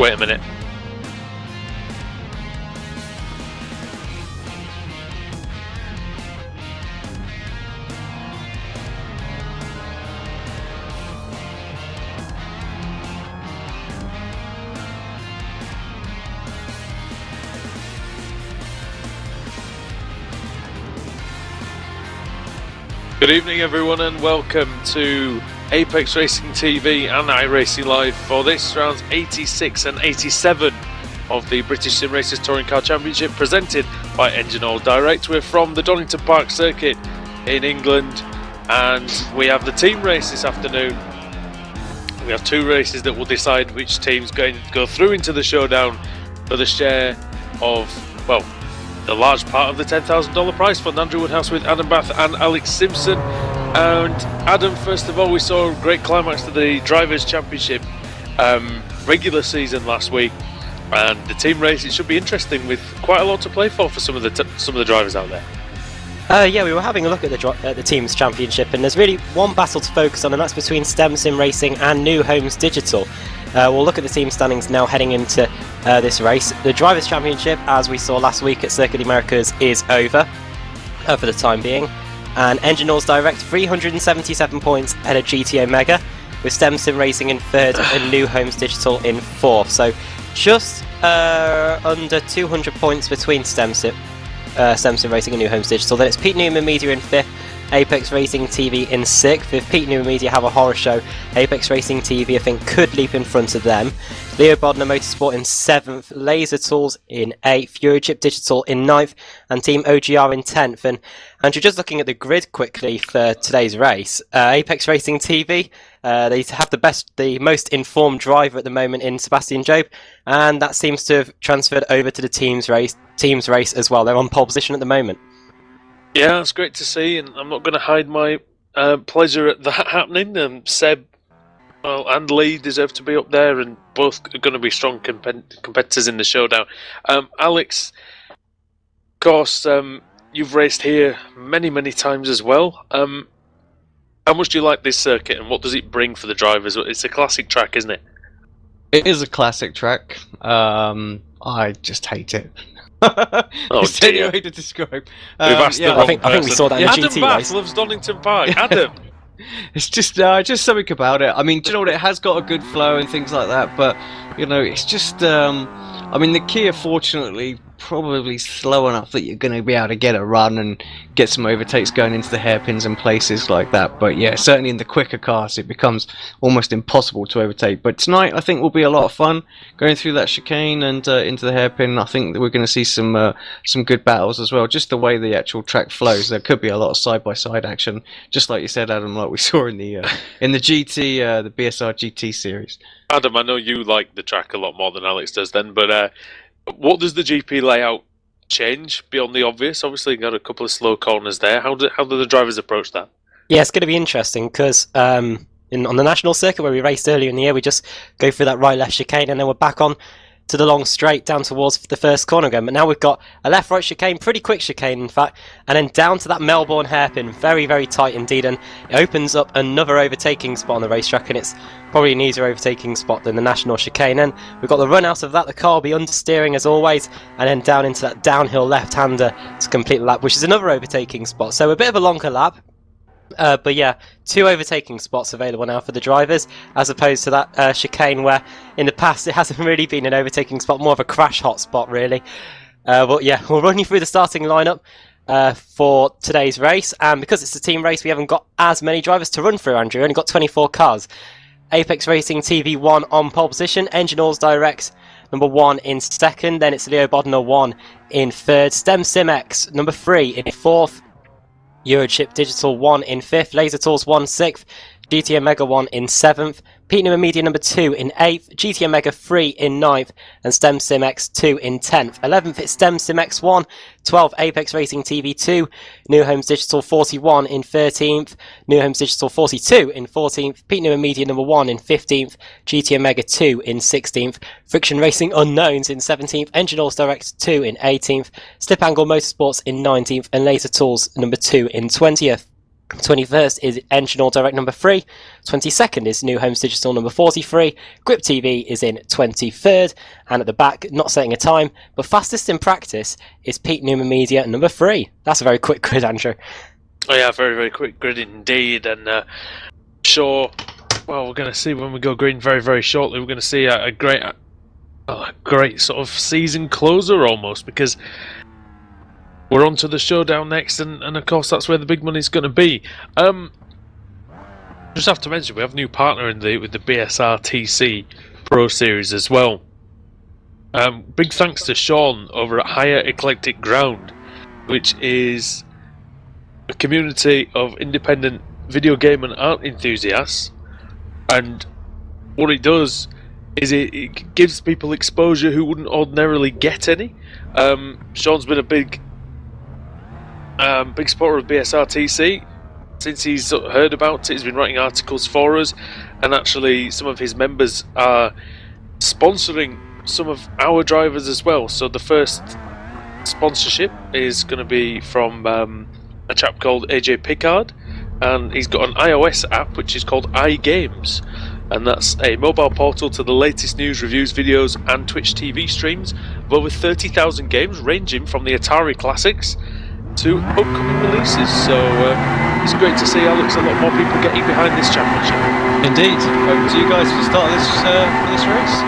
wait a minute. Good evening everyone and welcome to Apex Racing TV and iRacing Live for this round's 86 and 87 of the British Sim Racers Touring Car Championship presented by Engine Oil Direct. We're from the Donington Park circuit in England and we have the team race this afternoon. We have two races that will decide which team's going to go through into the showdown for the share of, well, the large part of the $10,000 prize fund. Andrew Woodhouse with Adam Bath and Alex Simpson. And Adam, first of all, we saw a great climax to the Drivers' Championship regular season last week, and the team race, it should be interesting with quite a lot to play for some of the drivers out there. Yeah, we were having a look at the team's championship, and there's really one battle to focus on, and that's between Simpson Racing and New Homes Digital. We'll look at the team standings now heading into this race. The Drivers' Championship, as we saw last week at Circuit of the Americas, is over for the time being. And Engine Oil Direct, 377 points ahead of GT Omega, with Simpson Racing in third and New Homes Digital in fourth. So just under 200 points between Simpson Racing and New Homes Digital. Then it's Pete Newman Media in fifth, Apex Racing TV in sixth. If Pete Newman Media have a horror show, Apex Racing TV I think could leap in front of them. Leo Bodner Motorsport in seventh, Laser Tools in eighth, Eurochip Digital in ninth, and Team OGR in 10th. And Andrew, just looking at the grid quickly for today's race, Apex Racing TV, they have the most informed driver at the moment in Sebastian Job, and that seems to have transferred over to the team's race as well. They're on pole position at the moment. Yeah, it's great to see, and I'm not going to hide my pleasure at that happening. Seb and Lee deserve to be up there, and both are going to be strong competitors in the showdown. Alex, of course, you've raced here many times as well. How much do you like this circuit, and what does it bring for the drivers? It's a classic track, isn't it? It is a classic track. I just hate it. It's the only way to describe. I think we saw that in the Adam GT Bath race. loves Donington Park. Adam. It's just something about it. I mean, do you know what? It has got a good flow and things like that, but it's just. I mean, the Kia, fortunately, probably slow enough that you're going to be able to get a run and get some overtakes going into the hairpins and places like that. But yeah, certainly in the quicker cars, it becomes almost impossible to overtake. But tonight, I think will be a lot of fun going through that chicane and into the hairpin. I think that we're going to see some good battles as well. Just the way the actual track flows, there could be a lot of side-by-side action, just like you said, Adam, like we saw in the GT, the BSR GT series. Adam, I know you like the track a lot more than Alex does then, but what does the GP layout change beyond the obvious? Obviously, you got a couple of slow corners there. How do the drivers approach that? Yeah, it's going to be interesting because on the national circuit where we raced earlier in the year, we just go through that right-left chicane and then we're back on to the long straight down towards the first corner again. But now we've got a left-right chicane, pretty quick chicane in fact, and then down to that Melbourne hairpin, very tight indeed, and it opens up another overtaking spot on the racetrack, and it's probably an easier overtaking spot than the national chicane. And we've got the run out of that, the car will be understeering as always, and then down into that downhill left-hander to complete the lap, which is another overtaking spot. So a bit of a longer lap. But yeah, two overtaking spots available now for the drivers, as opposed to that chicane where in the past it hasn't really been an overtaking spot, more of a crash hot spot really. But yeah, we'll run you through the starting lineup for today's race, and because it's a team race we haven't got as many drivers to run through, Andrew. We've only got 24 cars. Apex Racing TV 1 on pole position, Engine Oil Direct number 1 in second, then it's Leo Bodner 1 in third, Sim X number 3 in fourth, Eurochip Digital 1 in 5th, Laser Tools 1 6th, GT Omega 1 in 7th, Pete Newman Media number 2 in 8th, GT Omega 3 in 9th, and Sim X 2 in 10th. 11th it's Sim X 1, 12th Apex Racing TV 2, New Homes Digital 41 in 13th, New Homes Digital 42 in 14th, Pete Newman Media number 1 in 15th, GT Omega 2 in 16th, Friction Racing Unknowns in 17th, Engine Oil Direct 2 in 18th, Slip Angle Motorsports in 19th, and Laser Tools number 2 in 20th. 21st is Engine All Direct number 3. 22nd is New Homes Digital number 43. Grip TV is in 23rd. And at the back, not setting a time, but fastest in practice is Pete Newman Media number 3. That's a very quick grid, Andrew. Oh yeah, very, very quick grid indeed. And sure, well, we're going to see when we go green very, very shortly. We're going to see a great sort of season closer almost, because we're on to the showdown next, and of course that's where the big money's going to be. Just have to mention, we have a new partner with the BSR-TC Pro Series as well. Big thanks to Sean over at Higher Eclectic Ground, which is a community of independent video game and art enthusiasts. And what it does is it gives people exposure who wouldn't ordinarily get any. Sean's been a big supporter of BSRTC since he's heard about it. He's been writing articles for us, and actually some of his members are sponsoring some of our drivers as well. So the first sponsorship is going to be from a chap called AJ Pickard, and he's got an iOS app which is called iGames, and that's a mobile portal to the latest news, reviews, videos and Twitch TV streams of over 30,000 games, ranging from the Atari classics to upcoming releases. So it's great to see Alex, a lot more people getting behind this championship. Indeed. Over to you guys for the start of this race.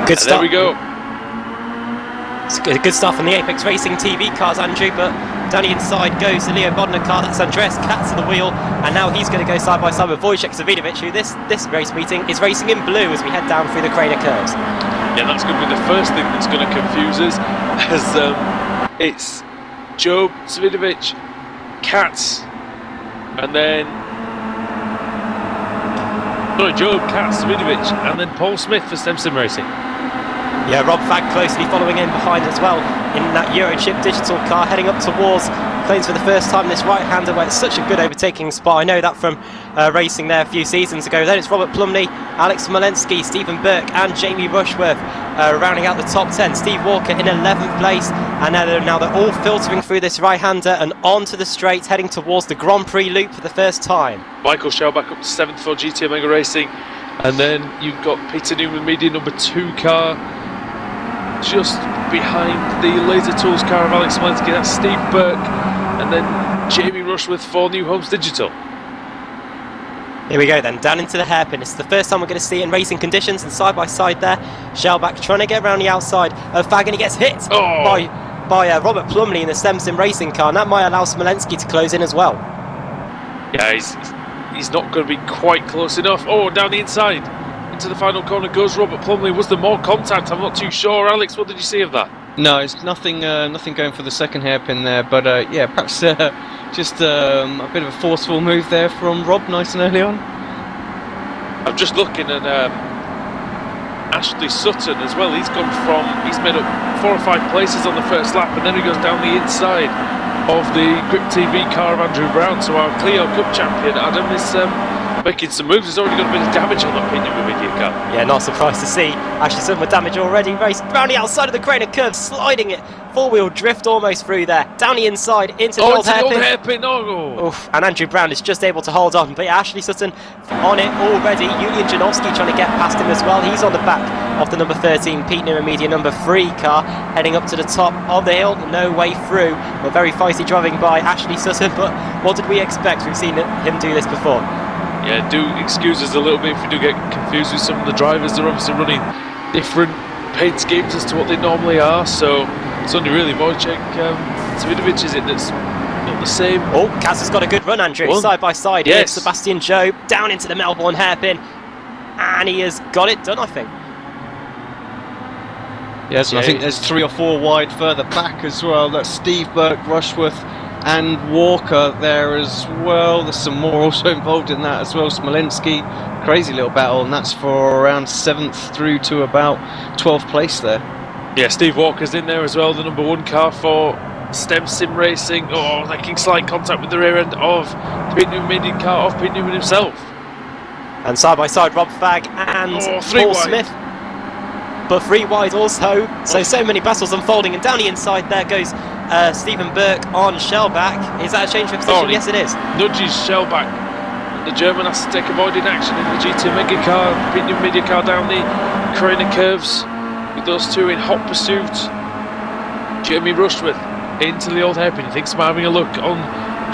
Good start. There we go. It's a good start from the Apex Racing TV cars, Andrew, but down the inside goes the Leo Bodnar car. That's Andreas Katz at the wheel, and now he's going to go side by side with Wojciech Zawidowicz, who this race meeting is racing in blue as we head down through the Crater curves. Yeah, that's going to be the first thing that's going to confuse us, as it's Job, Zawidowicz, Katz, and then Job, Katz, Zawidowicz, and then Paul Smith for Simpson Racing. Yeah, Rob Fagg closely following in behind as well in that Eurochip digital car, heading up towards claims for the first time this right-hander, where it's such a good overtaking spot. I know that from racing there a few seasons ago. Then it's Robert Plumley, Alex Smolensky, Stephen Burke and Jamie Rushworth rounding out the top 10. Steve Walker in 11th place, and now they're all filtering through this right-hander and onto the straight, heading towards the Grand Prix loop for the first time. Michael Schell back up to 7th for GT Omega Racing, and then you've got Peter Newman Media number 2 car just behind the Laser Tools car of Alex Smolensky. That's Steve Burke, and then Jamie Rushworth for New Homes Digital. Here we go then, down into the hairpin. It's the first time we're going to see it in racing conditions, and side by side there, Shellback trying to get around the outside of Fagg, and he gets hit by Robert Plumley in the Simpson Racing car, and that might allow Smolensky to close in as well. Yeah, he's not going to be quite close enough. Oh, down the inside. Into the final corner goes Robert Plumley. Was there more contact? I'm not too sure. Alex, what did you see of that? No, it's nothing going for the second hairpin there, but yeah, perhaps just a bit of a forceful move there from Rob, nice and early on. I'm just looking at Ashley Sutton as well. He's made up 4 or 5 places on the first lap, and then he goes down the inside of the Grip TV car of Andrew Brown. So our Clio Cup champion Adam is making some moves. He's already got a bit of damage on that Pinion Media car. Yeah, not surprised to see Ashley Sutton with damage already. Raced round the outside of the Crater curve, sliding it, 4-wheel drift almost through there, down the inside into the old hairpin. Oof, and Andrew Brown is just able to hold on, but yeah, Ashley Sutton on it already. Julian Janowski trying to get past him as well. He's on the back of the number 13 Pete Newman Media number 3 car, heading up to the top of the hill, no way through. A very feisty driving by Ashley Sutton, but what did we expect? We've seen him do this before. Yeah, do excuse us a little bit if we do get confused with some of the drivers. They're obviously running different paint schemes as to what they normally are, so it's only really Wojciech Zawidowicz, is it, that's not the same. Oh, Kaz has got a good run, Andrew. Side by side yes. Here, Sebastian Job down into the Melbourne hairpin, and he has got it done, I think. Yes, and I think there's 3 or 4 wide further back as well. That's Steve Burke, Rushworth and Walker there as well. There's some more also involved in that as well. Smolensky, crazy little battle, and that's for around 7th through to about 12th place there. Yeah, Steve Walker's in there as well, the number 1 car for STEM Sim Racing. Oh, making slight contact with the rear end of the Pete Newman Media car of Pete Newman himself. And side by side, Rob Fagg and Paul Smith. but 3 wide also. So many battles unfolding, and down the inside there goes Stephen Burke on Shellback. Is that a change of position? Yes, it is. Nudges Shellback. The German has to take avoiding action in the GT Mega car, premium media car down the Carrera curves with those two in hot pursuit. Jamie Rushworth into the old hairpin. He thinks about having a look on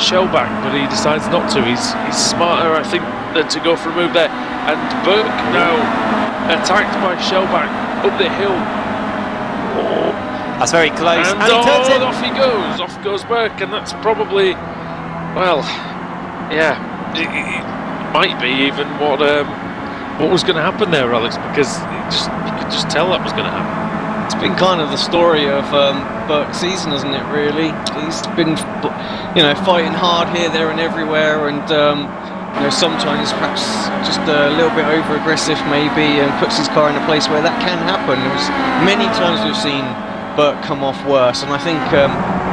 Shellback, but he decides not to. He's smarter, I think, than to go for a move there. And Burke now attacked by Shellback up the hill. That's very close. And he turns it. off he goes. Off goes Burke, and that's probably, well, yeah, it might be even what was going to happen there, Alex, because you could just tell that was going to happen. It's been kind of the story of Burke's season, isn't it, really? He's been, fighting hard here, there and everywhere, and, sometimes perhaps just a little bit over-aggressive maybe, and puts his car in a place where that can happen. There's many times we've seen Burke come off worse, and I think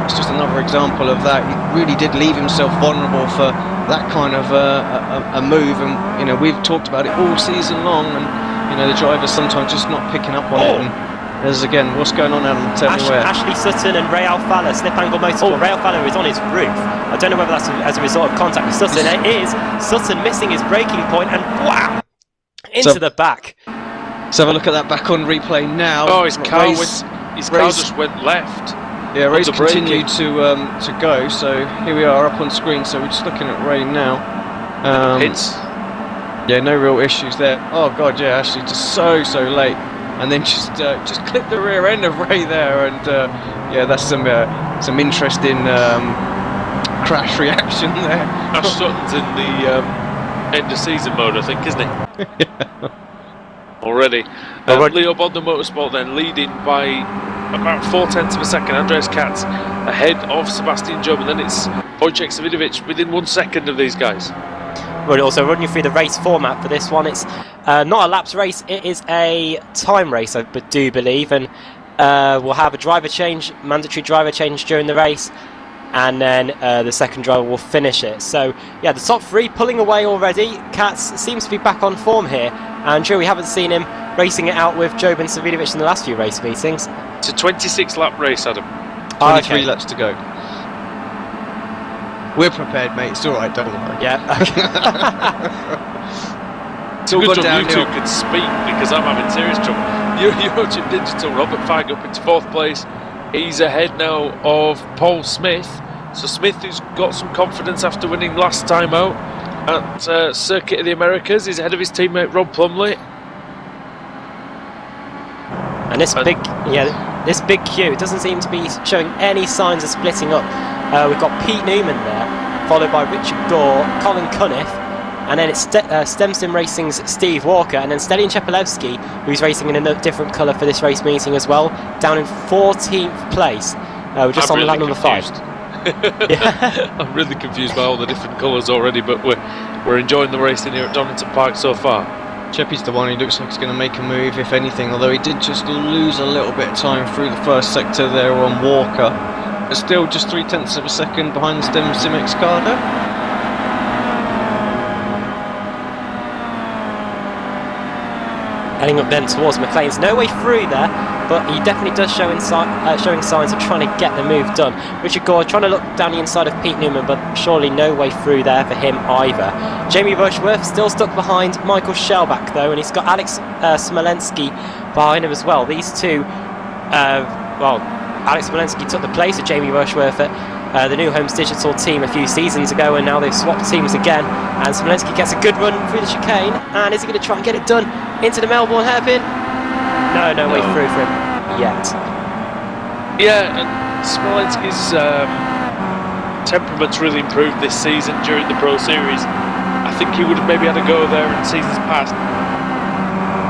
it's just another example of that. He really did leave himself vulnerable for that kind of a move, and, we've talked about it all season long, and, the drivers sometimes just not picking up on it. And, there's again, what's going on, Adam? Tell me where. Ashley Sutton and Ray Alfalla, slip angle motorsport. Ray Alfalla is on his roof. I don't know whether that's as a result of contact with Sutton. It is. Sutton missing his braking point and wham! Into the back. Let's have a look at that back on replay now. Oh, his car just went left. Yeah, Ray's continued to go, so here we are up on screen, so we're just looking at Ray now. Hits. Yeah, no real issues there. Oh god, yeah, Ashley just so late. And then just clip the rear end of Ray there, and that's some interesting crash reaction there. Ash Sutton's in the end of season mode, I think, isn't he? Yeah. Already. Leo Bodden Motorsport then leading by about 0.4 of a second. Andreas Katz ahead of Sebastian Job, and then it's Wojciech Savidovic within 1 second of these guys. We'll also run you through the race format for this one. It's not a laps race, it is a time race, I do believe, and we'll have a driver change, mandatory driver change during the race, and then the second driver will finish it. So yeah, the top 3 pulling away already. Katz seems to be back on form here, and we haven't seen him racing it out with Job and Savidovic in the last few race meetings. It's a 26 lap race, Adam. 23 laps to go. We're prepared, mate. It's all right, don't worry. Yeah. It's good job you two can speak, because I'm having serious trouble. You're watching Digital. Robert Fagg up into 4th place. He's ahead now of Paul Smith. So Smith, who's got some confidence after winning last time out at Circuit of the Americas, is ahead of his teammate Rob Plumley. And this big queue, it doesn't seem to be showing any signs of splitting up. We've got Pete Newman there, followed by Richard Gore, Colin Cunniff, and then it's StemSim Racing's Steve Walker, and then Stelian Chepelewski, who's racing in a different colour for this race meeting as well, down in 14th place. We're just on lap number 5. Yeah. I'm really confused by all the different colours already, but we're enjoying the racing here at Donington Park so far. Cheppy's the one who looks like he's going to make a move, if anything, although he did just lose a little bit of time through the first sector there on Walker. But still just 0.3 of a second behind the StemSim X-Cardo. Heading up then towards McLean's, no way through there, but he definitely does showing signs of trying to get the move done. Richard Gore trying to look down the inside of Pete Newman, but surely no way through there for him either. Jamie Rushworth still stuck behind Michael Shellback though, and he's got Alex Smolensky behind him as well. These two, Alex Smolensky took the place of Jamie Rushworth at the New Homes Digital team a few seasons ago, and now they've swapped teams again, and Smolensky gets a good run through the chicane, and is he going to try and get it done into the Melbourne hairpin? No way through for him yet. Yeah, and Smolensky's temperament's really improved this season during the Pro Series. I think he would have maybe had a go there in seasons past.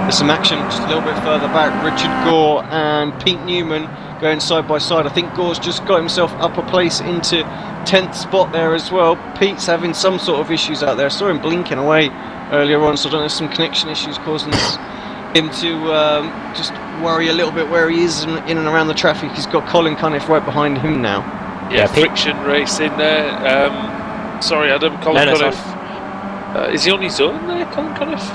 There's some action just a little bit further back. Richard Gore and Pete Newman going side by side. I think Gore's just got himself up a place into 10th spot there as well. Pete's having some sort of issues out there. I saw him blinking away earlier on, so I don't know if some connection issues causing him to just worry a little bit where he is in and around the traffic. He's got Colin Cunniff right behind him now. Yeah, friction race in there. Sorry, Adam, Colin Cunniff. Is he on his own there, Colin Cunniff?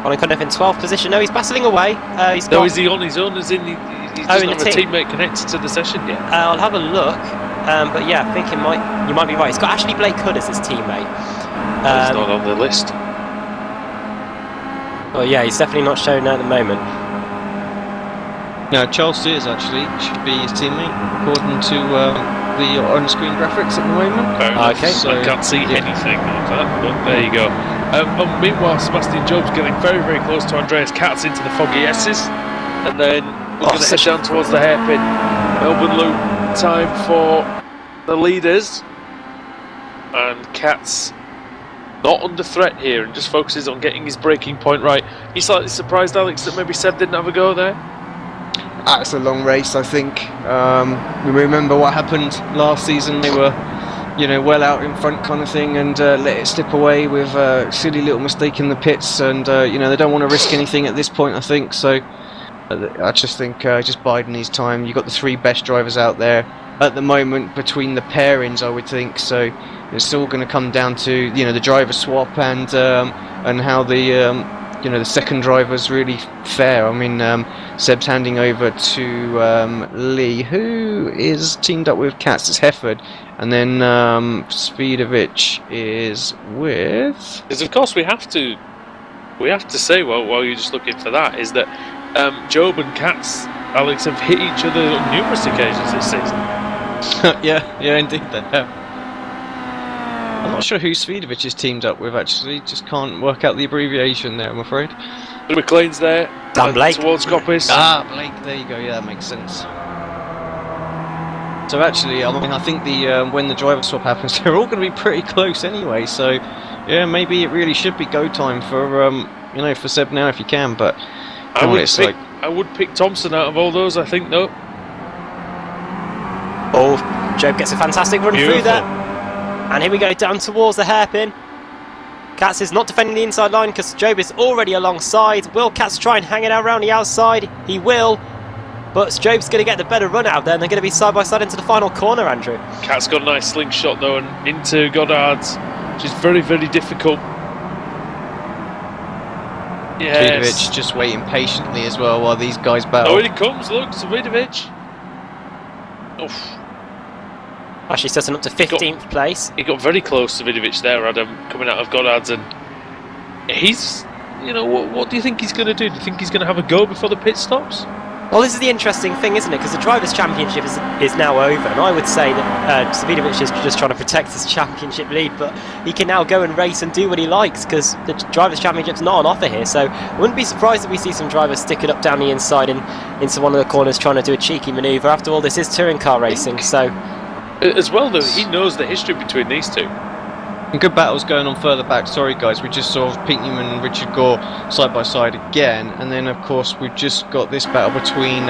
Colin Cundiff in 12th position. No, he's battling away. He's No, got... is he on his own? As in, he doesn't in have the a team. teammate connected to the session yet. I'll have a look. But yeah, I think you might be right. He's got Ashley Blake Hood as his teammate. He's not on the list. Well, yeah, he's definitely not showing at the moment. No, Charles Sears actually should be his teammate, according to the on-screen graphics at the moment. Fair enough. Okay. So I can't see anything of that, but there you go. Meanwhile, Sebastian Job's getting very, very close to Andreas Katz into the foggy S's, and then we're going to head down towards the hairpin. Melbourne Loop time for the leaders, and Katz not under threat here and just focuses on getting his breaking point right. You slightly surprised, Alex, that maybe Seb didn't have a go there? It's a long race, I think. We remember what happened last season. They were, well out in front kind of thing, and let it slip away with a silly little mistake in the pits. And they don't want to risk anything at this point, I think. So I just think just biding his time. You've got the three best drivers out there at the moment between the pairings, I would think. So it's all going to come down to the driver swap and how the second driver's really fair. I mean, Seb's handing over to Lee, who is teamed up with Katz. It's Hefford, and then Speedovic is with. Because of course we have to say, while you're just looking for that, is that Job and Katz, Alex, have hit each other on numerous occasions this season. yeah, indeed. They have. I'm not sure who Speedovic is teamed up with, actually. Just can't work out the abbreviation there, I'm afraid. McLean's there. Dan Blake. Towards Coppis. Blake, there you go. Yeah, that makes sense. So actually, I think when the driver swap happens, they're all going to be pretty close anyway. So, yeah, maybe it really should be go time for Seb now if you can. But I would pick Thompson out of all those, I think, though. Oh, Job gets a fantastic run through there. And here we go, down towards the hairpin. Katz is not defending the inside line because Job is already alongside. Will Katz try and hang it around the outside? He will. But Job's going to get the better run out there, and they're going to be side by side into the final corner, Andrew. Katz got a nice slingshot, though, and into Goddard's, which is very, very difficult. Yes. Speedovic just waiting patiently as well while these guys battle. Oh, here he comes, look, Speedovic. Oof. Actually setting up to 15th place. He got very close to Vidovic there, Adam, coming out of Goddard's, and he's, what do you think he's going to do? Do you think he's going to have a go before the pit stops? Well, this is the interesting thing, isn't it? Because the Drivers' Championship is now over, and I would say that Speedovic is just trying to protect his championship lead, but he can now go and race and do what he likes, because the Drivers' Championship's not on offer here, so I wouldn't be surprised if we see some drivers stick it up down the inside and into one of the corners trying to do a cheeky manoeuvre. After all, this is touring car racing, so... As well, though, he knows the history between these two. And good battles going on further back. Sorry, guys, we just saw Pete Newman and Richard Gore side by side again, and then of course we've just got this battle between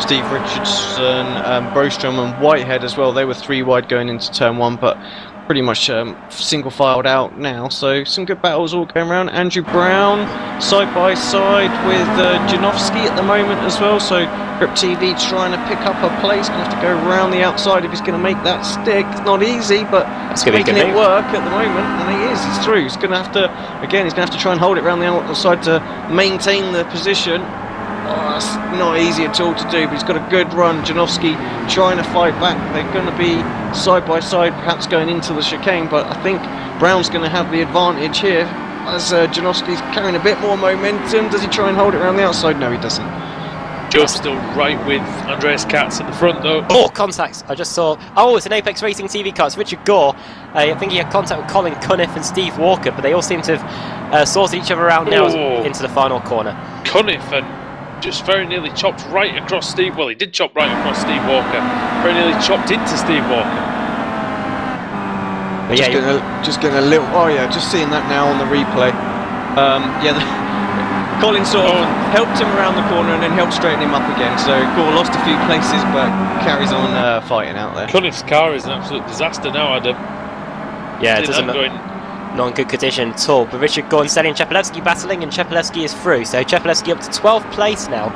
Steve Richardson, Brostrom, and Whitehead as well. They were three wide going into turn one, but pretty much single filed out now. So some good battles all going around. Andrew Brown side by side with Janowski at the moment as well. So Grip TV trying to pick up a place. Going to have to go around the outside if he's going to make that stick. It's not easy, but It's he's making it work at the moment, and he is. He's through. He's going to have to he's going to have to try and hold it around the outside to maintain the position. Oh, it's not easy at all to do, but he's got a good run. Janowski trying to fight back. They're going to be side by side, perhaps going into the chicane, but I think Brown's going to have the advantage here as Janowski's carrying a bit more momentum. Does he try and hold it around the outside? No, he doesn't. Joe's still right with Andreas Katz at the front, though. Oh, contacts. I just saw... Oh, it's an Apex Racing TV car. It's Richard Gore. I think he had contact with Colin Cundiff and Steve Walker, but they all seem to have sorted each other out now into the final corner. Cundiff and just very nearly chopped right across Steve. Well, he did chop right across Steve Walker. Very nearly chopped into Steve Walker. But just getting a little. Oh yeah, just seeing that now on the replay. Colin sort of helped him around the corner and then helped straighten him up again. So Gore lost a few places, but carries on fighting out there. Cundiff's car is an absolute disaster now, Adam. Yeah, it doesn't look not in good condition at all. But Richard Gore and Selian Chepelevsky battling, and Chepelevsky is through. So Chepelevsky up to 12th place now.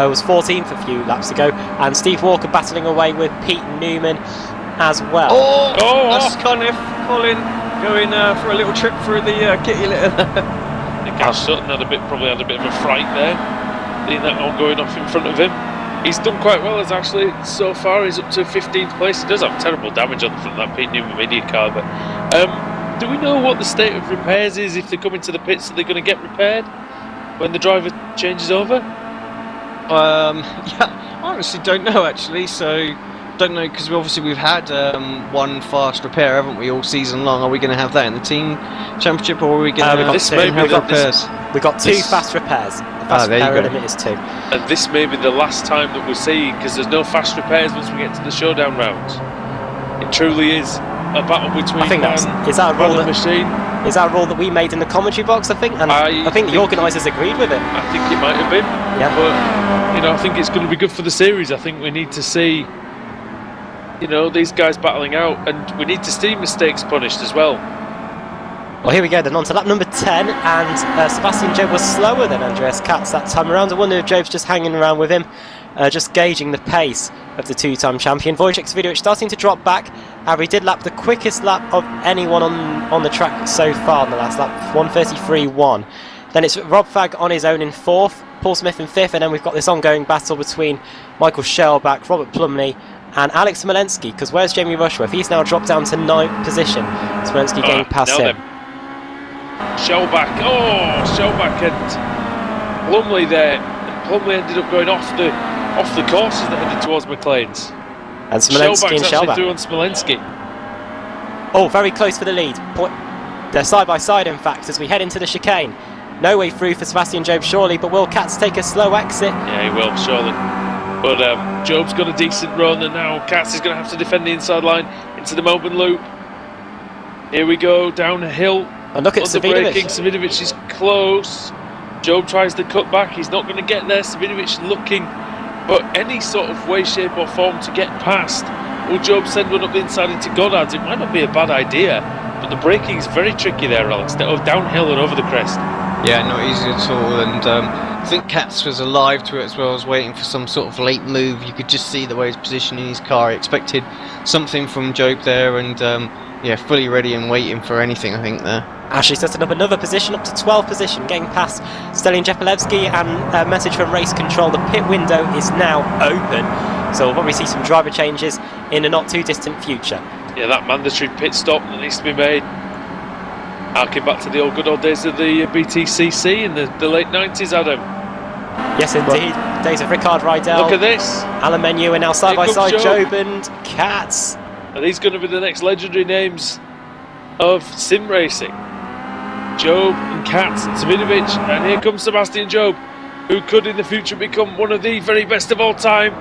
Was 14th a few laps ago, and Steve Walker battling away with Pete Newman as well. That's Cundiff. Colin going for a little trip through the kitty litter. Nick Sutton probably had a bit of a fright there, seeing that all going off in front of him. He's done quite well, as actually so far. He's up to 15th place. He does have terrible damage on the front of that Pete Newman Media car, but do we know what the state of repairs is? If they come into the pits, are they going to get repaired when the driver changes over? Yeah, I honestly don't know actually. So don't know, because we've had one fast repair, haven't we, all season long? Are we going to have that in the team championship, or are we going to have repairs? We've got two fast repairs. The fast repair limit is 2. And this may be the last time that we're seeing, because there's no fast repairs once we get to the showdown rounds. It truly is a battle between is that a rule that machine. Is that a rule that we made in the commentary box? I think, and I think the organisers agreed with it. I think it might have been. Yeah. But I think it's going to be good for the series. I think we need to see, these guys battling out, and we need to see mistakes punished as well. Well, here we go then, on to lap number 10, and Sebastian Jobe was slower than Andreas Katz that time around. I wonder if Jobe's just hanging around with him, just gauging the pace of the two-time champion. Wojciech Savidovic starting to drop back. However, he did lap the quickest lap of anyone on the track so far in the last lap, 1:33.1. Then it's Rob Fagg on his own in 4th, Paul Smith in 5th, and then we've got this ongoing battle between Michael Shellback, Robert Plumley, and Alex Smolensky, because where's Jamie Rushworth? He's now dropped down to 9th position. Smolensky getting past him. Shellback and Plumley there. And Plumley ended up going off the course as they headed towards McLean's. And Smolensky and Shellback through on Smolensky. Oh, very close for the lead. They're side by side, in fact, as we head into the chicane. No way through for Sebastian Jobe, surely, but will Katz take a slow exit? Yeah, he will, surely. But Jobe's got a decent run, and now Katz is going to have to defend the inside line into the Melbourne Loop. Here we go, down a hill. And look at Savidovic. Savidovic is close. Jobe tries to cut back. He's not going to get there. Savidovic looking for any sort of way, shape or form to get past. Will Jobe send one up the inside into Goddard's? It might not be a bad idea, but the braking is very tricky there, Alex. Downhill and over the crest. Yeah, not easy at all. And I think Katz was alive to it as well. I was waiting for some sort of late move. You could just see the way he's positioning his car. He expected something from Jobe there, and fully ready and waiting for anything, I think, there. Ashley setting up another position, up to 12th position, getting past Stelin Jepelevsky, and a message from race control. The pit window is now open, so we'll probably see some driver changes in a not too distant future. Yeah, that mandatory pit stop that needs to be made. Harking back to the good old days of the BTCC in the late 90s, Adam. Yes, indeed. Days of Rickard Rydell. Look at this. Alan Menu, and now side by side, Jobe and Katz. Are these going to be the next legendary names of sim racing? Jobe and Katz and Savidovic, and here comes Sebastian Jobe, who could in the future become one of the very best of all time.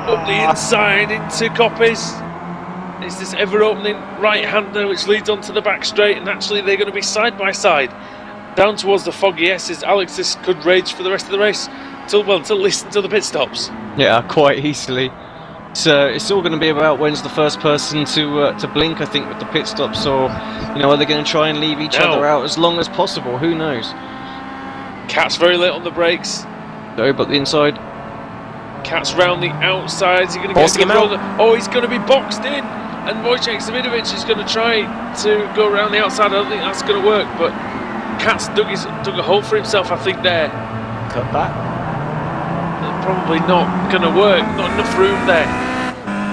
Up the inside into Coppes. It's this ever-opening right-hander which leads onto the back straight, and actually they're going to be side by side down towards the foggy S's. Alex, this could rage for the rest of the race until the pit stops. Yeah, quite easily. So it's all going to be about when's the first person to blink, I think, with the pit stops, or are they going to try and leave each other out as long as possible? Who knows? Katz very late on the brakes. Sorry, but the inside. Katz round the outside. Is he going to get him out? Oh, he's going to be boxed in, and Wojciech Savidovic is going to try to go around the outside. I don't think that's going to work, but Katz dug a hole for himself, I think, there. Cut back. Probably not going to work. Not enough room there.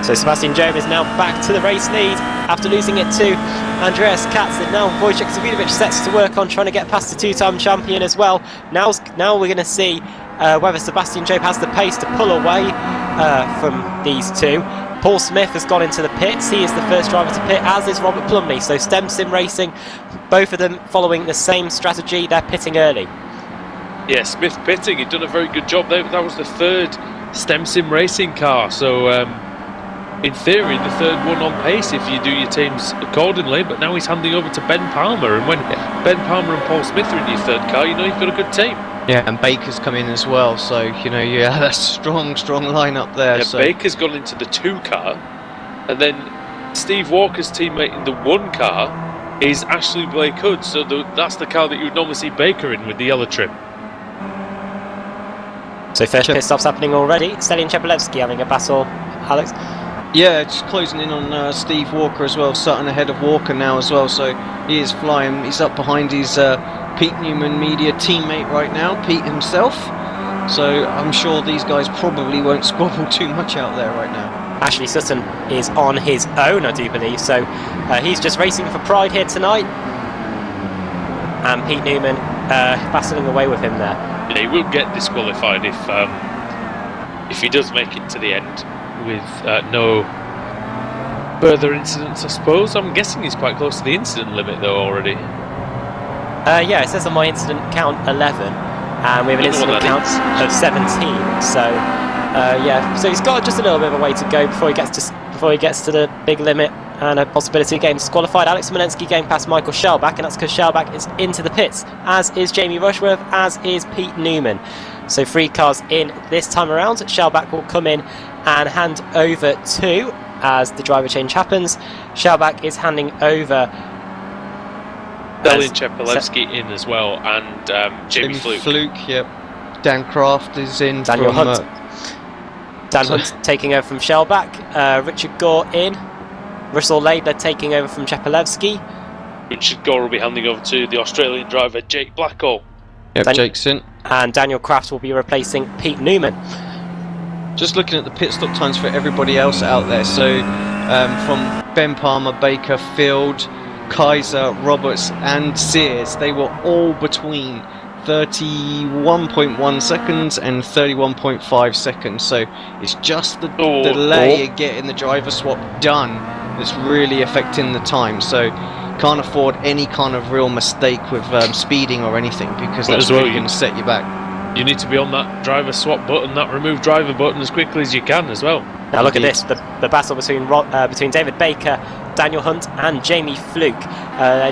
So Sebastian Jobe is now back to the race lead after losing it to Andreas Katz, and now Wojciech Savidovic sets to work on trying to get past the two-time champion as well. Now we're going to see whether Sebastian Jobe has the pace to pull away from these two. Paul Smith has gone into the pits. He is the first driver to pit, as is Robert Plumley. So STEM Sim Racing, both of them following the same strategy. They're pitting early. Yeah, Smith pitting. He'd done a very good job there. That was the third STEM Sim Racing car. So in theory, the third one on pace if you do your teams accordingly. But now he's handing over to Ben Palmer, and when Ben Palmer and Paul Smith are in your third car, you've got a good team. Yeah, and Baker's come in as well, so that's strong lineup there. Yeah, so. Baker's gone into the 2 car, and then Steve Walker's teammate in the 1 car is Ashley Blake Hood. So that's the car that you would normally see Baker in with the yellow trim. So first pit stop's happening already. Stelin Chepelevsky having a battle, Alex. Yeah, just closing in on Steve Walker as well. Sutton ahead of Walker now as well, so he is flying. He's up behind his Pete Newman media teammate right now, Pete himself. So I'm sure these guys probably won't squabble too much out there right now. Ashley Sutton is on his own, I do believe, so he's just racing for pride here tonight. And Pete Newman battling away with him there. Yeah, he will get disqualified if he does make it to the end with no further incidents, I suppose. I'm guessing he's quite close to the incident limit though already. Yeah, it says on my incident count 11, and we have an incident count of 17. So yeah, so he's got just a little bit of a way to go before he gets to the big limit and a possibility of getting disqualified. Alex Smolenski going past Michael Shellback, and that's because Shellback is into the pits, as is Jamie Rushworth, as is Pete Newman. So 3 cars in this time around. Shellback will come in and hand over to, as the driver change happens, Shellback is handing over Delin Chepelevsky in as well, and Jamie Fluke. Yep. Dan Kraft is in. Daniel from, Hunt. Dan Hunt taking over from Shellback. Richard Gore in. Russell Laidler taking over from Chepelevsky. Richard Gore will be handing over to the Australian driver Jake Blackall. Yep, Jake's in. And Daniel Kraft will be replacing Pete Newman. Just looking at the pit stop times for everybody else out there. So from Ben Palmer, Baker, Field, Kaiser, Roberts and Sears, they were all between 31.1 seconds and 31.5 seconds. So it's just the delay of getting the driver swap done that's really affecting the time. So can't afford any kind of real mistake with speeding or anything, because that's really going to set you back. You need to be on that driver swap button, that remove driver button, as quickly as you can as well. Now look at this, the battle between David Baker, Daniel Hunt and Jamie Fluke.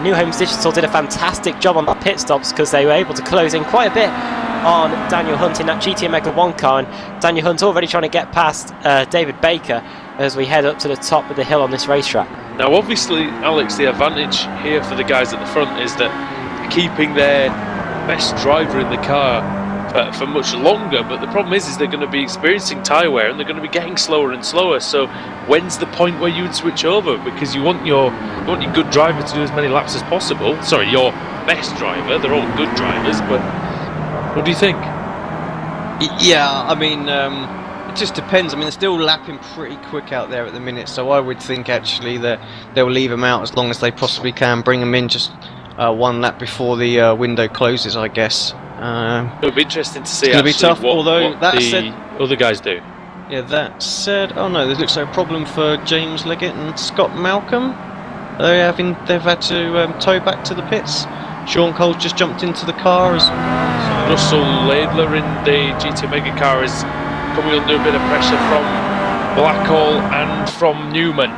New Homes Digital did a fantastic job on the pit stops, because they were able to close in quite a bit on Daniel Hunt in that GT Omega 1 car, and Daniel Hunt already trying to get past David Baker as we head up to the top of the hill on this racetrack. Now obviously, Alex, the advantage here for the guys at the front is that they're keeping their best driver in the car for much longer, but the problem is they're going to be experiencing tyre wear and they're going to be getting slower and slower. So when's the point where you would switch over? Because you want your good driver to do as many laps as possible. Sorry, your best driver. They're all good drivers, but what do you think? Yeah, I mean, it just depends. I mean, they're still lapping pretty quick out there at the minute, so I would think actually that they'll leave them out as long as they possibly can, bring them in just one lap before the window closes, I guess. It'll be interesting to see. It's going to be tough, although what that the said, other guys do. Yeah, that said, oh no, there looks like a problem for James Leggett and Scott Malcolm. They've had to tow back to the pits. Sean Cole's just jumped into the car. Russell Laidler in the GT Omega car is coming under a bit of pressure from Blackall and from Newman.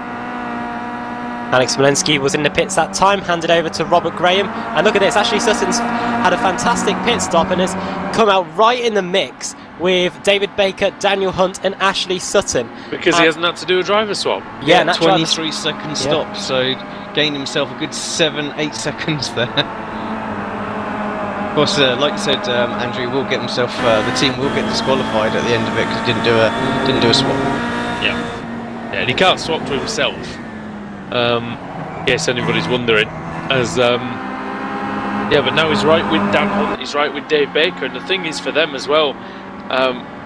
Alex Smolenski was in the pits that time, handed over to Robert Graham, and look at this, Ashley Sutton's had a fantastic pit stop and has come out right in the mix with David Baker, Daniel Hunt and Ashley Sutton. Because he hasn't had to do a driver swap. Yeah, and 23-second stop, so gained himself a good 7-8 seconds there. Of course, like you said, Andrew will get himself, the team will get disqualified at the end of it because he didn't do a swap. Yeah, and he can't swap to himself. Yes, anybody's wondering. But now he's right with Dan Hunt, he's right with Dave Baker, and the thing is for them as well,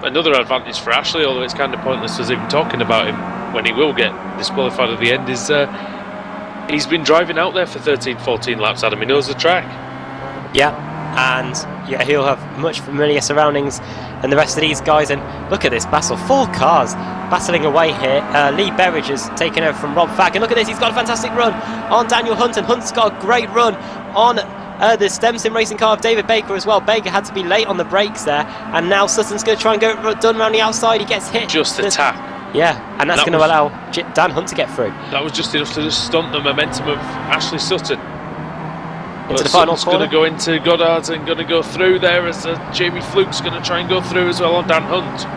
another advantage for Ashley, although it's kind of pointless us even talking about him when he will get disqualified at the end, is he's been driving out there for 13-14 laps, Adam. He knows the track. Yeah, and yeah, he'll have much familiar surroundings and the rest of these guys. And look at this battle, 4 cars battling away here. Lee Berridge has taken over from Rob Fagg, and look at this, he's got a fantastic run on Daniel Hunt, and Hunt's got a great run on the Simpson racing car of David Baker as well. Baker had to be late on the brakes there, and now Sutton's going to try and go done around the outside. He gets hit. Just a tap. Yeah, and that's going to allow Dan Hunt to get through. That was just enough to just stunt the momentum of Ashley Sutton. Into the final corner. Going to go into Goddard's and going to go through there as Jamie Fluke's going to try and go through as well on Dan Hunt.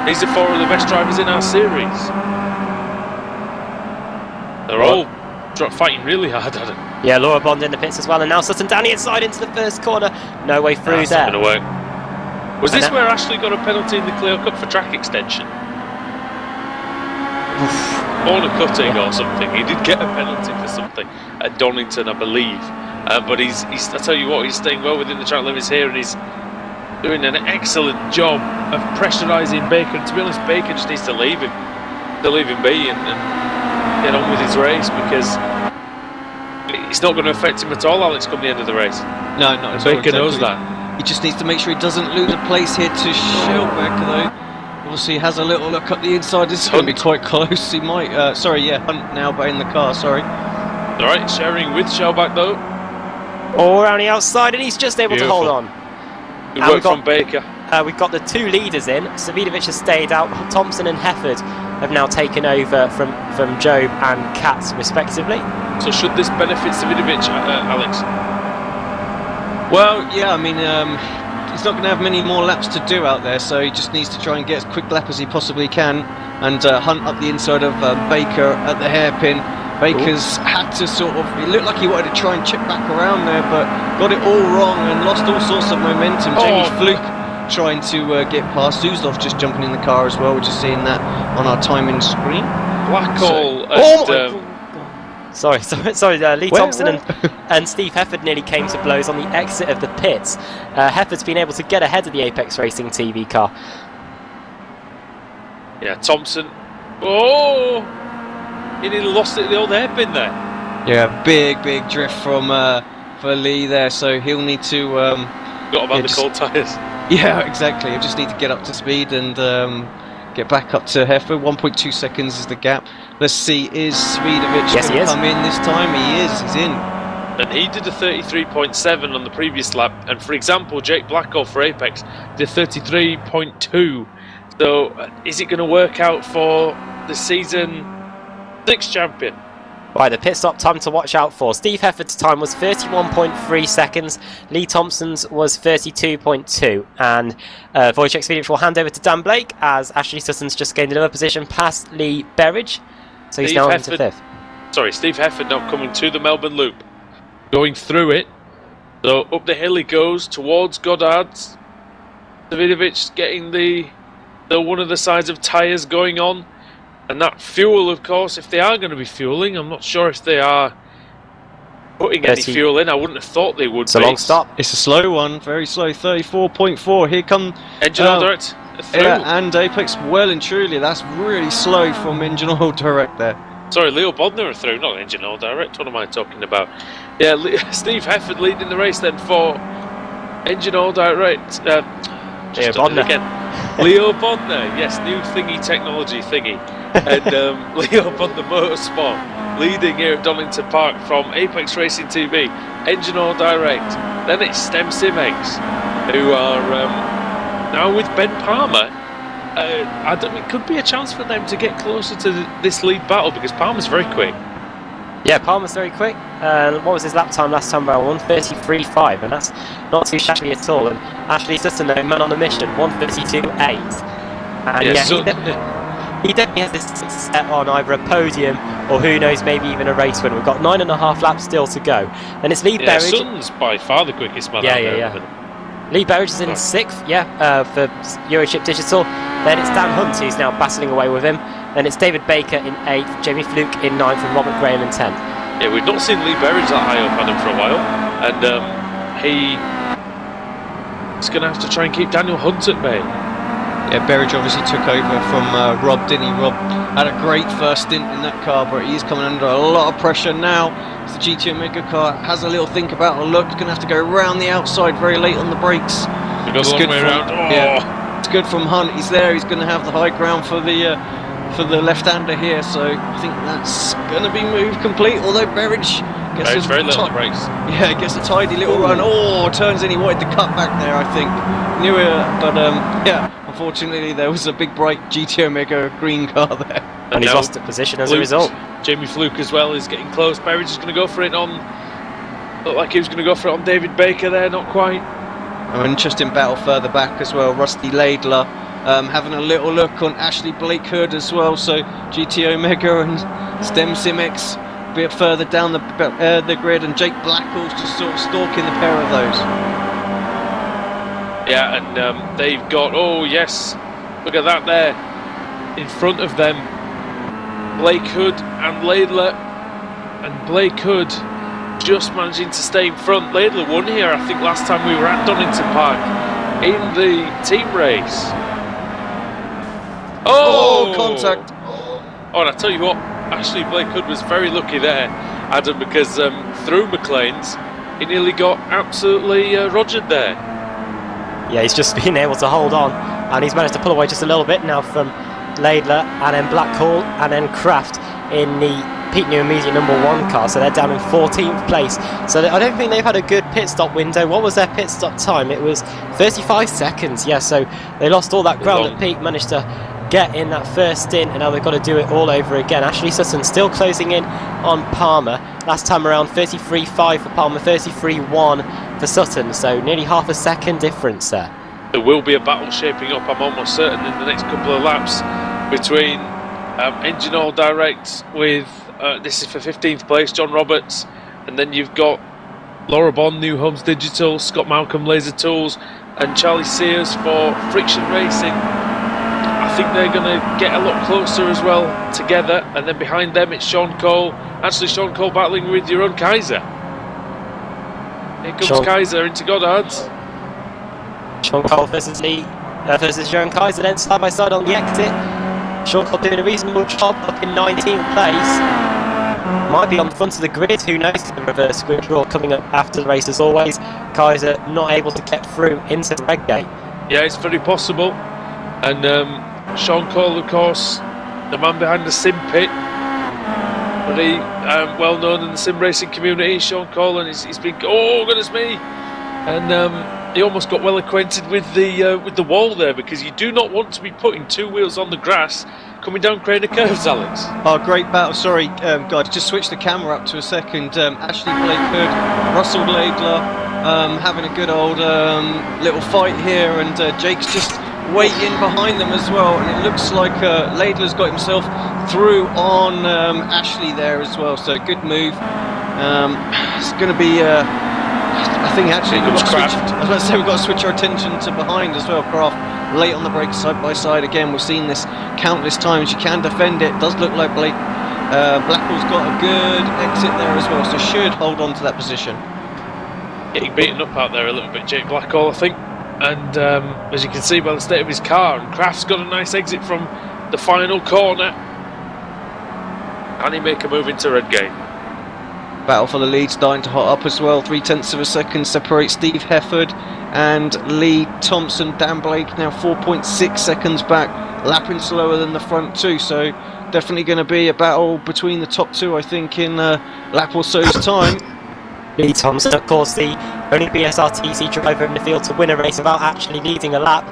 These are 4 of the best drivers in our series. They're all fighting really hard at it. Yeah, Laura Bond in the pits as well, and now Sutton down the inside into the first corner. No way through there. That's not going to work. Was this where Ashley got a penalty in the Clio Cup for track extension? Corner cutting or something. He did get a penalty for something at Donington, I believe. But he's I tell you what, he's staying well within the track limits here, and he's doing an excellent job of pressurising Baker. And to be honest, Baker just needs to leave him be and get on with his race, because it's not going to affect him at all, Alex, come the end of the race. No, not at all. Baker knows that. He just needs to make sure he doesn't lose a place here to Schellbeck, though. Obviously, he has a little look up the inside. This is going to be quite close. He might. Hunt now, but in the car. Sorry. All right, sharing with Schellbeck though. All around the outside, and he's just able to hold on. Good work from Baker. We've got the two leaders in. Savidovic has stayed out. Thompson and Hefford have now taken over from Job and Katz, respectively. So should this benefit Savidovic, Alex? Well, yeah, I mean, he's not going to have many more laps to do out there, so he just needs to try and get as quick lap as he possibly can, and hunt up the inside of Baker at the hairpin. Baker's had to sort of, it looked like he wanted to try and chip back around there, but got it all wrong and lost all sorts of momentum. Jamie Fluke trying to get past. Zuzlov just jumping in the car as well. We're just seeing that on our timing screen. Blackall Sorry, Lee Thompson and Steve Hefford nearly came to blows on the exit of the pits. Hefford's been able to get ahead of the Apex Racing TV car. Yeah, Thompson. Oh! He nearly lost it at the old hairpin there. Yeah, big drift from for Lee there, so he'll need to... Got about the cold tyres. Yeah, exactly. He'll just need to get up to speed and get back up to Hefford. 1.2 seconds is the gap. Let's see, is Savidovic going to come in this time? He is, he's in. And he did a 33.7 on the previous lap, and for example, Jake Blackall for Apex did 33.2. So is it going to work out for the season 6 champion? Right, the pit stop time to watch out for. Steve Hefford's time was 31.3 seconds. Lee Thompson's was 32.2. And Wojciech Savidovic will hand over to Dan Blake as Ashley Sutton's just gained another position past Lee Berridge. So he's now into 5th. Sorry, Steve Hefford now coming to the Melbourne Loop. Going through it. So up the hill he goes towards Goddard's. Savidovic getting the one of the sides of tyres going on. And that fuel, of course, if they are going to be fueling, I'm not sure if they are putting any fuel in. I wouldn't have thought they would. It's a long stop. It's a slow one, very slow, 34.4. Here come... Engine Oil Direct through. Yeah, and Apex well and truly. That's really slow from Engine Oil Direct there. Sorry, Leo Bodner are through, not Engine Oil Direct. What am I talking about? Yeah, Steve Hefford leading the race then for Engine Oil Direct. Leo Bodner. Leo Bodner, yes, new thingy technology thingy. And Leo Bodner Motorsport leading here at Donington Park from Apex Racing TV, Engine Oil Direct. Then it's Stem Simex, who are now with Ben Palmer. It could be a chance for them to get closer to this lead battle, because Palmer's very quick. Yeah, Palmer's very quick. What was his lap time last time around? 1:33.5, and that's not too shabby at all. And Ashley Sutton, though, man on the mission, 1:32.8. And he definitely has this set on either a podium or who knows, maybe even a race win. We've got 9.5 laps still to go, and it's Lee Berridge. Sutton's by far the quickest man out there. Lee Berridge is in 6th, for Eurochip Digital. Then it's Dan Hunt who's now battling away with him. Then it's David Baker in 8th, Jamie Fluke in 9th, and Robert Graham in 10th. Yeah, we've not seen Lee Berridge that high up on him for a while, and he's going to have to try and keep Daniel Hunt at bay. Yeah, Berridge obviously took over from Rob, didn't he? Rob had a great first stint in that car, but he's coming under a lot of pressure now. It's the GT Omega car, has a little think about a look, going to have to go around the outside very late on the brakes. It's good way around. Yeah, it's good from Hunt. He's there. He's going to have the high ground for the left-hander here. So I think that's going to be move complete. Although Berridge gets very little brakes. Yeah, gets a tidy little run. Oh, turns in. He wanted to cut back there, I think. Knew it, but yeah. Unfortunately, there was a big bright GT Omega green car there. And he's lost a position as a result. Jamie Fluke as well is getting close. Berridge is going to go for it on... Looked like he was going to go for it on David Baker there, not quite. An interesting battle further back as well. Rusty Laidler having a little look on Ashley Blake Hood as well. So GT Omega and Stem Simex a bit further down the grid, and Jake Blackall's just sort of stalking the pair of those. Yeah, and they've got, oh yes, look at that there, in front of them, Blake Hood and Laidler, and Blake Hood just managing to stay in front. Laidler won here, I think, last time we were at Donington Park in the team race. Oh, contact. Oh, and I tell you what, Ashley Blakehood was very lucky there, Adam, because through McLean's, he nearly got absolutely rogered there. Yeah, he's just been able to hold on, and he's managed to pull away just a little bit now from Laidler, and then Blackhall, and then Kraft in the Pete New Media #1 car, so they're down in 14th place. So I don't think they've had a good pit stop window. What was their pit stop time? It was 35 seconds, yeah, so they lost all that ground that Pete managed to get in that first stint, and now they've got to do it all over again. Ashley Sutton still closing in on Palmer. Last time around 33.5 for Palmer, 33.1 for Sutton, so nearly half a second difference there. There will be a battle shaping up, I'm almost certain, in the next couple of laps between Engine All Direct with, this is for 15th place, John Roberts, and then you've got Laura Bond, New Homes Digital, Scott Malcolm, Laser Tools, and Charlie Sears for Friction Racing. I think they're going to get a lot closer as well together, and then behind them it's Sean Cole. Actually, Sean Cole battling with your own Kaiser. Here comes Kaiser into Goddard's. Sean Cole versus Lee versus Joan Kaiser, then side by side on the exit. Sean Cole doing a reasonable job up in 19th place. Might be on the front of the grid, who knows, the reverse grid draw coming up after the race as always. Kaiser not able to get through into the red gate. Yeah, it's very possible. And Sean Cole, of course, the man behind the sim pit, very well known in the sim racing community, Sean Cole, and he's been, oh goodness me, and he almost got well acquainted with the wall there, because you do not want to be putting two wheels on the grass coming down Craner curves, Alex. Oh, great battle. Sorry, guys, just switch the camera up to a second. Ashley Blakehood, Russell Laidler, having a good old little fight here, and Jake's just waiting behind them as well, and it looks like Laidler's got himself through on Ashley there as well, so good move. It's going to be I think actually I was about to say we've got to switch our attention to behind as well. Craft late on the brakes, side by side again. We've seen this countless times. You can defend it. Does look like Blackwell's got a good exit there as well, so should hold on to that position. Getting beaten up out there a little bit, Jake Blackwell, I think. And as you can see by the state of his car, and Kraft's got a nice exit from the final corner. Can he make a move into Redgate? Battle for the lead starting to hot up as well. 0.3 of a second separates Steve Hefford and Lee Thompson. Dan Blake now 4.6 seconds back, lapping slower than the front two, so definitely going to be a battle between the top two, I think, in lap or so's time. Lee Thompson, of course, the only BSRTC driver in the field to win a race without actually leading a lap,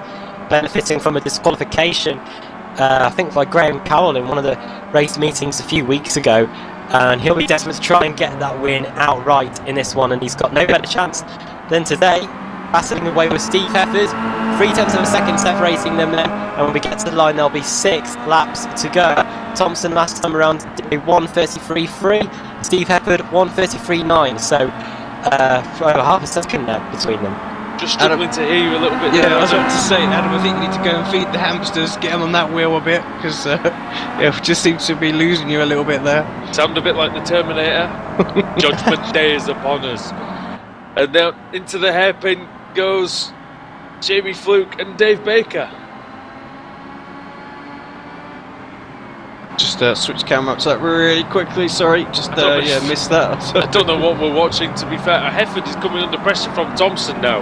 benefiting from a disqualification, I think by Graham Cowell in one of the race meetings a few weeks ago, and he'll be desperate to try and get that win outright in this one, and he's got no better chance than today, battling away with Steve Hefford, 0.3 of a second separating them then, and when we get to the line there'll be 6 laps to go. Thompson last time around did a 1:33.3, Steve Hefford 1:33.9, so over half a second now between them. Just struggling to hear you a little bit. Yeah, there, I was about to say, Adam, I think you need to go and feed the hamsters, get them on that wheel a bit, because yeah, it just seems to be losing you a little bit there. Sound a bit like the Terminator. Judgment Day is upon us. And now into the hairpin goes Jamie Fluke and Dave Baker. Just switch camera up to that really quickly. Sorry, just yeah, missed that. I don't know what we're watching, to be fair. Hefford is coming under pressure from Thompson now.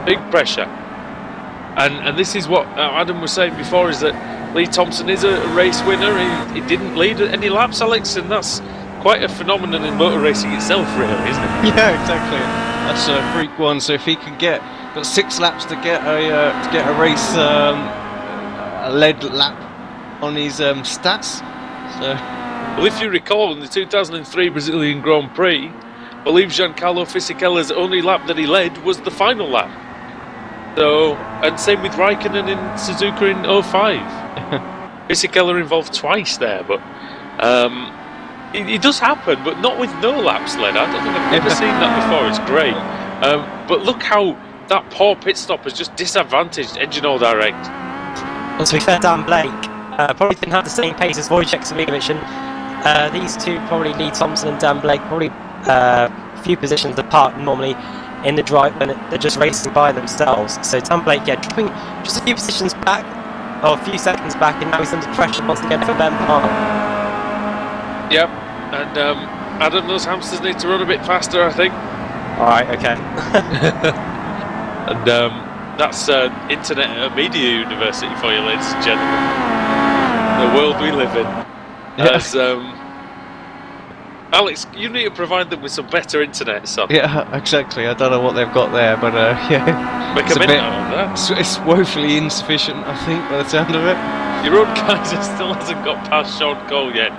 Big pressure. And this is what Adam was saying before, is that Lee Thompson is a race winner. He didn't lead any laps, Alex, and that's quite a phenomenon in motor racing itself, really, isn't it? Yeah, exactly. That's a freak one. So if he can got 6 laps to get a race a lead lap on his stats. So, well, if you recall, in the 2003 Brazilian Grand Prix, I believe Giancarlo Fisichella's only lap that he led was the final lap. So, and same with Raikkonen in Suzuka in 05. Fisichella involved twice there, but it does happen, but not with no laps led. I don't think I've ever seen that before. It's great. But look how that poor pit stop has just disadvantaged Engine All Direct. Well, to be fair, Dan Blake probably didn't have the same pace as Wojciech Samigovic, and these two, probably Lee Thompson and Dan Blake, probably a few positions apart normally in the drive when they're just racing by themselves. So Dan Blake, dropping just a few positions back, or a few seconds back, and now he's under pressure once again for Ben Palmer. Yep, and Adam, those hamsters need to run a bit faster, I think. Alright, okay. And that's internet at a media university for you, ladies and gentlemen. The world we live in. As Alex, you need to provide them with some better internet, son. Yeah, exactly. I don't know what they've got there, but yeah. Make a minute out of that. It's woefully insufficient, I think, by the sound of it. Your own Kaiser still hasn't got past Sean Cole yet.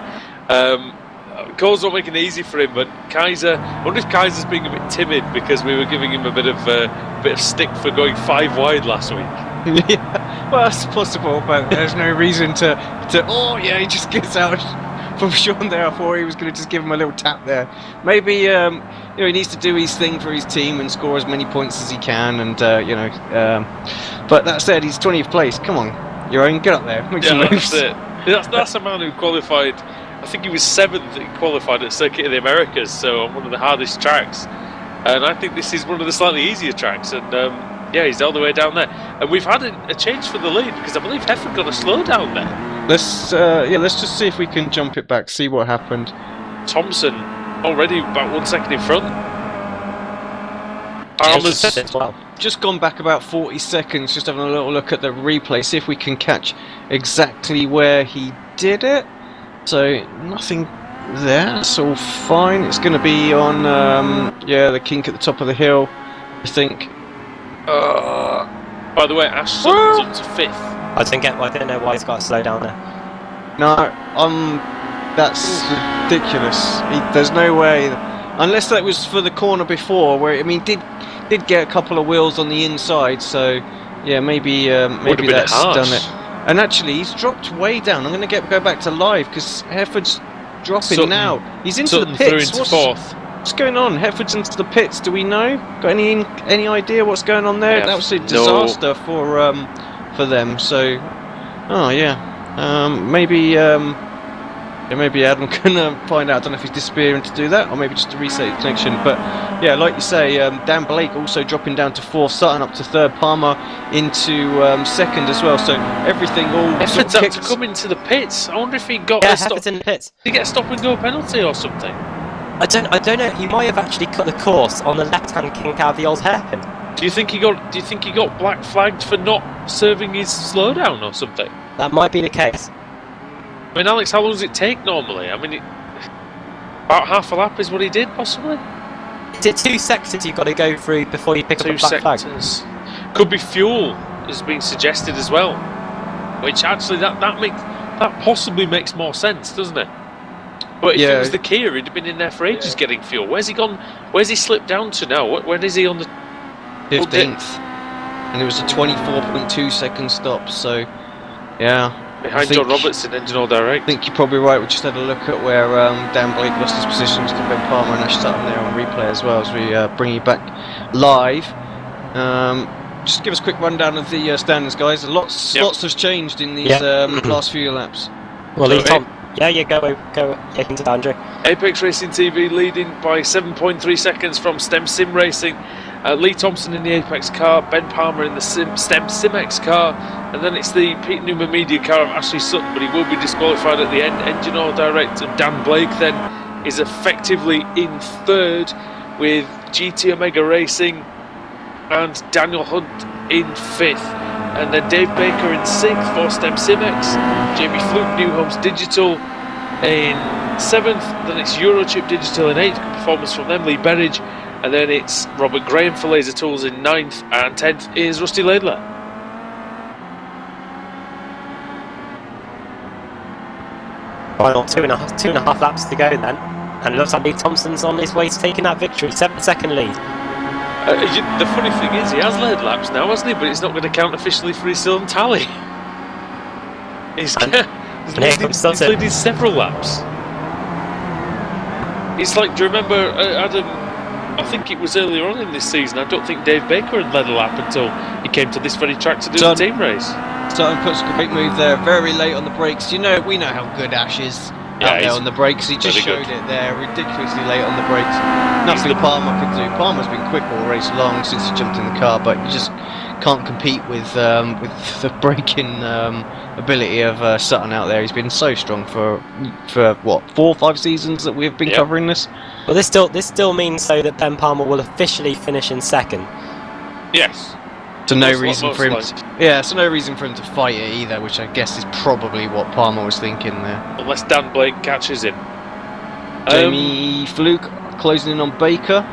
Cole's not making it easy for him, but Kaiser. I wonder if Kaiser's being a bit timid because we were giving him a bit of stick for going 5 wide last week. Yeah, well, that's possible, but there's no reason to. Oh yeah, he just gets out from Sean there. I thought he was going to just give him a little tap there. Maybe he needs to do his thing for his team and score as many points as he can, and But that said, he's 20th place. Come on, Jeroen, get up there. Make some moves. That's it. That's a man who qualified. I think he was 7th that qualified at Circuit of the Americas, so on one of the hardest tracks. And I think this is one of the slightly easier tracks. And he's all the way down there. And we've had a change for the lead because I believe Hefford got a slowdown there. Let's just see if we can jump it back, see what happened. Thompson already about 1 second in front. Palmer's just gone back about 40 seconds, just having a little look at the replay, see if we can catch exactly where he did it. So nothing there, that's all fine. It's going to be on the kink at the top of the hill, I think. By the way, Ash Sutton's up to 5th. I don't know why he's got to slow down there. No, that's ridiculous. There's no way, unless that was for the corner before, where did get a couple of wheels on the inside. So yeah, maybe that's done it. And actually, he's dropped way down. I'm going to go back to live because Hefford's dropping Sutton, now. He's into Sutton the pits. Through into 4th. What's going on? Hefford's into the pits. Do we know? Got any idea what's going on there? That was a disaster for them. So, maybe Adam can find out. I don't know if he's disappearing to do that, or maybe just to reset his connection. But yeah, like you say, Dan Blake also dropping down to 4th, Sutton up to 3rd, Palmer into 2nd as well. So everything all Hefford's had to come into the pits. I wonder if he got a stop. In the pits. Did he get a stop and go penalty or something? I don't know. He might have actually cut the course on the left-hand kink out of the old hairpin. Do you think he got black flagged for not serving his slowdown or something? That might be the case. I mean, Alex, how long does it take normally? I mean, about half a lap is what he did, possibly? Is it 2 sectors you've got to go through before you pick up a black flag? Could be fuel, is being suggested as well. Which actually, that possibly makes more sense, doesn't it? But if it was the Kia, he'd have been in there for ages getting fuel. Where's he gone? Where's he slipped down to now? Where is he on the 15th? And it was a 24.2 second stop. So, yeah. Behind John Robertson, Engine All Direct. I think you're probably right. We just had a look at where Dan Blake lost his positions to Ben Palmer and Ash Sutton there on replay as well as we bring you back live. Just give us a quick rundown of the standings, guys. Lots has changed in these last few laps. Well, go into Andrew. Apex Racing TV leading by 7.3 seconds from STEM Sim Racing. Lee Thompson in the Apex car, Ben Palmer in the STEM Simex car, and then it's the Pete Newman Media car of Ashley Sutton, but he will be disqualified at the end. Engine Oil Director Dan Blake then is effectively in 3rd with GT Omega Racing and Daniel Hunt in 5th. And then Dave Baker in 6th for STEM Simex, Jamie Fluke, New Homes Digital in 7th, then it's Eurochip Digital in 8th, good performance from them, Lee Berridge, and then it's Robert Graham for Laser Tools in 9th, and 10th is Rusty Laidler. Final two and a half laps to go then, and it looks like Lee Thompson's on his way to taking that victory, 7-second lead. The funny thing is, he has led laps now, hasn't he? But it's not going to count officially for his own tally. He's leading several laps. It's like, do you remember, Adam? I think it was earlier on in this season. I don't think Dave Baker had led a lap until he came to this very track to do the team race. Sutton puts a great move there, very late on the brakes. We know how good Ash is. out there he's on the brakes. He just really showed good. it there, ridiculously late on the brakes. Nothing Palmer could do. Palmer's been quick all race long since he jumped in the car, but you just can't compete with the braking ability of Sutton out there. He's been so strong for what, 4 or 5 seasons that we've been covering this. Well, this still means though that Ben Palmer will officially finish in second. Yes. So no reason for him. So no reason for him to fight it either, which I guess is probably what Palmer was thinking there. Unless Dan Blake catches him. Jamie Fluke closing in on Baker.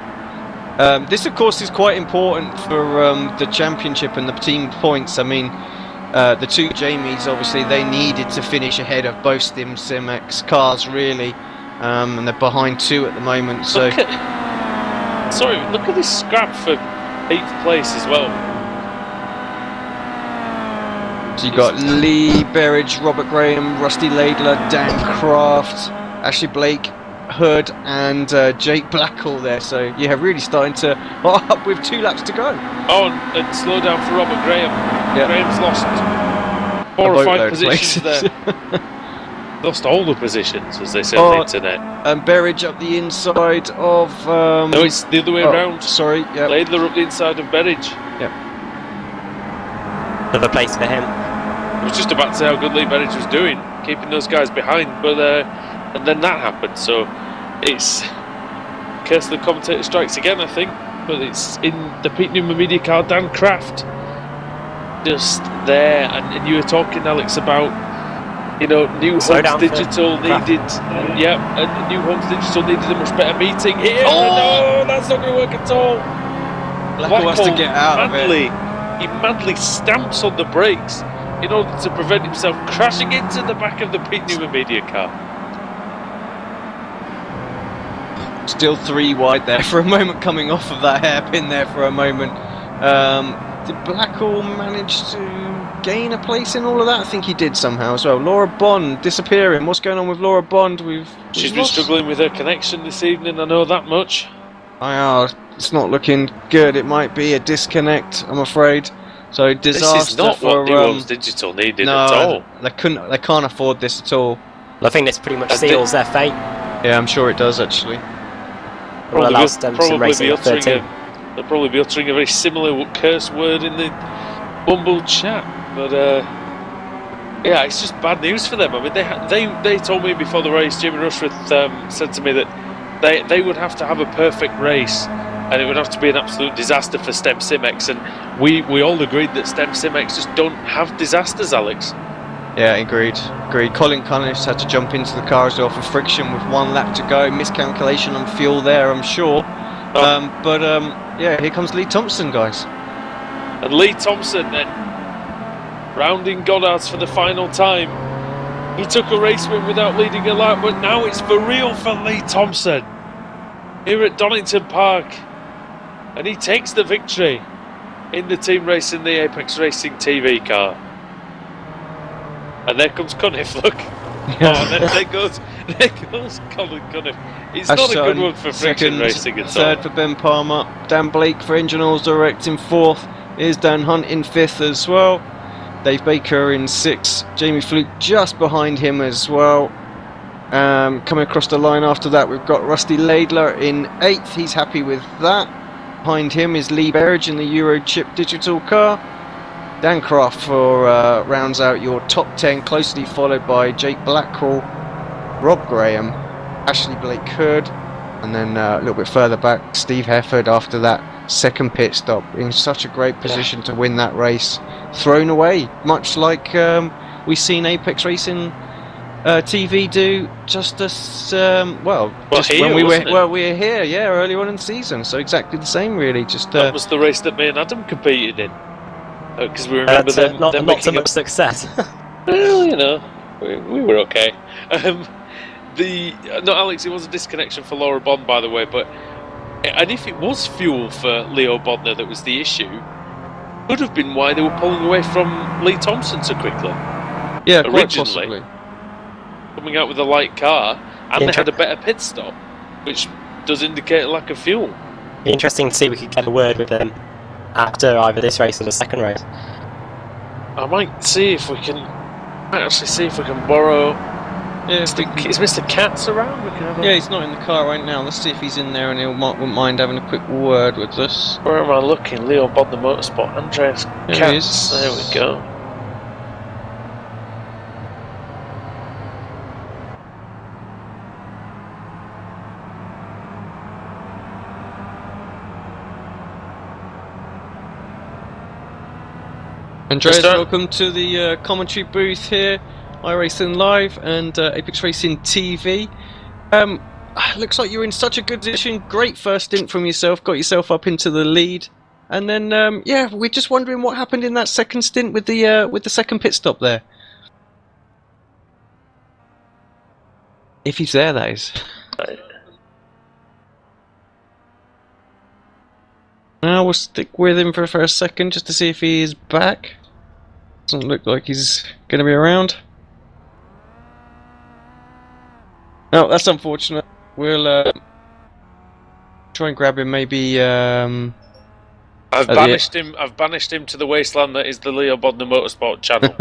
This, of course, is quite important for the championship and the team points. I mean, the two Jamies, obviously, they needed to finish ahead of both Simex cars, really, and they're behind 2 at the moment. So, look at this scrap for 8th place as well. So you got Lee Berridge, Robert Graham, Rusty Laidler, Dan Kraft, Ashley Blake, Hood, and Jake Blackall there. So yeah, really starting to up with 2 laps to go. Oh, and slow down for Robert Graham. Yeah. Graham's lost 4 or 5 positions there. Lost all the positions, as they say on the internet. And Berridge up the inside of. No, it's the other way around. Sorry, yeah. Laidler up the inside of Berridge. Yep. Another place for him. I was just about to say how good Lee Berridge was doing, keeping those guys behind, but and then that happened. So it's curse of the commentator strikes again, I think. But it's in the Pete Newman media car, Dan Kraft, just there. And you were talking, Alex, about New Homes Digital needed, and New Homes Digital needed a much better meeting here. No, that's not going to work at all. Blackall has to get out of it. He madly stamps on the brakes in order to prevent himself crashing into the back of the Pete Newman media car. Still 3 wide there for a moment, coming off of that hairpin there for a moment. Did Blackall manage to gain a place in all of that? I think he did somehow as well. Laura Bond disappearing. What's going on with Laura Bond? She's been struggling with her connection this evening, I know that much. It's not looking good. It might be a disconnect, I'm afraid. So disaster. This is not for what New Homes Digital needed at all. They can't afford this at all. I think this pretty much seals their fate. Yeah, I'm sure it does actually. Will allow Simpson racing at 13. They'll probably be uttering a very similar curse word in the Bumble chat, but yeah, it's just bad news for them. I mean, they told me before the race, Jimmy Rushworth said to me that they would have to have a perfect race, and it would have to be an absolute disaster for Stem Simex, and we all agreed that Stem Simex just don't have disasters, Alex. Yeah, agreed. Colin Cunniff's had to jump into the car as well for friction with 1 lap to go. Miscalculation on fuel there, I'm sure. Yeah, here comes Lee Thompson, guys. And Lee Thompson then rounding Goddard's for the final time. He took a race win without leading a lap, but now it's for real for Lee Thompson here at Donington Park, and he takes the victory in the team race in the Apex Racing TV car. And there comes Cunniff, look. There goes Colin Cunniff. It's not a good one for friction racing at all. Third for Ben Palmer. Dan Blake for Engine Oils Direct in 4th. Here's Dan Hunt in 5th as well. Dave Baker in 6th. Jamie Fluke just behind him as well. Coming across the line after that, we've got Rusty Laidler in 8th. He's happy with that. Behind him is Lee Berridge in the Euro Chip Digital car. Dan Kraft rounds out your top 10, closely followed by Jake Blackall, Rob Graham, Ashley Blake Hood, and then a little bit further back, Steve Hefford after that second pit stop, in such a great position to win that race. Thrown away, much like we've seen Apex Racing TV do just as when we were here, earlier on in the season. So exactly the same, really. That was the race that me and Adam competed in. Because we remember them not so much success. Well, we were okay. Alex, it was a disconnection for Laura Bond, by the way. And if it was fuel for Leo Bodner that was the issue, could have been why they were pulling away from Lee Thompson so quickly. Yeah, originally, quite possibly. Coming out with a light car, and they had a better pit stop, which does indicate a lack of fuel. Interesting to see if we could get a word with them after either this race or the second race. I might actually see if we can borrow Yeah, Is Mr. Katz around? We can have a... yeah, he's not in the car right now. Let's see if he's in there and wouldn't mind having a quick word with us. Where am I looking? Leo Bod the Motorsport. Andreas There he Katz. is. There we go. Andreas, Mister? welcome to the commentary booth here, iRacing Live and Apex Racing TV. Looks like you're in such a good position. Great first stint from yourself. Got yourself up into the lead, and then yeah, we're just wondering what happened in that second stint with the second pit stop there. If he's there, that is. Now we'll stick with him for a second just to see if he is back. Doesn't look like he's going to be around. No, that's unfortunate. We'll try and grab him maybe. I've banished him. I've banished him to the wasteland that is the Leo Bodner Motorsport channel.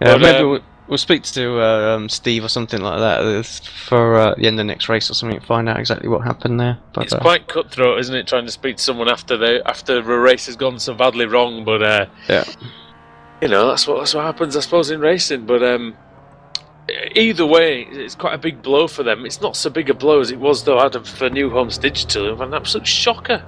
Yeah, maybe we'll speak to Steve or something like that for the end of the next race or something to find out exactly what happened there. But, It's quite cutthroat, isn't it? Trying to speak to someone after a race has gone so badly wrong. But yeah, you know that's what happens, I suppose, in racing. But either way, it's quite a big blow for them. It's not so big a blow as it was though out of New Homes Digital. An absolute shocker.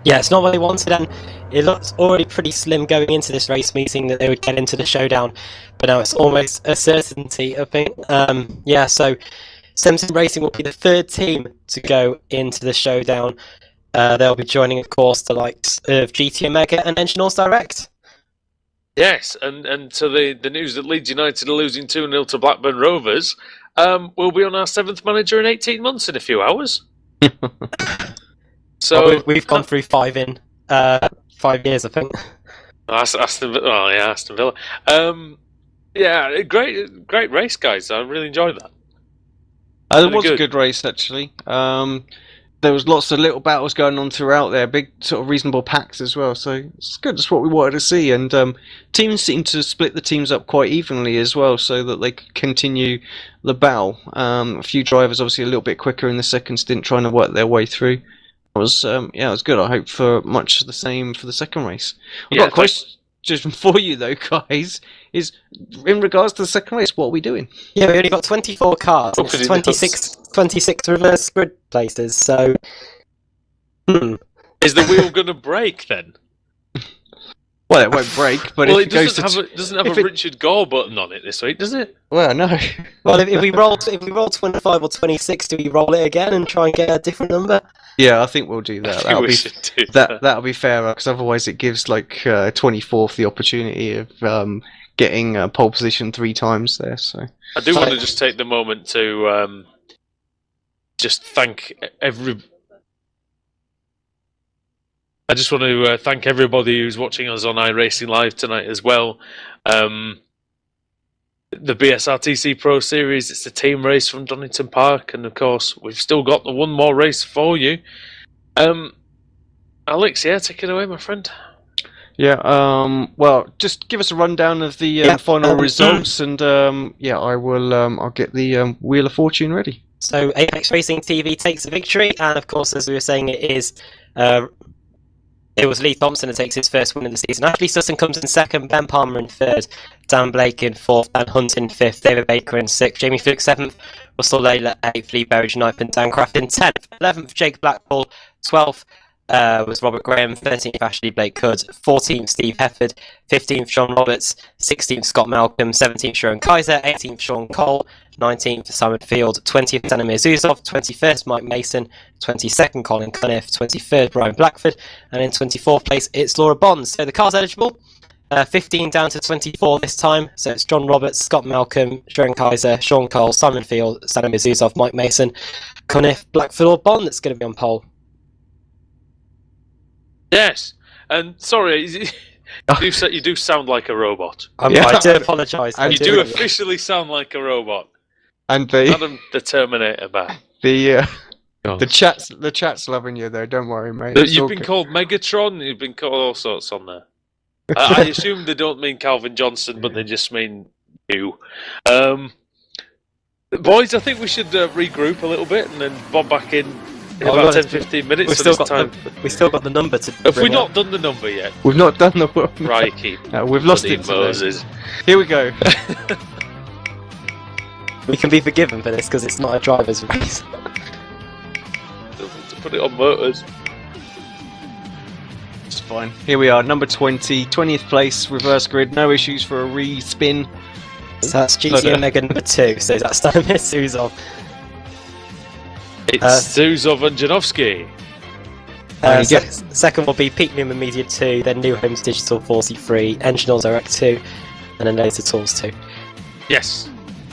Yeah, it's not what they wanted, and it looked already pretty slim going into this race meeting that they would get into the showdown, but now it's almost a certainty, I think. Yeah, so Simpson Racing will be the third team to go into the showdown. They'll be joining, of course, the likes of GT Omega and Engine North Direct. Yes, and to the news that Leeds United are losing 2-0 to Blackburn Rovers, we'll be on our 7th manager in 18 months in a few hours. So well, we've gone through 5 in 5 years, I think. Aston Villa. Yeah, great race, guys. I really enjoyed that. It was a good race actually. There was lots of little battles going on throughout there, big sort of reasonable packs as well. So it's good. That's what we wanted to see, and teams seem to split the teams up quite evenly as well, so that they could continue the battle. A few drivers obviously a little bit quicker in the second stint, trying to work their way through. It was good. I hope for much the same for the second race. I've got a question for you though, guys. Is in regards to the second race, what are we doing? Yeah, we only got 24 cars. And it's 26 reverse grid places. So, is the wheel going to break then? Well, it won't break, but well, if it doesn't have a Richard Gore button on it this week, does it? Well, no. Well, if we roll 25 or 26, do we roll it again and try and get a different number? Yeah, I think we'll do that. That'll be fairer, because otherwise it gives like 24th the opportunity of getting pole position 3 times there. So I do want to just take the moment to just thank I just want to thank everybody who's watching us on iRacing Live tonight as well. The BSRTC Pro Series, it's a team race from Donington Park, and of course we've still got the one more race for you. Alex, yeah, take it away, my friend. Yeah, well, just give us a rundown of the final results, and I'll get the Wheel of Fortune ready. So Apex Racing TV takes the victory, and of course, as we were saying, it was Lee Thompson who takes his first win of the season. Ashley Sutton comes in second, Ben Palmer in third, Dan Blake in fourth, Dan Hunt in fifth, David Baker in sixth, Jamie Fuchs seventh, Russell Layla eighth, Lee Berridge ninth, and Dan Craft in 10th. 11th, Jake Blackpool. 12th was Robert Graham. 13th, Ashley Blake Hood. 14th, Steve Hefford. 15th, Sean Roberts. 16th, Scott Malcolm. 17th, Sharon Kaiser. 18th, Sean Cole. 19th, Simon Field. 20th, Danimir Zuzov. 21st, Mike Mason. 22nd, Colin Cunniff. 23rd, Brian Blackford. And in 24th place, it's Laura Bonds. So the car's eligible. 15 down to 24 this time. So it's John Roberts, Scott Malcolm, Sharon Kaiser, Sean Cole, Simon Field, Danimir Zuzov, Mike Mason, Cunniff, Blackford or Bond that's going to be on pole. Yes, and sorry, you do sound like a robot. I do apologise. You do officially sound like a robot. And Adam the Terminator back. The chat's loving you though. Don't worry, mate. You've been called Megatron. You've been called all sorts on there. I assume they don't mean Calvin Johnson, but they just mean You. Boys, I think we should regroup a little bit and then bob back in Oh, about God, 10-15 minutes. We've So still this got time. we still got the number to. Have we bring not up. done the number yet? We've not done the work. Crikey. We've lost Bloody it today. Moses. Here we go. We can be forgiven for this because it's not a driver's race. To put it on motors. It's fine. Here we are, number 20, 20th place, reverse grid, no issues for a re-spin. So that's GT Omega number 2. So that's Stamir Suzov. It's Zuzov and Janowski. Second will be Peak Newman Media 2, then New Homes Digital 43, Engineers Direct 2, and then Laser Tools 2. Yes.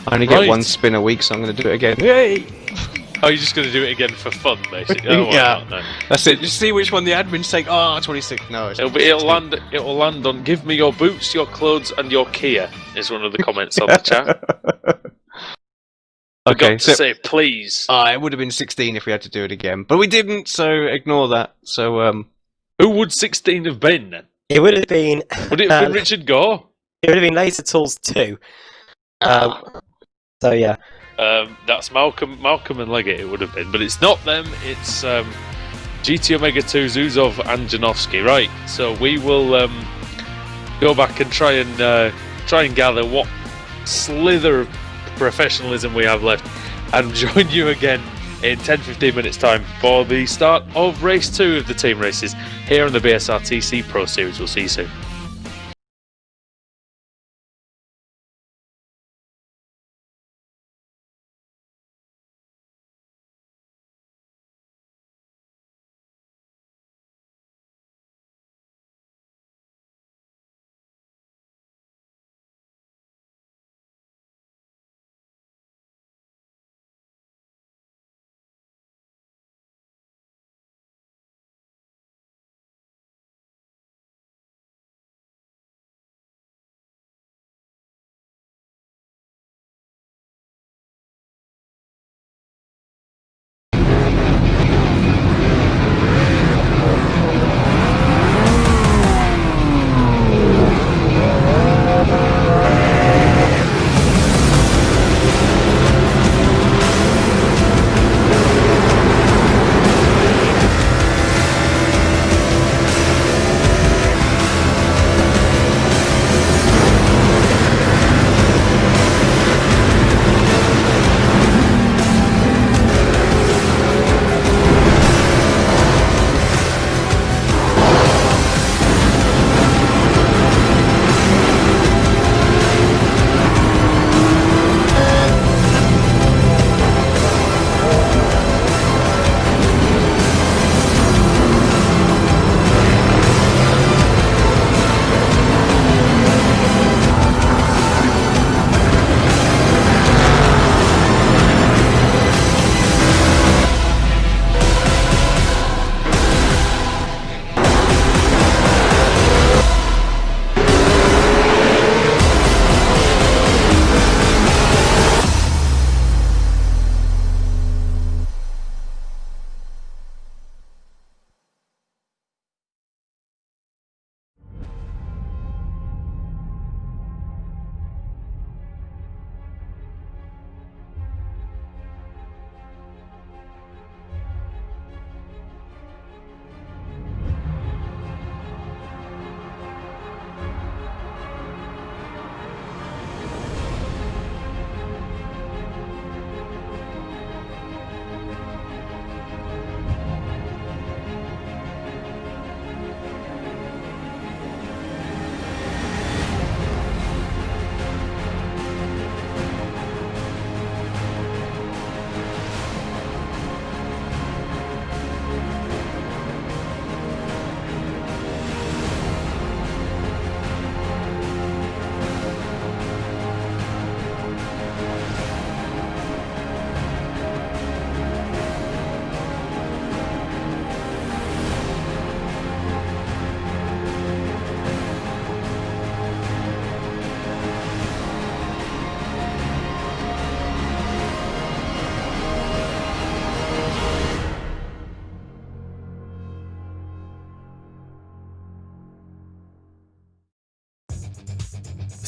I only get one spin a week, so I'm going to do it again. Yay! Oh, you're just going to do it again for fun, basically? Oh, Yeah. No. That's it. Just see which one the admins take. Oh, 26. No, it's It'll land on "Give me your boots, your clothes, and your Kia" is one of the comments on the chat. Okay, Forgot to say please. it would have been 16 if we had to do it again, but we didn't, so ignore that. So, Who would 16 have been then? It would have been. Would it have been Richard Gore? It would have been Laser Tools 2. So yeah. That's Malcolm and Leggett. It would have been, but it's not them. It's GT Omega 2, Zuzov and Janowski. Right. So we will go back and try and gather what slither of professionalism we have left, and join you again in 10-15 minutes time for the start of race 2 of the team races here on the BSRTC Pro Series. We'll see you soon.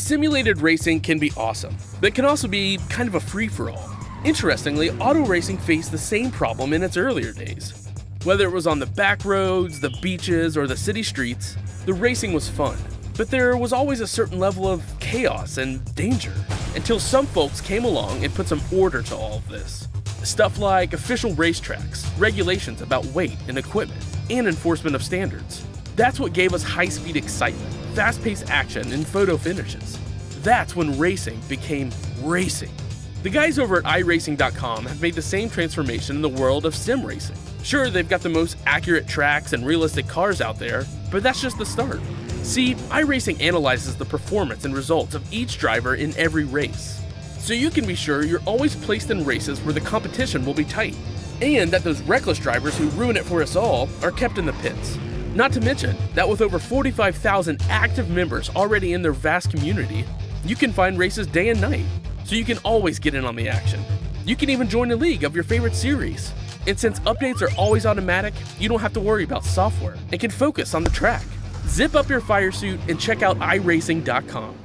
Simulated racing can be awesome, but it can also be kind of a free-for-all. Interestingly, auto racing faced the same problem in its earlier days. Whether it was on the back roads, the beaches, or the city streets, the racing was fun. But there was always a certain level of chaos and danger, until some folks came along and put some order to all of this. Stuff like official racetracks, regulations about weight and equipment, and enforcement of standards. That's what gave us high-speed excitement, fast-paced action, and photo finishes. That's when racing became racing. The guys over at iRacing.com have made the same transformation in the world of sim racing. Sure, they've got the most accurate tracks and realistic cars out there, but that's just the start. See, iRacing analyzes the performance and results of each driver in every race, so you can be sure you're always placed in races where the competition will be tight, and that those reckless drivers who ruin it for us all are kept in the pits. Not to mention that with over 45,000 active members already in their vast community, you can find races day and night, so you can always get in on the action. You can even join a league of your favorite series. And since updates are always automatic, you don't have to worry about software and can focus on the track. Zip up your fire suit and check out iRacing.com.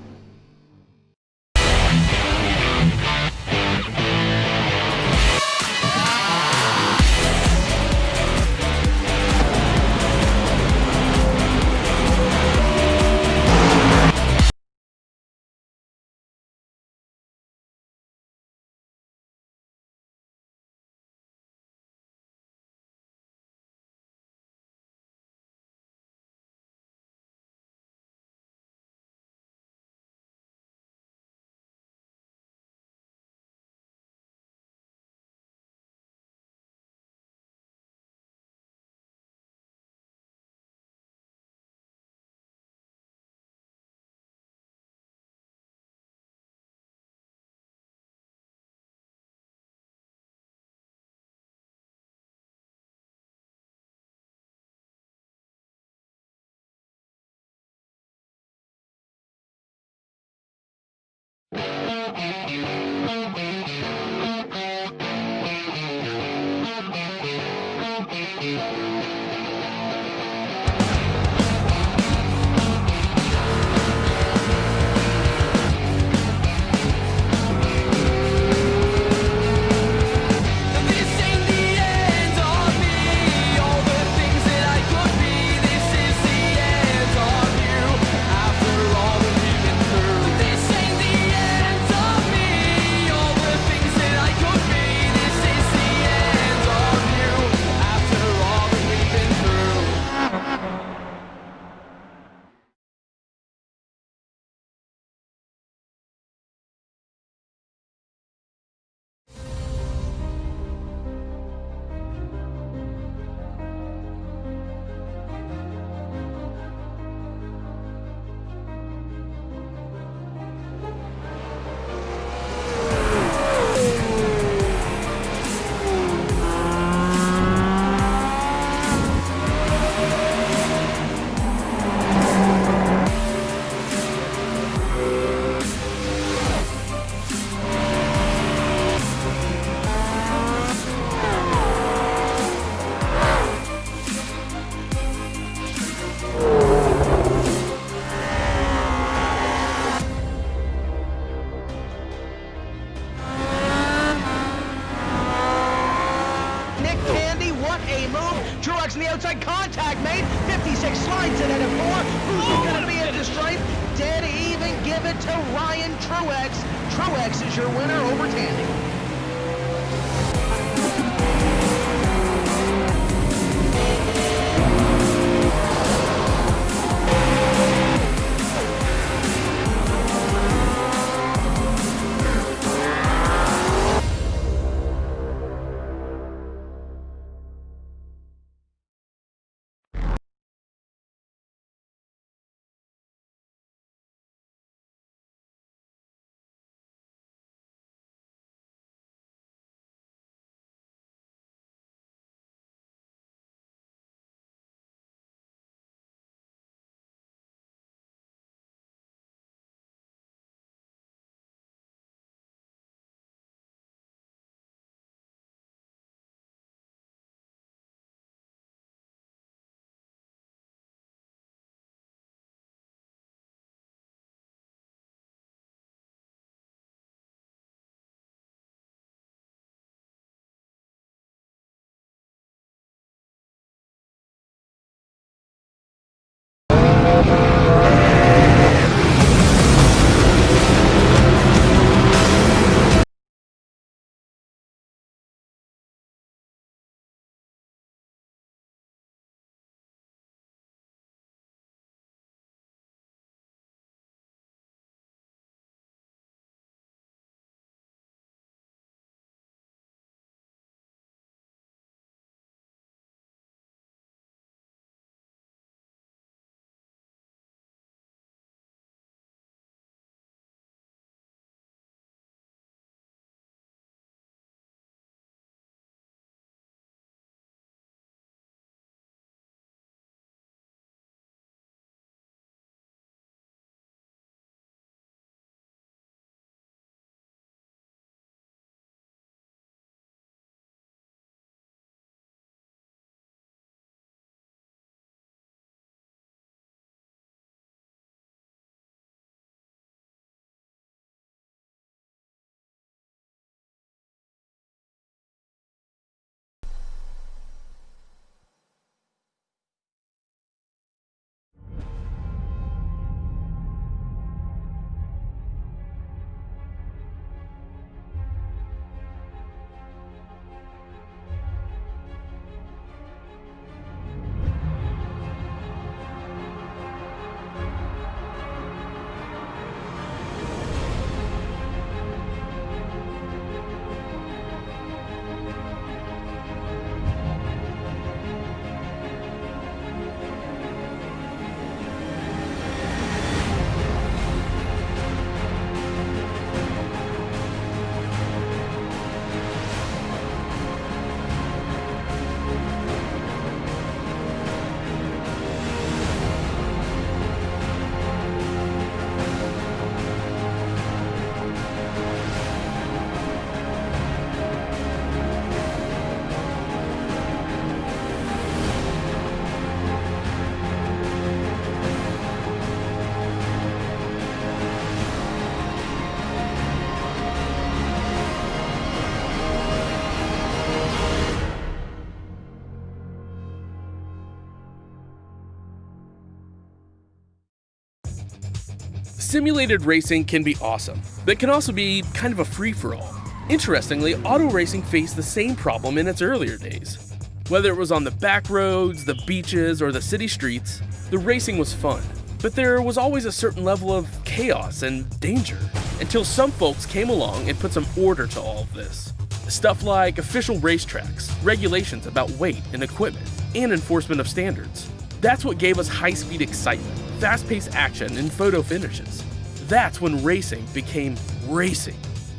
Truex in the outside, contact made. 56 slides it at a 4. Who's going to be at the stripe? Dead even, give it to Ryan Truex. Truex is your winner over Tandy. Simulated racing can be awesome, but it can also be kind of a free-for-all. Interestingly, auto racing faced the same problem in its earlier days. Whether it was on the back roads, the beaches, or the city streets, the racing was fun. But there was always a certain level of chaos and danger, until some folks came along and put some order to all of this. Stuff like official racetracks, regulations about weight and equipment, and enforcement of standards. That's what gave us high-speed excitement, fast-paced action, and photo finishes. That's when racing became racing.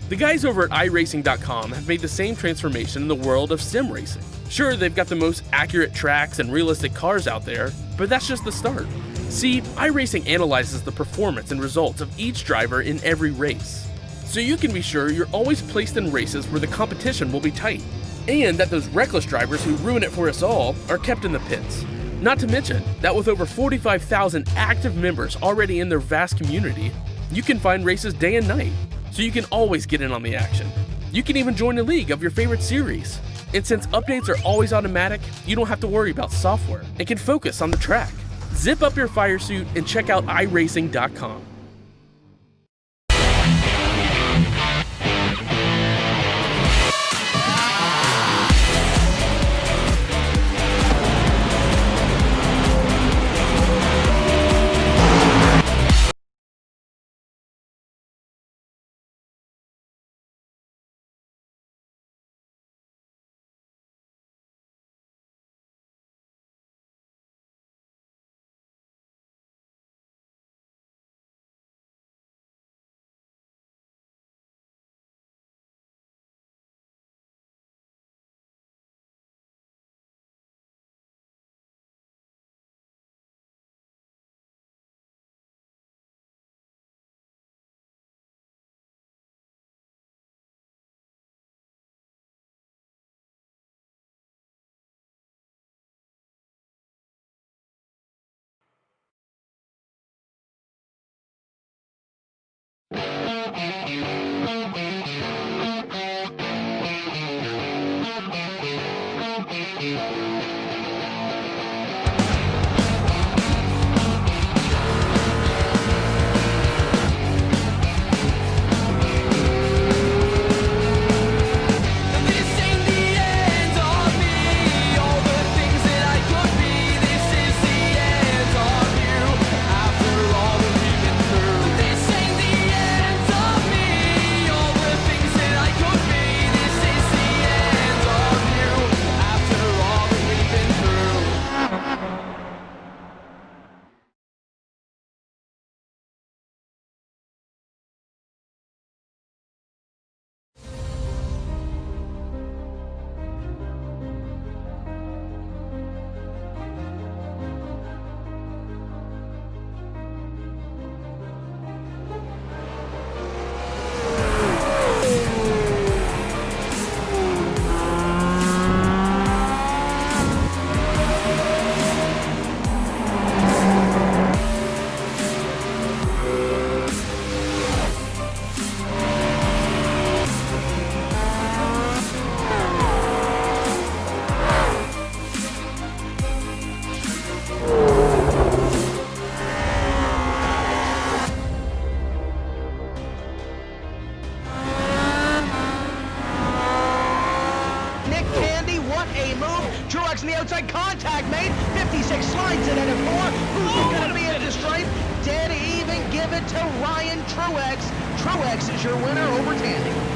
The guys over at iRacing.com have made the same transformation in the world of sim racing. Sure, they've got the most accurate tracks and realistic cars out there, but that's just the start. See, iRacing analyzes the performance and results of each driver in every race. So you can be sure you're always placed in races where the competition will be tight, and that those reckless drivers who ruin it for us all are kept in the pits. Not to mention that with over 45,000 active members already in their vast community, you can find races day and night, so you can always get in on the action. You can even join a league of your favorite series. And since updates are always automatic, you don't have to worry about software and can focus on the track. Zip up your fire suit and check out iRacing.com. on the outside, contact made. 56 slides it in at 4. Who's going to be into the stripe? Dead even, give it to Ryan Truex. Truex is your winner over Tandy.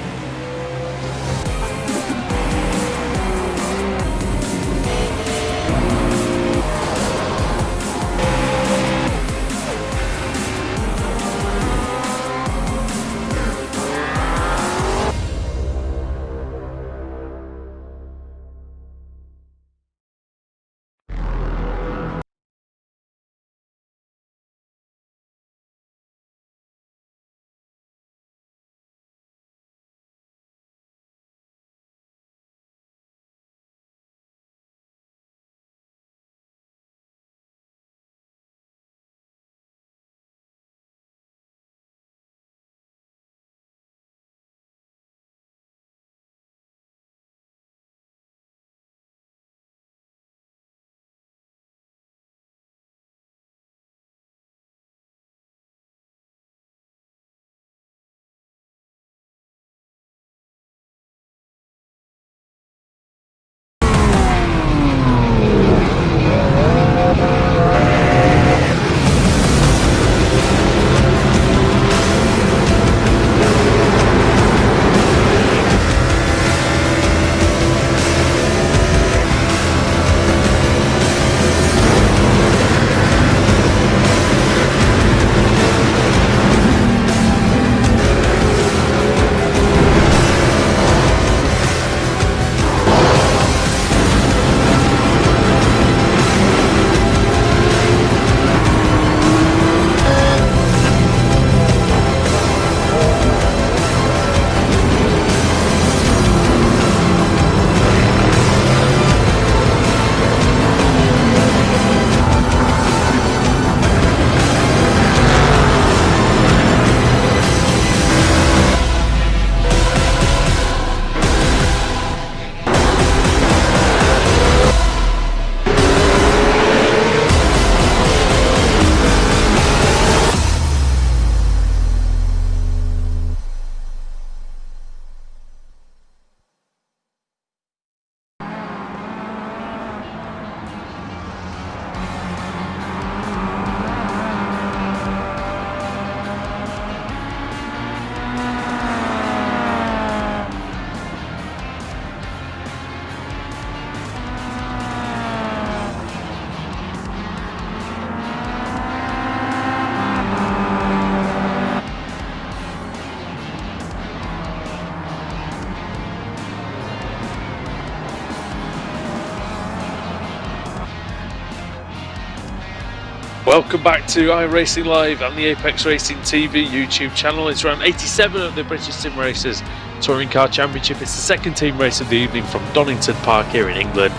Welcome back to iRacing Live and the Apex Racing TV YouTube channel. It's round 87 of the British Sim Racers Touring Car Championship. It's the second team race of the evening from Donington Park here in England.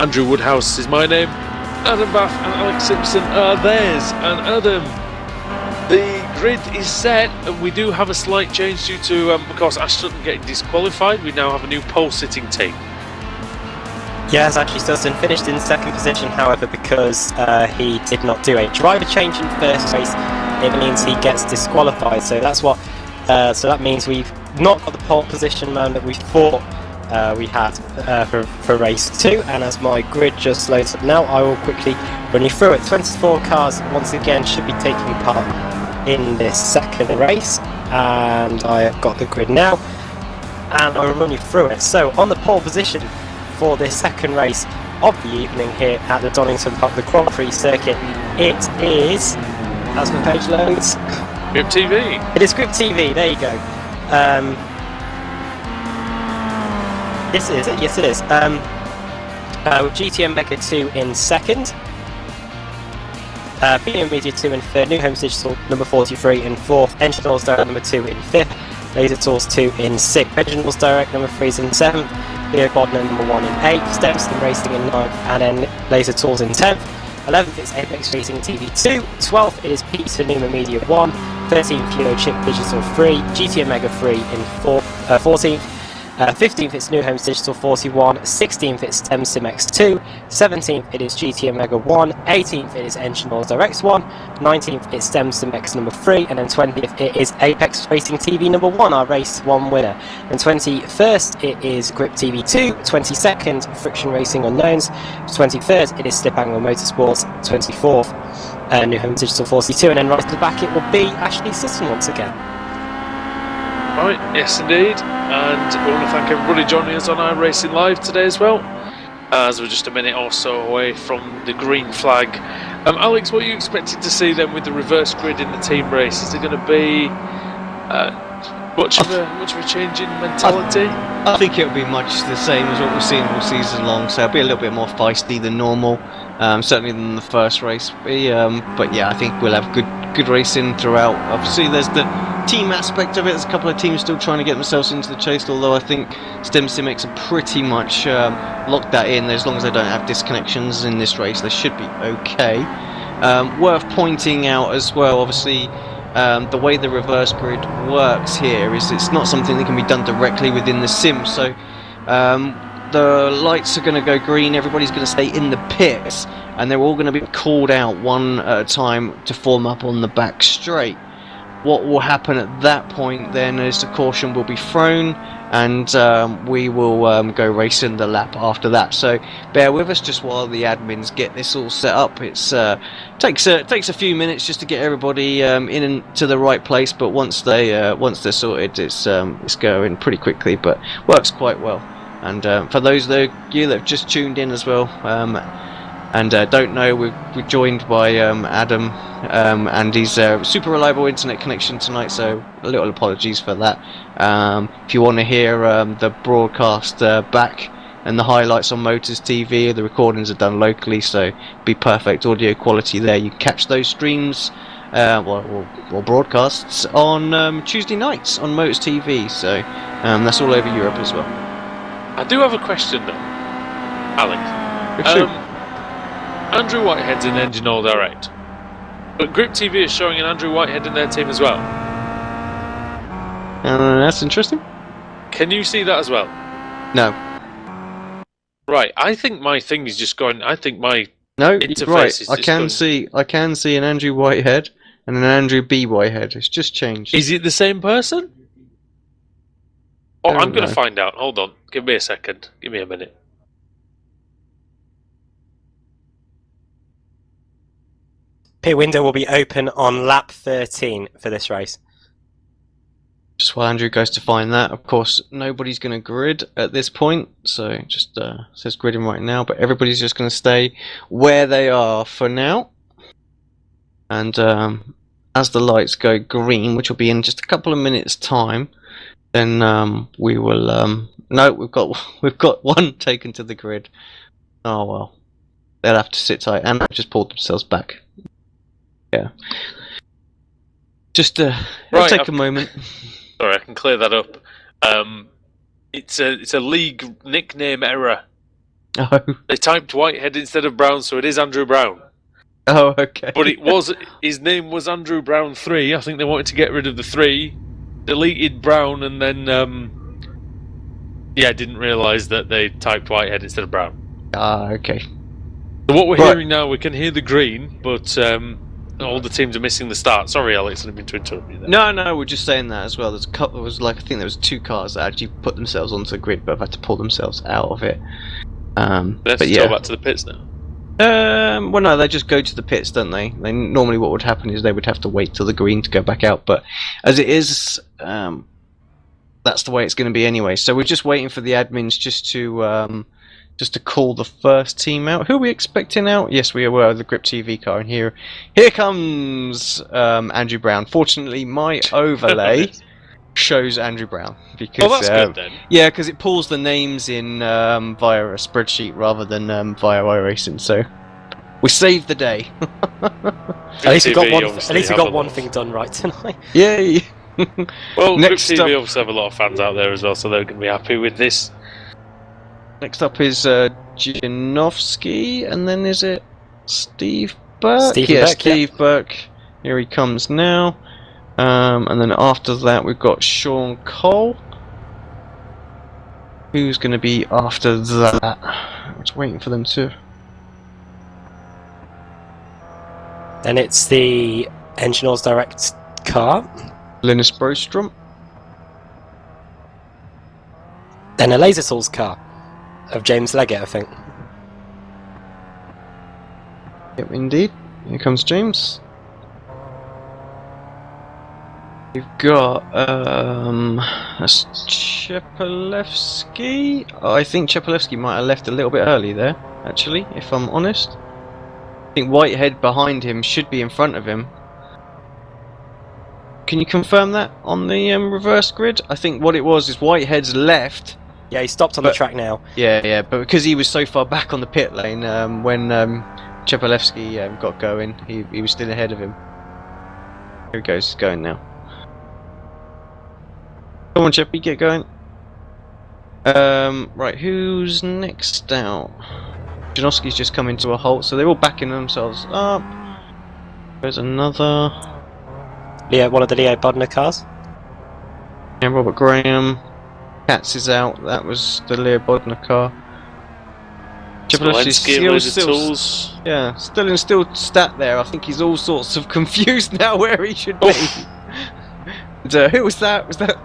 Andrew Woodhouse is my name. Adam Bath and Alex Simpson are theirs. And Adam, the grid is set, and we do have a slight change due to, of course, Ashton getting disqualified. We now have a new pole-sitting team. Yes, actually, Simpson finished in second position, however, because he did not do a driver change in first race, it means he gets disqualified. So that's what. So that means we've not got the pole position man that we thought we had for race 2. And as my grid just loads up now, I will quickly run you through it. 24 cars once again should be taking part in this second race, and I have got the grid now, and I will run you through it. So on the pole position for this second race of the evening here at the Donington Park, the Grand Prix circuit, it is, as my page loads, Grip TV. it is Grip TV, there you go. This is it, yes it is. With GTM Mega 2 in second, BM Media 2 in third, New Homes Digital number 43 in fourth, Engine Tools Direct number 2 in fifth, Laser Tools 2 in sixth, Engine Tools Direct number 3 is in seventh, Leo Bodner number 1 in 8th, Simpson Racing in 9th, and then Laser Tools in 10th. 11th is Apex Racing TV 2, 12th it is Peter Numa Media 1, 13th Euro Chip Digital 3, GTM Mega 3 in 14th, 15th it's New Homes Digital 41, 16th it's Simpson X2, 17th it is GTM Mega 1, 18th it is Engine Tools Direct 1, 19th it's Simpson X number 3, and then 20th it is Apex Racing TV number 1, our race 1 winner. And 21st it is Grip TV 2, 22nd Friction Racing Unknowns, 23rd it is Slip Angle Motorsports, 24th New Homes Digital 42, and then right to the back it will be Ashley Sutton once again. Right, yes indeed, and we want to thank everybody joining us on iRacing Live today as well, as we're just a minute or so away from the green flag. Alex, what are you expecting to see then with the reverse grid in the team race? Is there going to be much of a change in mentality? I think it'll be much the same as what we've seen all season long, so it'll be a little bit more feisty than normal, certainly than the first race. But yeah, I think we'll have good racing throughout. Obviously there's the team aspect of it. There's a couple of teams still trying to get themselves into the chase, although I think StemCimex have pretty much locked that in. As long as they don't have disconnections in this race, they should be okay. Worth pointing out as well, obviously, the way the reverse grid works here is it's not something that can be done directly within the sim. So the lights are going to go green, everybody's going to stay in the pits, and they're all going to be called out one at a time to form up on the back straight. What will happen at that point then is the caution will be thrown, and we will go racing the lap after that. So bear with us just while the admins get this all set up. It's takes a few minutes just to get everybody in and to the right place, but once they're sorted, it's going pretty quickly, but works quite well. And for those of you that have just tuned in as well, and don't know, we're joined by Adam and his super reliable internet connection tonight, so a little apologies for that. If you want to hear the broadcast back and the highlights on Motors TV, the recordings are done locally, so be perfect audio quality there. You can catch those streams or broadcasts on Tuesday nights on Motors TV, so that's all over Europe as well. I do have a question though, Alex. Andrew Whitehead's in Engine All Direct, but Grip TV is showing an Andrew Whitehead in their team as well. That's interesting. Can you see that as well? No. Right, I think my thing is just going. I think my interface right. is just I can see an Andrew Whitehead and an Andrew B Whitehead. It's just changed. Is it the same person? Oh, I'm going to find out. Hold on. Give me a second. Give me a minute. Pit window will be open on lap 13 for this race. Just while Andrew goes to find that, of course, nobody's going to grid at this point, so it just says gridding right now, but everybody's just going to stay where they are for now. And as the lights go green, which will be in just a couple of minutes' time, then we will. No, we've got one taken to the grid. Oh well, they'll have to sit tight, and just pulled themselves back. Yeah. Just it'll Right, take a moment. Sorry, I can clear that up. It's a league nickname error. Oh, They typed Whitehead instead of Brown, so it is Andrew Brown. oh, okay. But his name was Andrew Brown 3. I think they wanted to get rid of the 3, deleted Brown, and then didn't realise that they typed Whitehead instead of Brown. Okay. So what we're Right. hearing now, we can hear the green, but all the teams are missing the start. Sorry, Alex, I didn't mean to interrupt you there. No, we're just saying that as well. There's a couple. I think there was 2 cars that actually put themselves onto the grid, but have had to pull themselves out of it. We have But to yeah. go back to the pits now. Well, no, they just go to the pits, don't they? Normally what would happen is they would have to wait till the green to go back out, but as it is, that's the way it's going to be anyway. So we're just waiting for the admins just to call the first team out. Who are we expecting out? Yes, we were the Grip TV car, and here comes Andrew Brown. Fortunately, my overlay shows Andrew Brown because Oh, that's good then. yeah, because it pulls the names in via a spreadsheet rather than via iRacing. So we saved the day. At least we got TV one. obviously At least we have got a one lot thing done right tonight. Yay! Well, Grip Next TV up- obviously have a lot of fans out there as well, so they're going to be happy with this. Next up is Janowski, and then is it Steve Burke? Stephen Yeah, Burke, Steve Burke. Here he comes now. And then after that, we've got Sean Cole. Who's going to be after that? I was waiting for them to. Then it's the Engineers Direct car. Linus Brostrom. Then a Laser Tools car of James Leggett, I think. Yep, indeed. Here comes James. We've got that's Chepelewski. Oh, I think Chepelewski might have left a little bit early there, actually, if I'm honest. I think Whitehead behind him should be in front of him. Can you confirm that on the reverse grid? I think what it was is Whitehead's left. Yeah, he stopped on the track now. Yeah, but because he was so far back on the pit lane when Chepelewski got going, he was still ahead of him. Here he goes, he's going now. Come on, Cheppy, get going. Right, who's next out? Janowski's just come into a halt, so they're all backing themselves up. There's another. One of the Leo Bodner cars. Yeah, Robert Graham. Katz is out. That was the Leo Bodner car. Smolenski, Laser Tools. Yeah, still stat there. I think he's all sorts of confused now where he should be. And, who was that? Was that?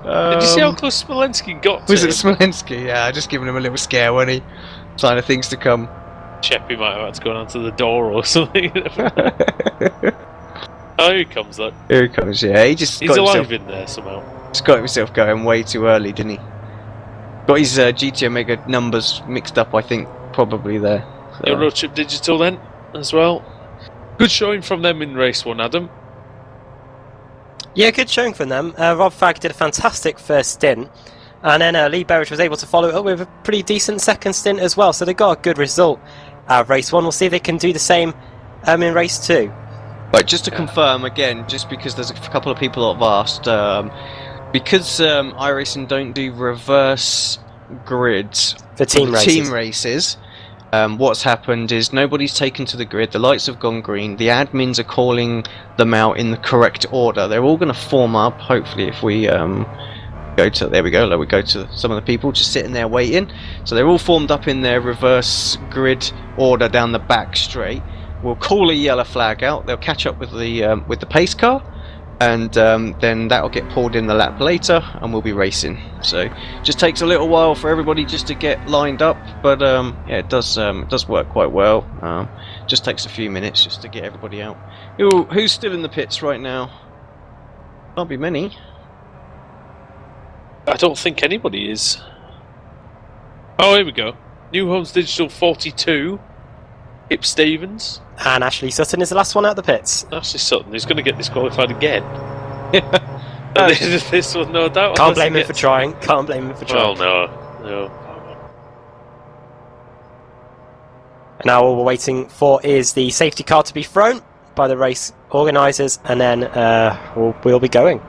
Did you see how close Smolenski got to Was it him? Smolenski? Yeah, just giving him a little scare, wasn't he? Sign of things to come. Cheppy might have had to go down to the door or something. Oh, here he comes, look. Here he comes. Yeah, he just He's got alive himself, in there somehow. just got himself going way too early, didn't he? Got his GT Omega numbers mixed up, I think, probably there. So. Eurochip Digital then, as well. Good showing from them in race 1, Adam. Yeah, good showing from them. Rob Fagg did a fantastic first stint, and then Lee Berridge was able to follow it up with a pretty decent second stint as well. So they got a good result out of race 1. We'll see if they can do the same in race 2. Right, just to confirm again, just because there's a couple of people that have asked, because iRacing don't do reverse grids For team races, what's happened is nobody's taken to the grid, the lights have gone green, the admins are calling them out in the correct order. They're all going to form up, hopefully, if we go to, there we go, we go to some of the people just sitting there waiting. So they're all formed up in their reverse grid order down the back straight. We'll call a yellow flag out, they'll catch up with the pace car, and then that'll get pulled in the lap later and we'll be racing. So just takes a little while for everybody just to get lined up, but yeah, it does work quite well. Just takes a few minutes just to get everybody out. Who's still in the pits right now? Can't be many. I don't think anybody is. Oh, here we go. New Homes Digital 42. Hip Stevens. And Ashley Sutton is the last one out of the pits. Ashley Sutton, who's going to get disqualified again. This one, no doubt. Can't blame him for trying. Can't blame him for trying. Well, no. And now all we're waiting for is the safety car to be thrown. by the race organisers, and then we'll be going.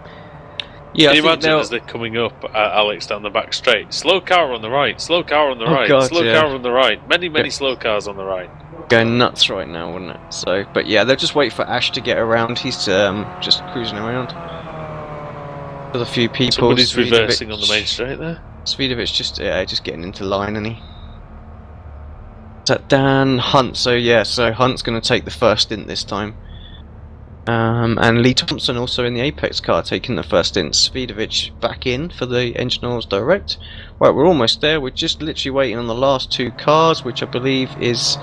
Yeah, Can you imagine as they're coming up at Alex down the back straight? Slow car on the right, slow car on the right, God, slow yeah. car on the right. Many slow cars on the right. Going nuts right now, wouldn't it? So, but yeah, they'll just wait for Ash to get around. He's just cruising around. There's a few people. Somebody's reversing on the main straight there. Svidovic just getting into line, and he. Is that Dan Hunt? So yeah, so Hunt's going to take the first stint this time. And Lee Thompson also in the Apex car taking the first stint. Svidovic back in for the Engine Oils Direct. Right, we're almost there. We're just literally waiting on the last two cars, which I believe is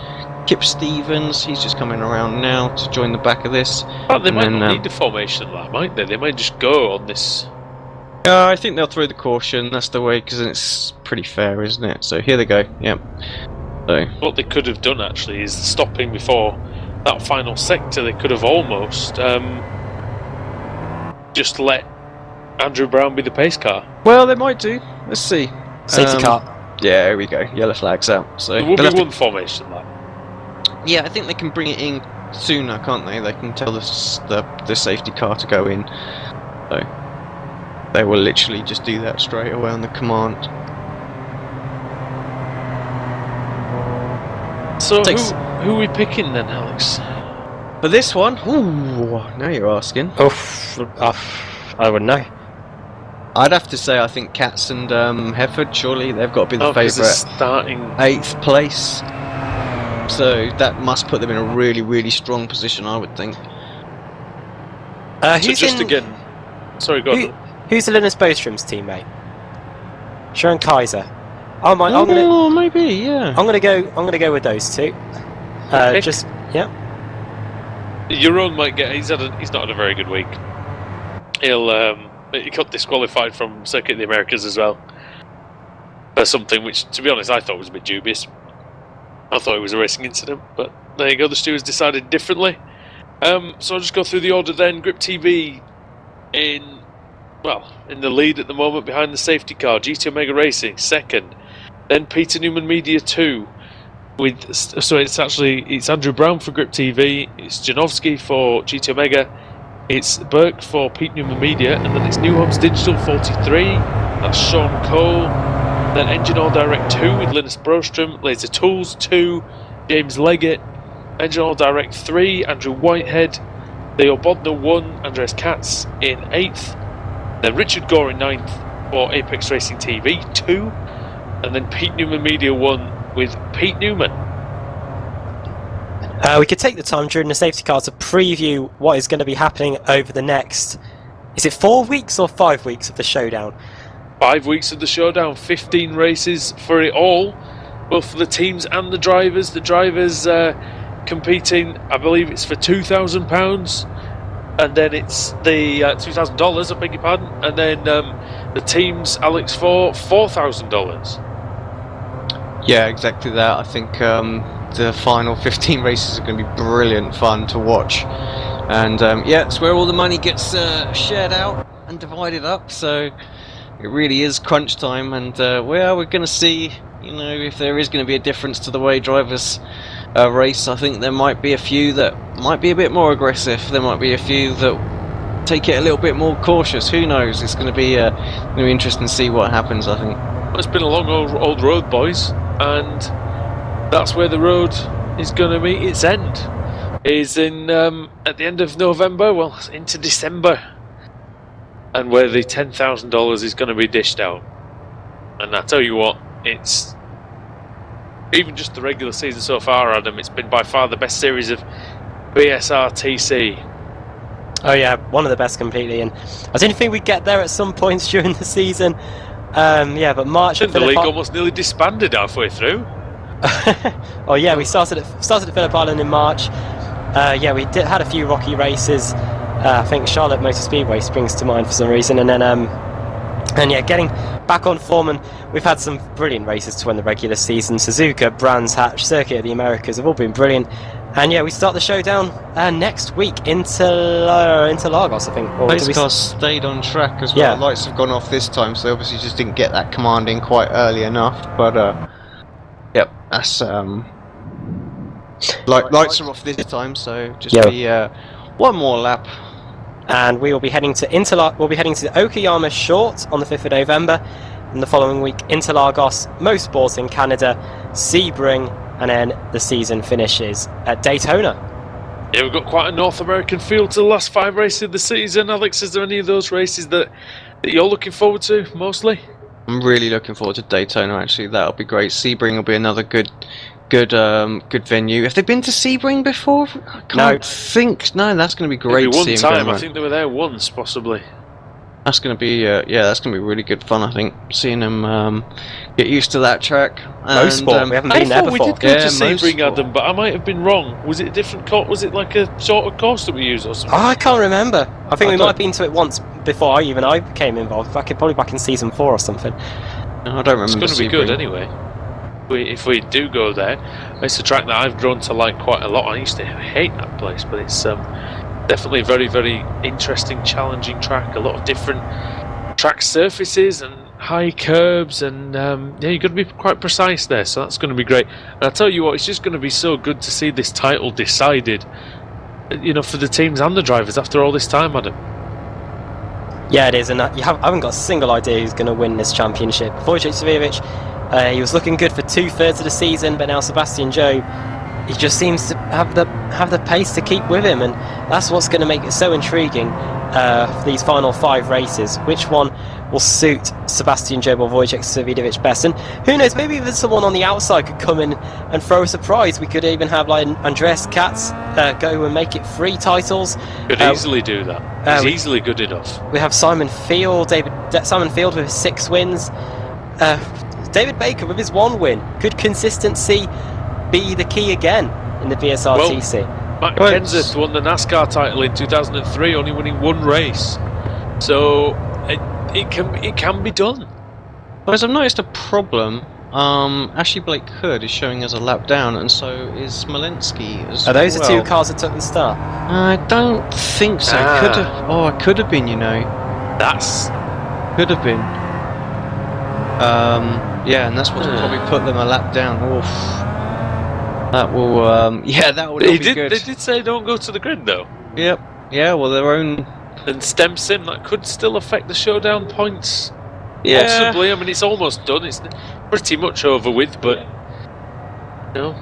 Kip Stevens. He's just coming around now to join the back of this. But they might not need a formation lap, might they? They might just go on this. I think they'll throw the caution. That's the way, because it's pretty fair, isn't it? So here they go. Yep. So What they could have done actually is stopping before that final sector. They could have almost just let Andrew Brown be the pace car. well, they might do. Let's see. Safety car. Yeah, there we go. Yellow flag's out. So There will they'll be have one formation lap. to, yeah, I think they can bring it in sooner, can't they? They can tell the safety car to go in. So they will literally just do that straight away on the command. So Takes- who are we picking then, Alex? For this one, ooh, now you're asking. I wouldn't know. I'd have to say I think Katz and Hefford, surely they've got to be the 'Cause they're favourite. starting. 8th place. So that must put them in a really, really strong position, I would think. So Who's just in, again. Sorry, go on. Who's the Linus Bostrom's teammate? Sharon Kaiser. I'm gonna Oh, maybe, yeah. I'm gonna go with those two. Okay. Just yeah. Jeroen might get. He's not had a very good week. He got disqualified from Circuit of the Americas as well for something which, to be honest, I thought was a bit dubious. I thought it was a racing incident, but there you go. The stewards decided differently. So I'll just go through the order then. Grip TV in the lead at the moment behind the safety car. GT Omega Racing second. Then Peter Newman Media 2. It's Andrew Brown for Grip TV. It's Janowski for GT Omega. It's Burke for Pete Newman Media, and then it's New Homes Digital 43. That's Sean Cole. Then Engine Oil Direct 2 with Linus Brostrom. Laser Tools 2. James Leggett. Engine Oil Direct 3. Andrew Whitehead. Theo Bodner 1. Andreas Katz in 8th. Then Richard Gore in 9th for Apex Racing TV 2. And then Pete Newman Media 1 with Pete Newman. We could take the time during the safety car to preview what is going to be happening over the next. Is it 4 weeks or 5 weeks of the showdown? 5 weeks of the showdown, 15 races for it all, both for the teams and the drivers. The drivers competing, I believe it's for £2,000, and then it's the $2,000, I beg your pardon, and then the teams, Alex, for $4,000. Yeah, exactly that. I think the final 15 races are going to be brilliant fun to watch. And yeah, it's where all the money gets shared out and divided up. So it really is crunch time. And we're going to see, if there is going to be a difference to the way drivers race. I think there might be a few that might be a bit more aggressive. There might be a few that take it a little bit more cautious. Who knows? It's going to be interesting to see what happens, I think. Well, it's been a long old road, boys, and that's where the road is going to meet its end. Is in at the end of November, well, into December, and where the $10,000 is going to be dished out. And I tell you what, it's even just the regular season so far, Adam. It's been by far the best series of BSRTC. Oh yeah, one of the best completely. And I didn't think we'd get there at some points during the season. Yeah, but March. I think the league almost nearly disbanded halfway through. Oh yeah, we started at Phillip Island in March. Yeah, we had a few rocky races. I think Charlotte Motor Speedway springs to mind for some reason, and then and yeah, getting back on form, and we've had some brilliant races to win the regular season. Suzuka, Brands Hatch, Circuit of the Americas have all been brilliant. And yeah, we start the showdown next week into Lagos, I think. Pace cars stayed on track as well. Yeah. Lights have gone off this time, so they obviously just didn't get that command in quite early enough. But yep, that's Lights are off this time, so just Yeah. be one more lap. And we will be heading to We'll be heading to Okayama Short on the 5th of November, and the following week Interlagos, Motorsport in Canada, Sebring, and then the season finishes at Daytona. Yeah, we've got quite a North American field to the last 5 races of the season. Alex, is there any of those races that you're looking forward to mostly? I'm really looking forward to Daytona. Actually, that'll be great. Sebring will be another good venue. Have they been to Sebring before? I can't think. No, that's going to be great. Maybe one seeing time. them I around. think they were there once, possibly. That's going to be that's going to be really good fun. I think seeing them get used to that track. Motorsport, we haven't been there I thought we before. did go Yeah, to Sebring, Motorsport. Adam, but I might have been wrong. Was it a different course? Was it like a shorter course that we used or something? Oh, I can't remember. I think I we don't- might have been to it once before I became involved. Probably back in season 4 or something. No, I don't remember. It's going to be good Sebring. anyway. If we do go there, it's a track that I've grown to like quite a lot. I used to hate that place, but it's definitely a very, very interesting, challenging track. A lot of different track surfaces and high curbs, and yeah, you've got to be quite precise there, so that's going to be great. And I tell you what, it's just going to be so good to see this title decided, you know, for the teams and the drivers after all this time, Adam. Yeah, it is, and I haven't got a single idea who's going to win this championship. Wojciech Savijevic, he was looking good for 2/3 of the season, but now Sebastian Joe, he just seems to have the pace to keep with him, and that's what's going to make it so intriguing for these final 5 races. Which one will suit Sebastian Joe or Wojciech Savijevic best? And who knows, maybe even someone on the outside could come in and throw a surprise. We could even have like Andreas Katz go and make it 3 titles. Could easily do that. He's easily good enough. We have Simon Field with his 6 wins. David Baker with his 1 win. Could consistency be the key again in the VSRTC? Matt Kenseth won the NASCAR title in 2003, only winning 1 race. So it can be done. Whereas I've noticed a problem. Ashley Blake Hood is showing us a lap down, and so is Smolenski as Are those well. the 2 cars that took the start? I don't think so. It could have been. You know, That's could have been. Yeah, and that's what's probably put them a lap down. Oof. That will. That will be good. They did say don't go to the grid though. Yep. Yeah. Well, their own. And Simpson, that could still affect the showdown points. Yeah. Possibly. I mean, it's almost done. It's pretty much over with, but you know.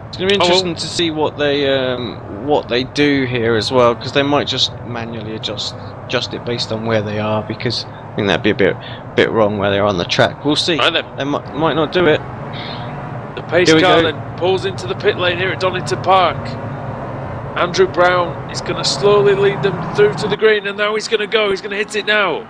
It's going to be interesting to see what they do here as well, because they might just manually adjust it based on where they are, because I think that'd be a bit wrong where they are on the track. We'll see. Right then. They might not do it. The pace Here we car go. then pulls into the pit lane here at Donington Park. Andrew Brown is going to slowly lead them through to the green, and now he's going to go. He's going to hit it now.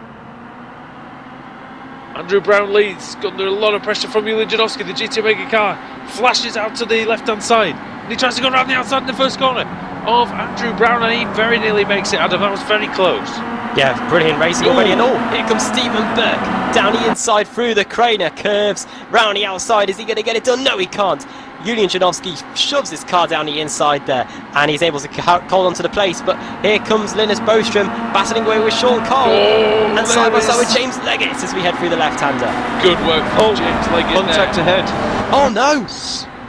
Andrew Brown leads, under a lot of pressure from Julian Janowski. The GT Omega car flashes out to the left-hand side, and he tries to go around the outside in the first corner of Andrew Brown, and he very nearly makes it. Adam, that was very close. Yeah, brilliant racing already. And here comes Stephen Burke down the inside through the Craner curves, round the outside. Is he going to get it done? No, he can't. Julian Janowski shoves his car down the inside there, and he's able to hold on to the place. But here comes Linus Bostrom battling away with Sean Cole, and side by side with James Leggett as we head through the left-hander. Good work from James Leggett. Contact there. ahead. Oh no!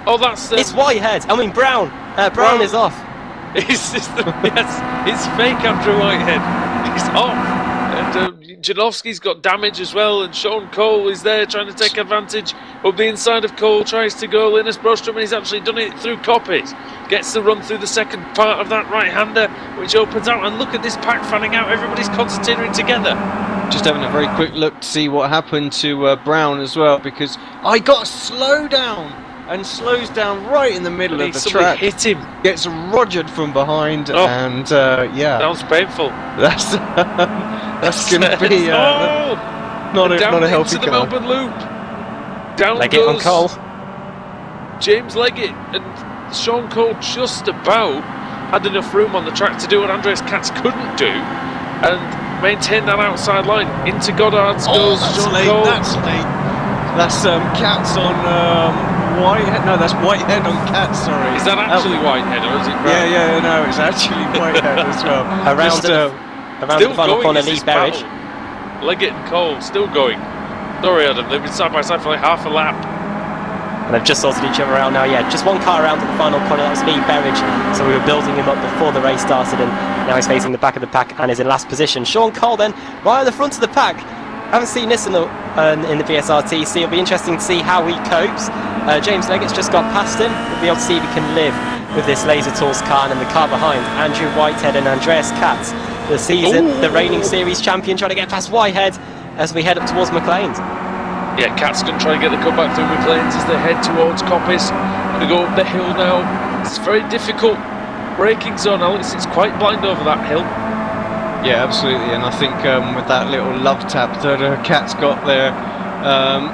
Oh, that's It's Whitehead. I mean Brown. Brown is off. It's fake Andrew Whitehead. He's off. And Janowski's got damage as well, and Sean Cole is there trying to take advantage of the inside of Cole. Tries to go Linus Bostrom, and he's actually done it through Coppes. Gets the run through the second part of that right-hander, which opens out. And look at this pack fanning out. Everybody's concentrating together. Just having a very quick look to see what happened to Brown as well, because I got a slow down. And slows down right in the middle of the Somebody track. hit him. Gets rogered from behind, Oh. and Sounds painful. that's going to be not down a healthy into the car. Melbourne Loop. Down Leggett on goes Cole. James Leggett, and Sean Cole just about had enough room on the track to do what Andreas Katz couldn't do, and maintain that outside line. Into Goddard's goes Sean Cole. That's late. That's Katz on Whitehead. No, that's Whitehead on Katz. Sorry. Is that actually Whitehead, or is it Brown? Yeah. No, it's actually Whitehead as well. Around Just, the Still final going corner, is Lee this Berridge. battle. Leggett and Cole still going. Sorry, Adam, they've been side by side for like half a lap. And they've just sorted each other out now. Yeah, just one car around at the final corner. That was Lee Berridge. So we were building him up before the race started, and now he's facing the back of the pack and is in last position. Sean Cole then right at the front of the pack. Haven't seen this in the VSRTC. It'll be interesting to see how he copes. James Leggett's just got past him. We'll be able to see if he can live with this Laser Tools car, and the car behind, Andrew Whitehead and Andreas Katz, the reigning series champion, trying to get past Whitehead as we head up towards McLean's. Yeah, Kat's going to try and get the comeback through McLean's as they head towards Coppice. Going to go up the hill now. It's a very difficult braking zone, Alex. It's quite blind over that hill. Yeah, absolutely. And I think with that little love tap that Kat's got there,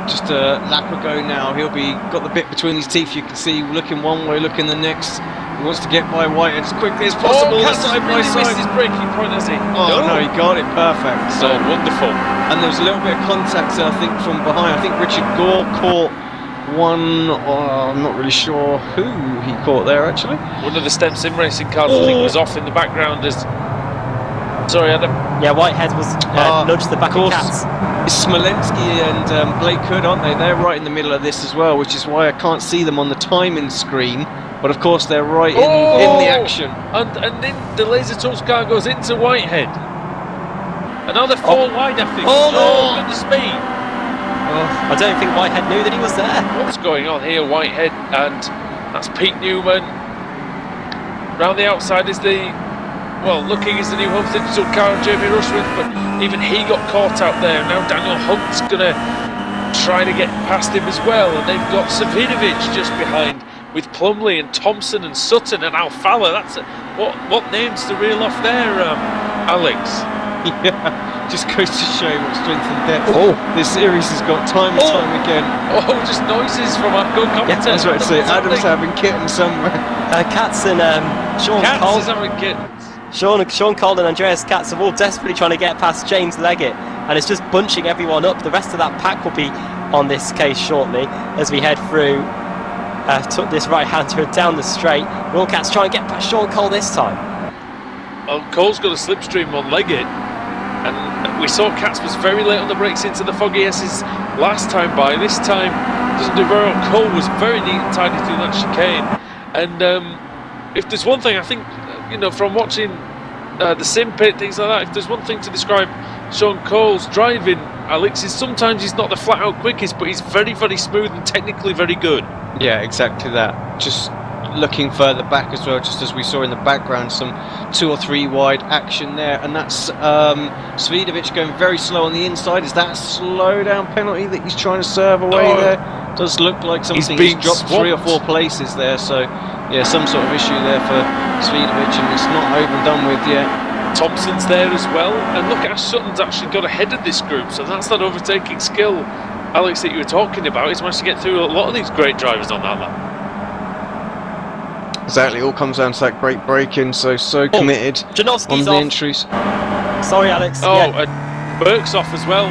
just a lap ago now, he'll be got the bit between his teeth. You can see looking one way, looking the next. He wants to get by Whitehead as quickly as possible. Kat's really missed his braking point, has he? Oh no, he got it perfect. So wonderful. And there was a little bit of contact, I think, from behind. I think Richard Gore caught one. I'm not really sure who he caught there actually. One of the Stem Sim racing cars, I think, was off in the background as. Sorry, Adam. Yeah, Whitehead was nudged the back of Katz. It's Smolensky and Blake Hood, aren't they? They're right in the middle of this as well, which is why I can't see them on the timing screen. But of course, they're right in the action. And then the Laser Tools car goes into Whitehead. Another fall wide, I think. Oh, goodness me. I don't think Whitehead knew that he was there. What's going on here, Whitehead? And that's Pete Newman. Round the outside is looking as the new Hubs Digital car, Jamie Rushworth, but even he got caught out there. Now Daniel Hunt's going to try to get past him as well, and they've got Savinovic just behind with Plumley and Thompson and Sutton and Alfala. That's what names to reel off there, Alex. Yeah, just goes to show what strength and depth this series has got time and time again. Just noises from our co-commentator. That's what I say. Adam's having kittens somewhere. Katz and Sean Cole. Katz is having kittens. Sean Cole and Andreas Katz are all desperately trying to get past James Leggett, and it's just bunching everyone up. The rest of that pack will be on this case shortly as we head through took this right-hander down the straight. Will Katz trying to get past Sean Cole this time? Well, Cole's got a slipstream on Leggett, and we saw Katz was very late on the brakes into the foggy S's last time by. This time doesn't do very well. Cole was very neat and tidy through that chicane, and if there's one thing I think, from watching the sim pit, things like that, if there's one thing to describe Sean Cole's driving, Alex, is sometimes he's not the flat out quickest, but he's very, very smooth and technically very good. Yeah, exactly that. Just looking further back as well, just as we saw in the background, some 2 or 3 wide action there, and that's Svidovic going very slow on the inside. Is that a slow down penalty that he's trying to serve away there? Does look like something. He's dropped 3 or 4 places there, so yeah, some sort of issue there for Svidovic, and it's not over and done with yet. Thompson's there as well, and look at Ash Sutton's actually got ahead of this group, so that's that overtaking skill, Alex, that you were talking about. He's managed to get through a lot of these great drivers on that lap. Exactly, all comes down to that great braking, so committed on the entries. Sorry, Alex. And Burke's off as well.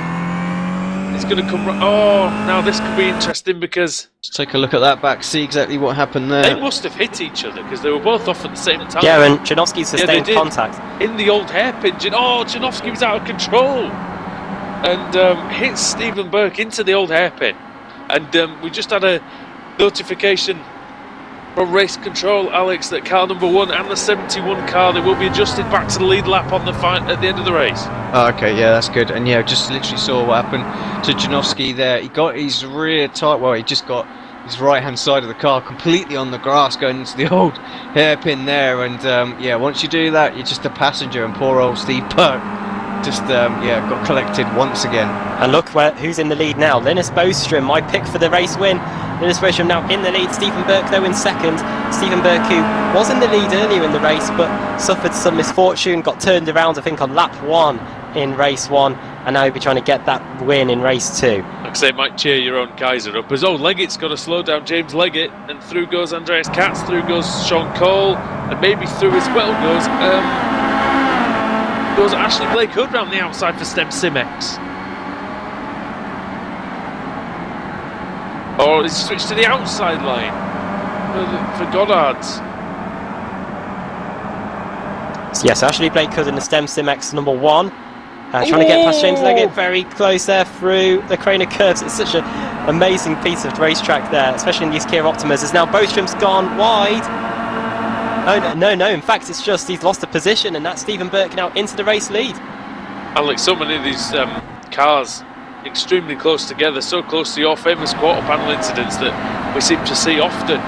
It's going to come. Now this could be interesting because. Let's take a look at that back, see exactly what happened there. They must have hit each other because they were both off at the same time. Yeah, and Janowski sustained contact in the old hairpin. Janowski was out of control and hit Stephen Burke into the old hairpin. And we just had a notification from race control, Alex, that car number 1 and the 71 car, they will be adjusted back to the lead lap on the at the end of the race. Okay, yeah, that's good. And yeah, just literally saw what happened to Janowski there. He got his rear tyre, well, he just got his right hand side of the car completely on the grass going into the old hairpin there. And yeah, once you do that, you're just a passenger, and poor old Steve Burke just got collected once again. And look who's in the lead now. Linus Bostrom, my pick for the race win. Linus Bostrom now in the lead. Stephen Burke though in second. Stephen Burke, who was in the lead earlier in the race but suffered some misfortune, got turned around I think on lap 1 in race 1, and now he'll be trying to get that win in race 2. Like I say, it might cheer your own Kaiser up as Leggett's got to slow down James Leggett, and through goes Andreas Katz, through goes Sean Cole, and maybe through as well goes Ashley Blake Hood round the outside for Stem Simex. Or he's switched to the outside line for Goddard's. So yes, Ashley Blake Hood in the Stem Simex number 1. Trying to get past James Leggett, very close there through the Craner curves. It's such an amazing piece of racetrack there, especially in these Kia Optimas. As now Bostrom's gone wide. Oh no! In fact, it's just he's lost a position, and that's Stephen Burke now into the race lead. Alex, so many of these cars extremely close together, so close to your famous quarter panel incidents that we seem to see often.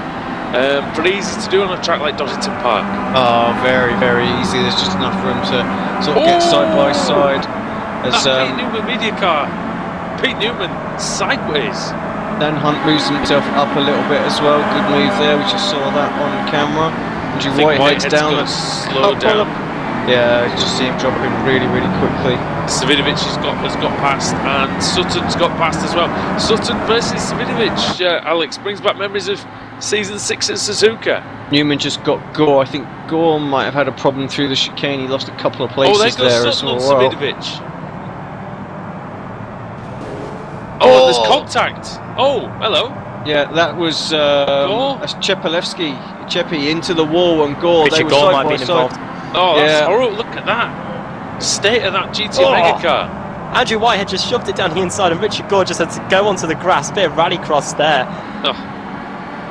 Pretty easy to do on a track like Donington Park. Oh, very, very easy. There's just enough room to sort of get side by side. As Pete Newman media car, Pete Newman sideways. Dan Hunt moves himself up a little bit as well. Good move there. We just saw that on camera. Andrew Whitehead's down. Slow down. Yeah, you just see him dropping really, really quickly. Savinovic has got past, and Sutton's got past as well. Sutton versus Savinovic. Alex, brings back memories of season 6 at Suzuka. Newman just got Gore. I think Gore might have had a problem through the chicane. He lost a couple of places there as well. Savinovic. Oh, there's contact. Oh, hello. Yeah, that was that's Chepi into the wall, and Gore. They were Gore side might by be side. involved. Oh, that's horrible. Look at that. State of that GT Omega car. Andrew Whitehead just shoved it down the inside, and Richard Gore just had to go onto the grass. Bit of rallycross there. Oh.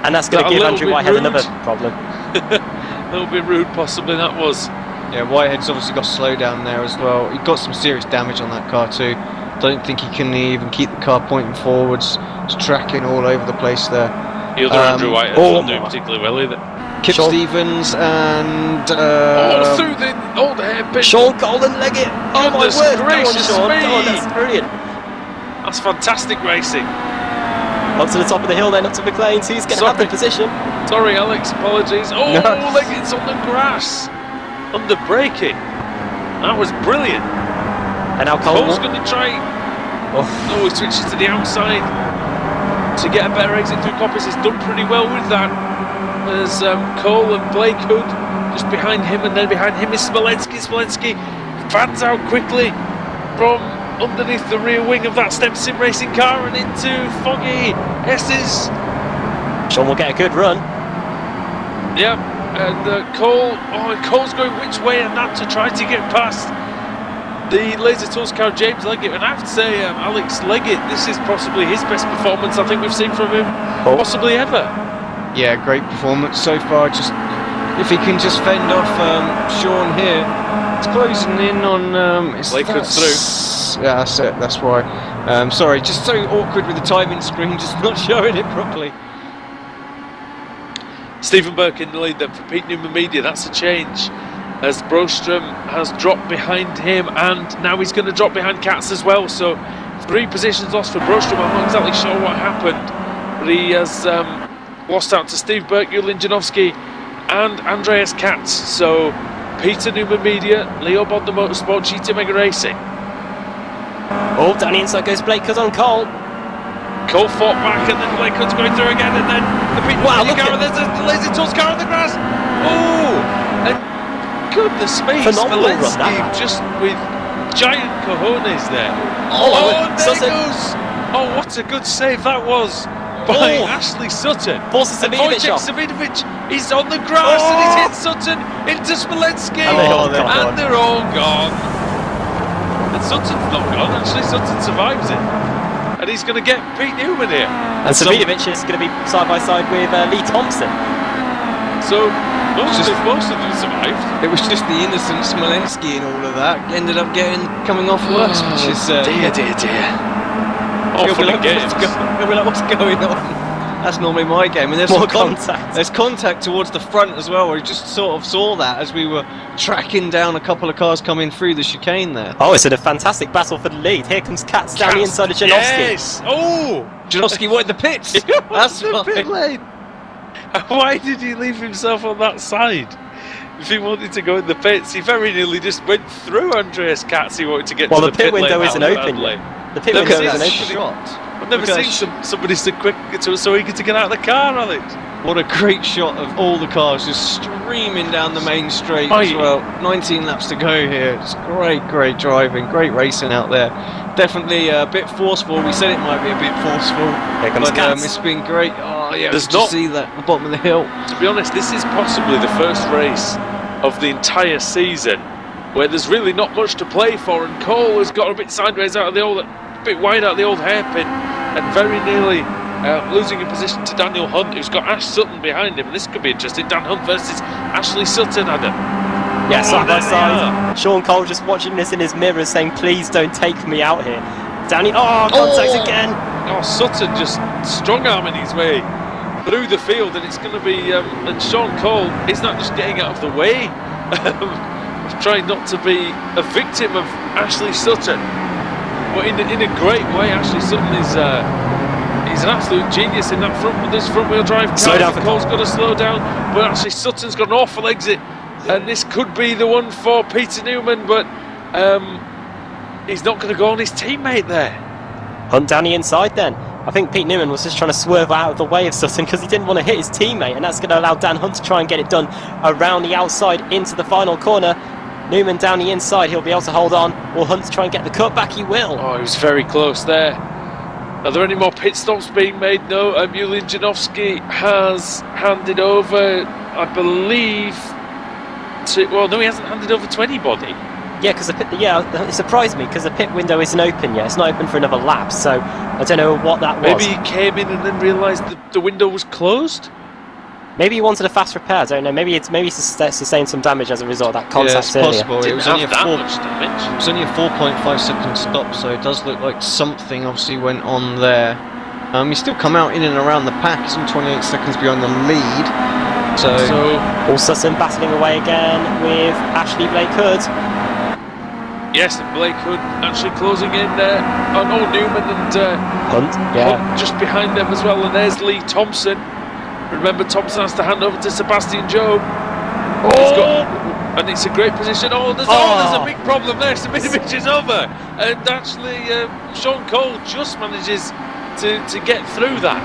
And that's going to give Andrew Whitehead another problem. A little bit rude, possibly, that was. Yeah, Whitehead's obviously got slow down there as well. He got some serious damage on that car too. Don't think he can even keep the car pointing forwards. It's tracking all over the place there. The other Andrew Whitehead not doing particularly well either. Kip Stevens and through the old hairpin. Sean Golden Leggett. Oh my word! Gracious Go on, Sean. me. Go on, that's brilliant. That's fantastic racing. Up to the top of the hill then, up to McLean's. Who's going to have the position? Sorry, Alex. Apologies. Oh, Leggett's on the grass. Under braking. That was brilliant. And now Cole's going to try. Oh, he switches to the outside to get a better exit through Coppers. He's done pretty well with that. There's Cole and Blake Hood just behind him, and then behind him is Smolensky. Smolensky fans out quickly from underneath the rear wing of that Step Sim racing car and into Foggy S's. Sean will get a good run. Yeah, and Cole's going which way and that to try to get past the Laser Tools car, James Leggett. And I have to say, Alex Leggett, this is possibly his best performance I think we've seen from him, possibly ever. Yeah, great performance so far. Just if he can just fend off Sean here. It's closing in on. Blake Hood's through. Yeah, that's it. That's why. Sorry, just so awkward with the timing screen, just not showing it properly. Stephen Burke in the lead then for Pete Newman Media. That's a change, as Brostrom has dropped behind him, and now he's going to drop behind Katz as well. So 3 positions lost for Brostrom. I'm not exactly sure what happened, but he has lost out to Steve Burke, Julien Janowski and Andreas Katz. So Peter Newman Media, Leo Bod the Motorsport, GT Mega Racing. Oh, down the inside goes Blake Hood on Cole. Cole fought back, and then Blake Hood's going through again, and then the Pete Newman car, and there's a Laser Tools car on the grass. Oh, and goodness me, Smolensky just with giant cojones there. Oh, there he goes. Oh, what a good save that was by Ashley Sutton. Forces Savinovic off. Savinovic is on the grass, and he's hit Sutton into Smolensky, and they're all gone. And Sutton's not gone, actually Sutton survives it, and he's going to get Pete Newman here. And Savinovic is going to be side by side with Lee Thompson. So most of them survived. It was just the innocent Smolensky and all of that ended up coming off worse, which is dear. Oh, for the games. He'll be like, what's going on? That's normally my game. And there's more contact. There's contact towards the front as well, where we just sort of saw that as we were tracking down a couple of cars coming through the chicane there. Oh, it's a fantastic battle for the lead. Here comes Katz down the inside of Janowski. Yes! Oh! Janowski wanted the pits! That's the pit lane. Why did he leave himself on that side? If he wanted to go in the pits, he very nearly just went through Andreas Katz. He wanted to get to the pit window lane isn't open yet. The pit window isn't open. Shot. I've never seen somebody so quick, so eager to get out of the car, Alex. What a great shot of all the cars just streaming down the main straight as well. 19 laps to go here. It's great driving, great racing out there. Definitely a bit forceful. We said it might be a bit forceful, but it's been great. Oh yeah, there's not see that at the bottom of the hill. To be honest, this is possibly the first race of the entire season where there's really not much to play for, and Cole has got a bit sideways out of the old, a bit wide out of the old hairpin, and very nearly losing a position to Daniel Hunt, who's got Ash Sutton behind him. This could be interesting. Dan Hunt versus Ashley Sutton, Adam. Yeah, side by there they side. Sean Cole just watching this in his mirror, saying, "Please don't take me out here." Danny, contact again. Oh, Sutton just strong-arming his way through the field, and it's going to be. And Sean Cole is not just getting out of the way, of trying not to be a victim of Ashley Sutton, but in a great way. Ashley Sutton is. He's an absolute genius in that front-wheel drive car. Slow down for Cole's got to slow down, but actually Sutton's got an awful exit, and this could be the one for Peter Newman, but he's not going to go on his teammate there. Hunt down the inside then. I think Pete Newman was just trying to swerve out of the way of Sutton because he didn't want to hit his teammate, and that's going to allow Dan Hunt to try and get it done around the outside into the final corner. Newman down the inside, he'll be able to hold on. Will Hunt try and get the cut back? He will. Oh, he was very close there. Are there any more pit stops being made? No. Julian Janowski has handed over, I believe, to... Well, no, he hasn't handed over to anybody. Yeah, because it surprised me because the pit window isn't open yet. It's not open for another lap, so I don't know what that was. Maybe he came in and then realised the window was closed? Maybe he wanted a fast repair. I don't know. Maybe he sustained some damage as a result of that contact yeah, it's earlier. possible. It was only a much damage. It was only a 4.5-second stop, so it does look like something obviously went on there. He's still come out in and around the pack. He's 28 seconds behind the lead. So All Sutton battling away again with Ashley Blake Hood. Yes, and Blake Hood actually closing in there on Newman and Hunt, yeah. Hunt just behind them as well. And there's Lee Thompson. Remember, Thompson has to hand over to Sebastian Job. And it's a great position. There's a big problem there. Sabinovic is over, and actually Sean Cole just manages to get through that.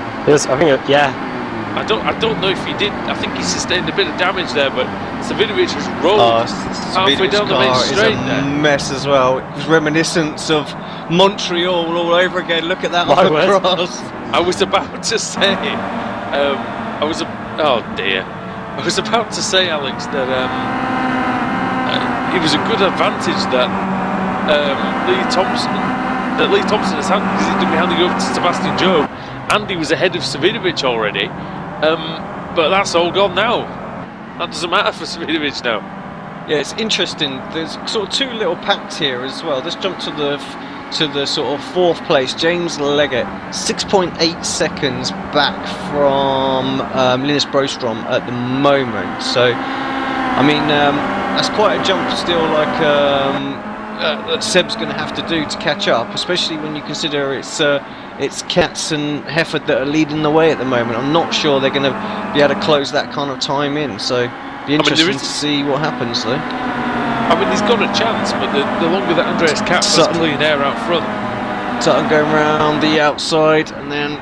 I don't know if he did. I think he sustained a bit of damage there, but Sabinovic has rolled halfway down the main straight there. Mess as well. It was reminiscence of Montreal all over again. Look at that on the cross. I was about to say. Oh dear. I was about to say, Alex, that it was a good advantage that Lee Thompson has had, because he's going to be handing over to Sebastian Job, and he was ahead of Savinovic already. But that's all gone now. That doesn't matter for Savinovic now. Yeah, it's interesting. There's sort of two little packs here as well. Let's jump to the sort of fourth place. James Leggett, 6.8 seconds back from Linus Brostrom at the moment. So, I mean, that's quite a jump still, like that Seb's going to have to do to catch up, especially when you consider it's Katz and Hefford that are leading the way at the moment. I'm not sure they're going to be able to close that kind of time in. So, be interesting to see what happens though. I mean, he's got a chance, but the longer that Andreas Katz has clean air out front. Sutton going around the outside and then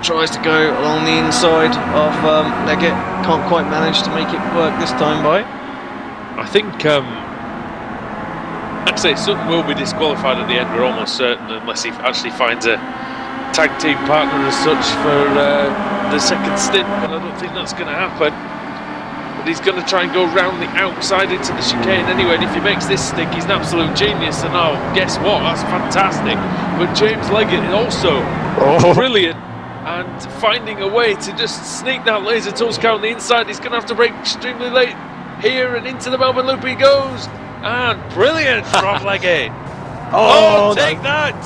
tries to go along the inside of Leggett. Can't quite manage to make it work this time by. I think, actually, Sutton will be disqualified at the end, we're almost certain, unless he actually finds a tag team partner as such for the second stint, but I don't think that's going to happen. But he's going to try and go round the outside into the chicane anyway, and if he makes this stick, he's an absolute genius, and guess what, that's fantastic. But James Leggett is also brilliant, and finding a way to just sneak that laser tools car on the inside. He's going to have to brake extremely late here, and into the Melbourne Loop he goes, and brilliant from Leggett. Take that!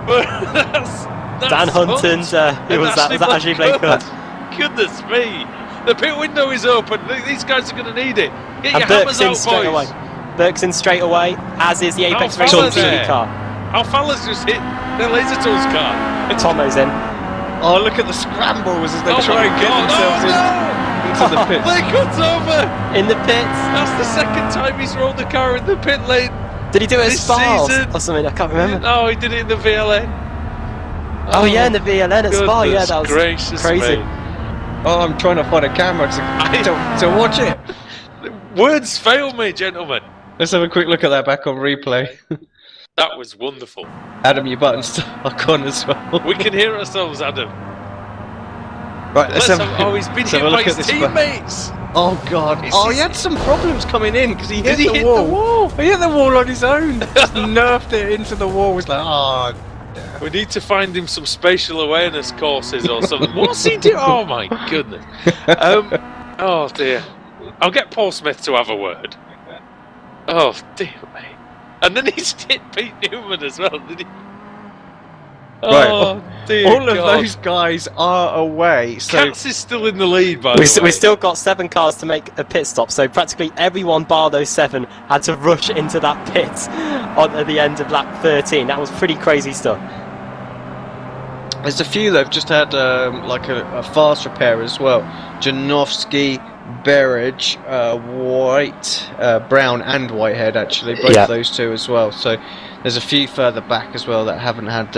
But that's Dan Hunt and who was that? Was that Ashley Blake Hood? Goodness me! The pit window is open. These guys are going to need it. Get your Burke's hammers in out, straight boys. away. Burke's in straight away, as is the Apex Racing TV car. Alfala's just hit the laser tools car. Tomo's in. Oh, look at the scrambles as they try and get themselves into the pits. Blake Hood's over. In the pits. That's the second time he's rolled the car in the pit lane. Did he do it at this Spa season. or something? I can't remember. No, he did it in the VLN. Oh yeah, in the VLN at Spa. Yeah, that was crazy. Me. Oh, I'm trying to find a camera to watch it. Words fail me, gentlemen. Let's have a quick look at that back on replay. That was wonderful. Adam, your button's stuck on as well. We can hear ourselves, Adam. Right, let's have, Oh, he's been let's hit have a by look his at this back. teammates. Oh god! Is Oh, this- he had some problems coming in because he hit, Did he hit the wall? He hit the wall on his own. Just nerfed it into the wall. Was like, oh. We need to find him some spatial awareness courses or something. What's he do? Oh my goodness. Oh dear. I'll get Paul Smith to have a word. Oh dear me. And then he's hit Pete Newman as well, did he? Oh dear All of God. those guys are away. So Katz is still in the lead, by the way. We've still got 7 cars to make a pit stop, so practically everyone bar those 7 had to rush into that pit at the end of lap 13. That was pretty crazy stuff. there's a few that have just had like a fast repair as well. Janowski, Berridge, White, Brown, and Whitehead actually, both Yeah. those two as well. So there's a few further back as well that haven't had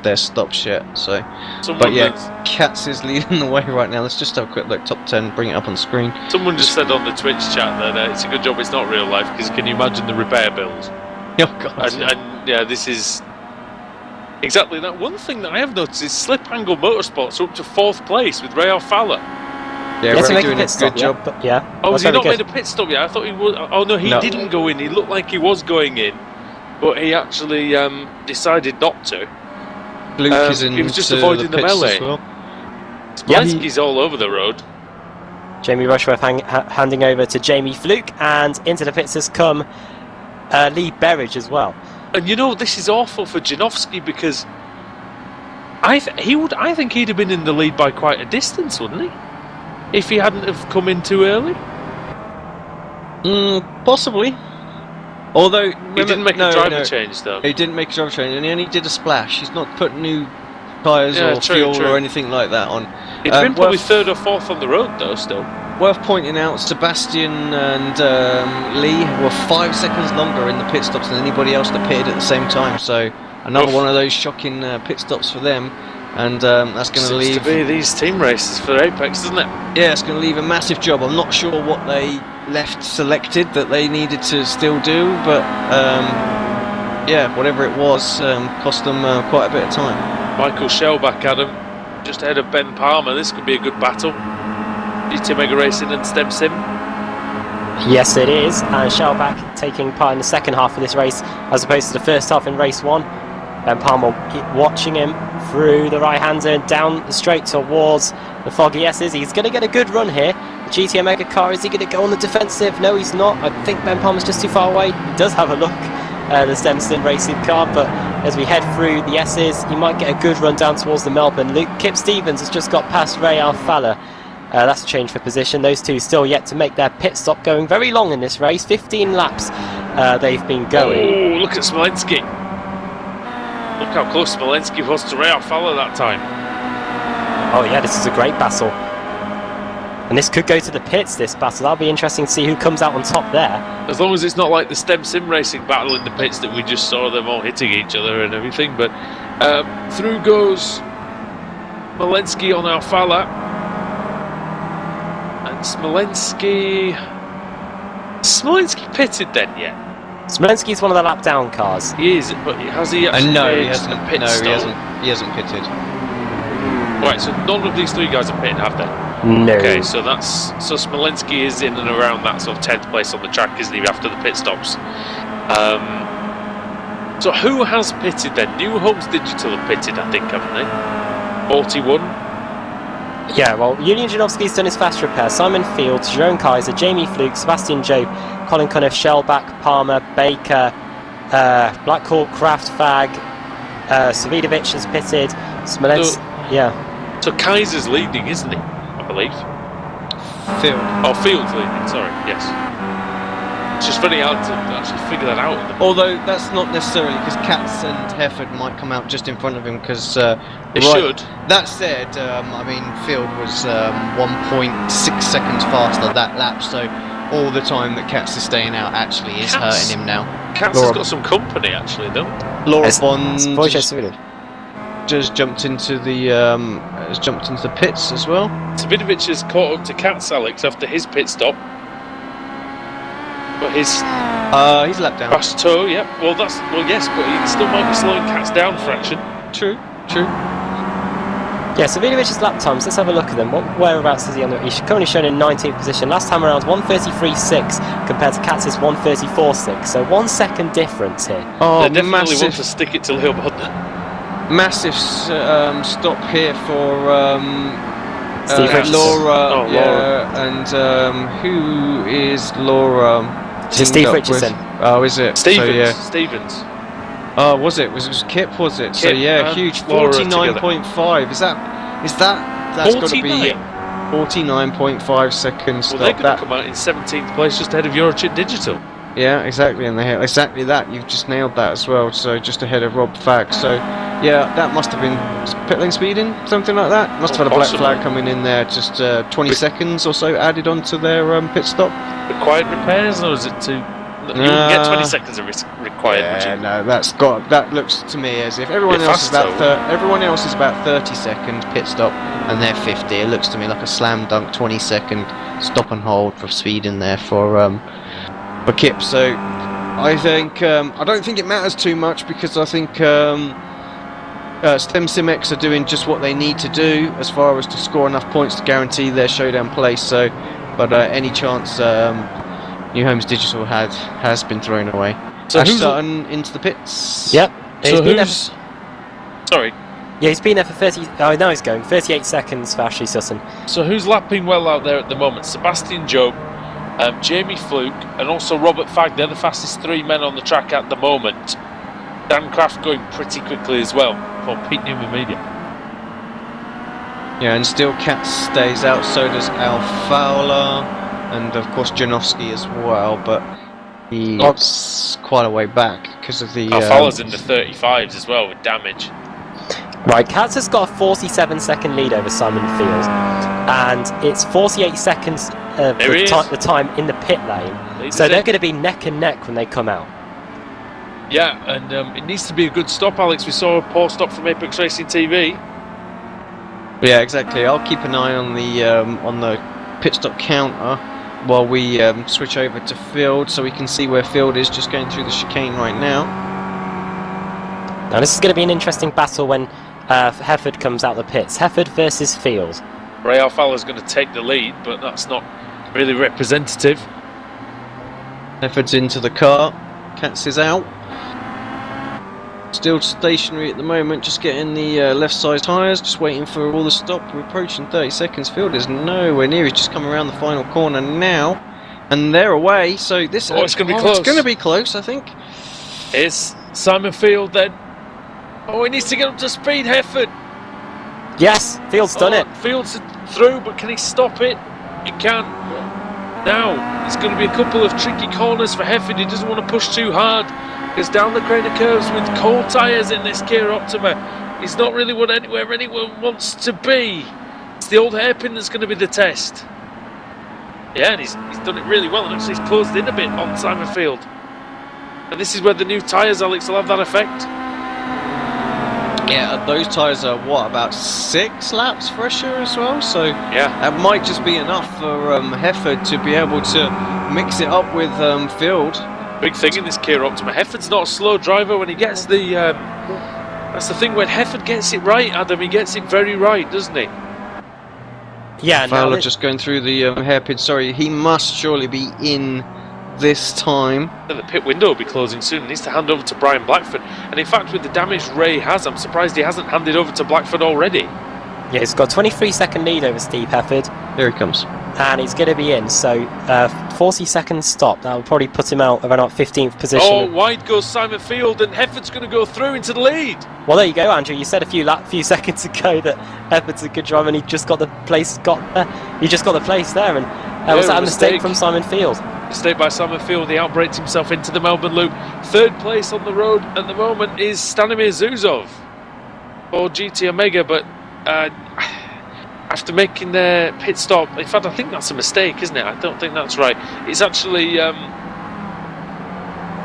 their stops yet. So, Someone but yeah, that's- Katz is leading the way right now. Let's just have a quick look. Top 10, bring it up on screen. Someone just said on the Twitch chat that it's a good job it's not real life, because can you imagine the repair bills? Oh god. And yeah, this is exactly that. One thing that I have noticed is Slip Angle Motorsports are up to 4th place with Ray Fowler. Yeah, He had to really make a doing a pit good stop, job. yeah. But yeah. Oh, has that's he very not good. made a pit stop yet? I thought he was. Oh no, he No. didn't go in. He looked like he was going in, but he actually decided not to. Luke is in. he was just avoiding the pits melee. as well. Yeah. Smolensky's all over the road. Jamie Rushworth handing over to Jamie Fluke, and into the pits has come Lee Berridge as well. And you know, this is awful for Janowski, because I think he'd have been in the lead by quite a distance, wouldn't he? If he hadn't have come in too early. Possibly. Although He didn't make a driver change though. He didn't make a driver change, and he only did a splash. He's not put new tyres Yeah, or true, fuel true. or anything like that on. He'd been probably worth, 3rd or 4th on the road though. Still, worth pointing out, Sebastian and Lee were 5 seconds longer in the pit stops than anybody else that pitted at the same time. So another Oof. one of those shocking pit stops for them, and that's going to seems leave. to be these team races for Apex, doesn't it? Yeah, it's going to leave a massive job. I'm not sure what they left selected that they needed to still do, but yeah, whatever it was, cost them quite a bit of time. Michael Shellback, Adam, just ahead of Ben Palmer. This could be a good battle. GT Mega Racing and Stem Sim. Yes, it is. And Shellback taking part in the second half of this race as opposed to the first half in race 1. Ben Palmer watching him through the right-hander down the straight towards the foggy S's. He's going to get a good run here. The GT Mega car, is he going to go on the defensive? No, he's not. I think Ben Palmer's just too far away. He does have a look, the Stemson racing car, but as we head through the S's, he might get a good run down towards the Melbourne. Kip Stevens has just got past Ray Alfalla. That's a change for position. Those two still yet to make their pit stop, going very long in this race. 15 laps they've been going. Oh, look at Smolensky. Look how close Smolensky was to Ray Alfalla that time. Oh yeah, this is a great battle. And this could go to the pits, this battle. That'll be interesting to see who comes out on top there. As long as it's not like the Stem Sim Racing battle in the pits that we just saw them all hitting each other and everything. But through goes Smolensky on Alfalla. And Smolensky pitted then yet? Smolensky's one of the lap down cars. He is, but has he actually No, he made hasn't. a pit No, stop? he hasn't pitted. Right, so none of these 3 guys are pitting, have they? No. Okay, so Smolensky is in and around that sort of 10th place on the track, isn't he, after the pit stops? So who has pitted then? New Homes Digital have pitted, I think, haven't they? 41. Yeah, well, Julian Janowski's done his fast repair. Simon Fields, Jerome Kaiser, Jamie Fluke, Sebastian Joe, Colin Cunniff, Shellback, Palmer, Baker, Blackhawk, Kraft, Fag, Savidovic has pitted. Smolensky, yeah. So Kaiser's leading, isn't he? I believe. Field. Oh, Fields leading, sorry, yes. It's just very hard to actually figure that out. Although that's not necessarily because Katz and Hefford might come out just in front of him because They should. That said, I mean Field was 1.6 seconds faster that lap, so all the time that Katz is staying out actually is Katz- hurting him now. Katz has got some company, actually, though. Laura Bond Wojciech Savidovic. just jumped into the pits as well. Savidovic has caught up to Katz, Alex, after his pit stop. But his He's a lap down. fast toe, yeah. Well, yes, but he still might be slowing Katz down a fraction. True. Yeah, so Vidovich's lap times, let's have a look at them. Whereabouts is he on the... He's currently shown in 19th position. Last time around 1:33.6 compared to Katz's 1:34.6. So 1 second difference here. Oh, They definitely massive, want to stick it to Leopold. massive stop here for Steve Richardson. Laura. Oh, yeah, and who is Laura? This is Steve teamed up with? Richardson. Oh, is it? Stevens. So, yeah. Stevens. Oh, was it? Was Kip? Was it? So Kip yeah, and huge. Laura 49.5. Is that? That's got to be 49.5 seconds. Well, they're going to come out in 17th place, just ahead of Eurochip Digital. Yeah, exactly, and they had exactly that. You've just nailed that as well. So just ahead of Rob Fack. So yeah, that must have been pit lane speeding, something like that. Must have had a black Possibly. flag coming in there. Just 20 seconds or so added onto their pit stop. Required repairs, or is it too? You wouldn't get 20 seconds of required, would Yeah, you? no, that looks to me as if everyone Bit else is fast, about though. everyone else is about 30 second pit stop, and they're 50. It looks to me like a slam dunk 20-second stop and hold for speed in there for Kip. So I think I don't think it matters too much because I think Stem Simex are doing just what they need to do as far as to score enough points to guarantee their showdown place. So, but any chance New Homes Digital has been thrown away. So Ash who's- Sutton into the pits. Yep. So been there who's? Sorry. yeah, he's been there for 30... Oh, now he's going. 38 seconds for Ashley Sutton. So who's lapping well out there at the moment? Sebastian Job, Jamie Fluke, and also Robert Fagg. They're the fastest three men on the track at the moment. Dan Kraft going pretty quickly as well for Pete Newman Media. Yeah, and still Cat stays out. So does Al Fowler, and of course Janowski as well. But he's quite a way back because of the. Fowler's in the 35s as well with damage. Right, Katz has got a 47-second lead over Simon Field, and it's 48 seconds There he is. the time in the pit lane. Leads So us they're in. going to be neck and neck when they come out. Yeah, and it needs to be a good stop, Alex. We saw a poor stop from Apex Racing TV. Yeah, exactly. I'll keep an eye on the pit stop counter while we switch over to Field, so we can see where Field is just going through the chicane right now. Now this is going to be an interesting battle when Hefford comes out the pits. Hefford versus Field. Ray Alfala's going to take the lead, but that's not really representative. Hefford's into the car. Katz is out. Still stationary at the moment, just getting the left side tyres, just waiting for all the stop. We're approaching 30 seconds. Field is nowhere near. He's just come around the final corner now, and they're away. So this Oh, it's going to be close. It's going to be close, I think. It's Simon Field then. Oh, he needs to get up to speed, Hefford. Yes, Field's done it. Field's through, but can he stop it? He can. Now, it's going to be a couple of tricky corners for Hefford. He doesn't want to push too hard. Because down the Crater curves with cold tyres in this Kia Optima, he's not really where anyone wants to be. It's the old hairpin that's going to be the test. Yeah, and he's done it really well, and actually he's closed in a bit on Simon Field. And this is where the new tyres, Alex, will have that effect. Yeah, those tyres are about 6 laps fresher as well, so Yeah. that might just be enough for Hefford to be able to mix it up with Field. Big thing in this Kia Optima. Hefford's not a slow driver when he gets the. That's the thing, when Hefford gets it right, Adam, he gets it very right, doesn't he? Yeah, now Fowler that- just going through the hairpin. Sorry, he must surely be in this time. And the pit window will be closing soon. He needs to hand over to Brian Blackford. And in fact, with the damage Ray has, I'm surprised he hasn't handed over to Blackford already. yeah, he's got a 23-second lead over Steve Hefford, Here he comes. and he's going to be in. So 40-second stop. That will probably put him out around 15th position. Oh, wide goes Simon Field, and Hefford's going to go through into the lead. Well, there you go, Andrew. You said a few seconds ago that Hefford's a good driver, and he just got the place. He just got the place there, and was that a mistake from Simon Field? Mistake by Simon Field. He outbraked himself into the Melbourne Loop. Third place on the road at the moment is Stanimir Zuzov for GT Omega, but after making their pit stop, in fact, I think that's a mistake, isn't it? I don't think that's right. It's actually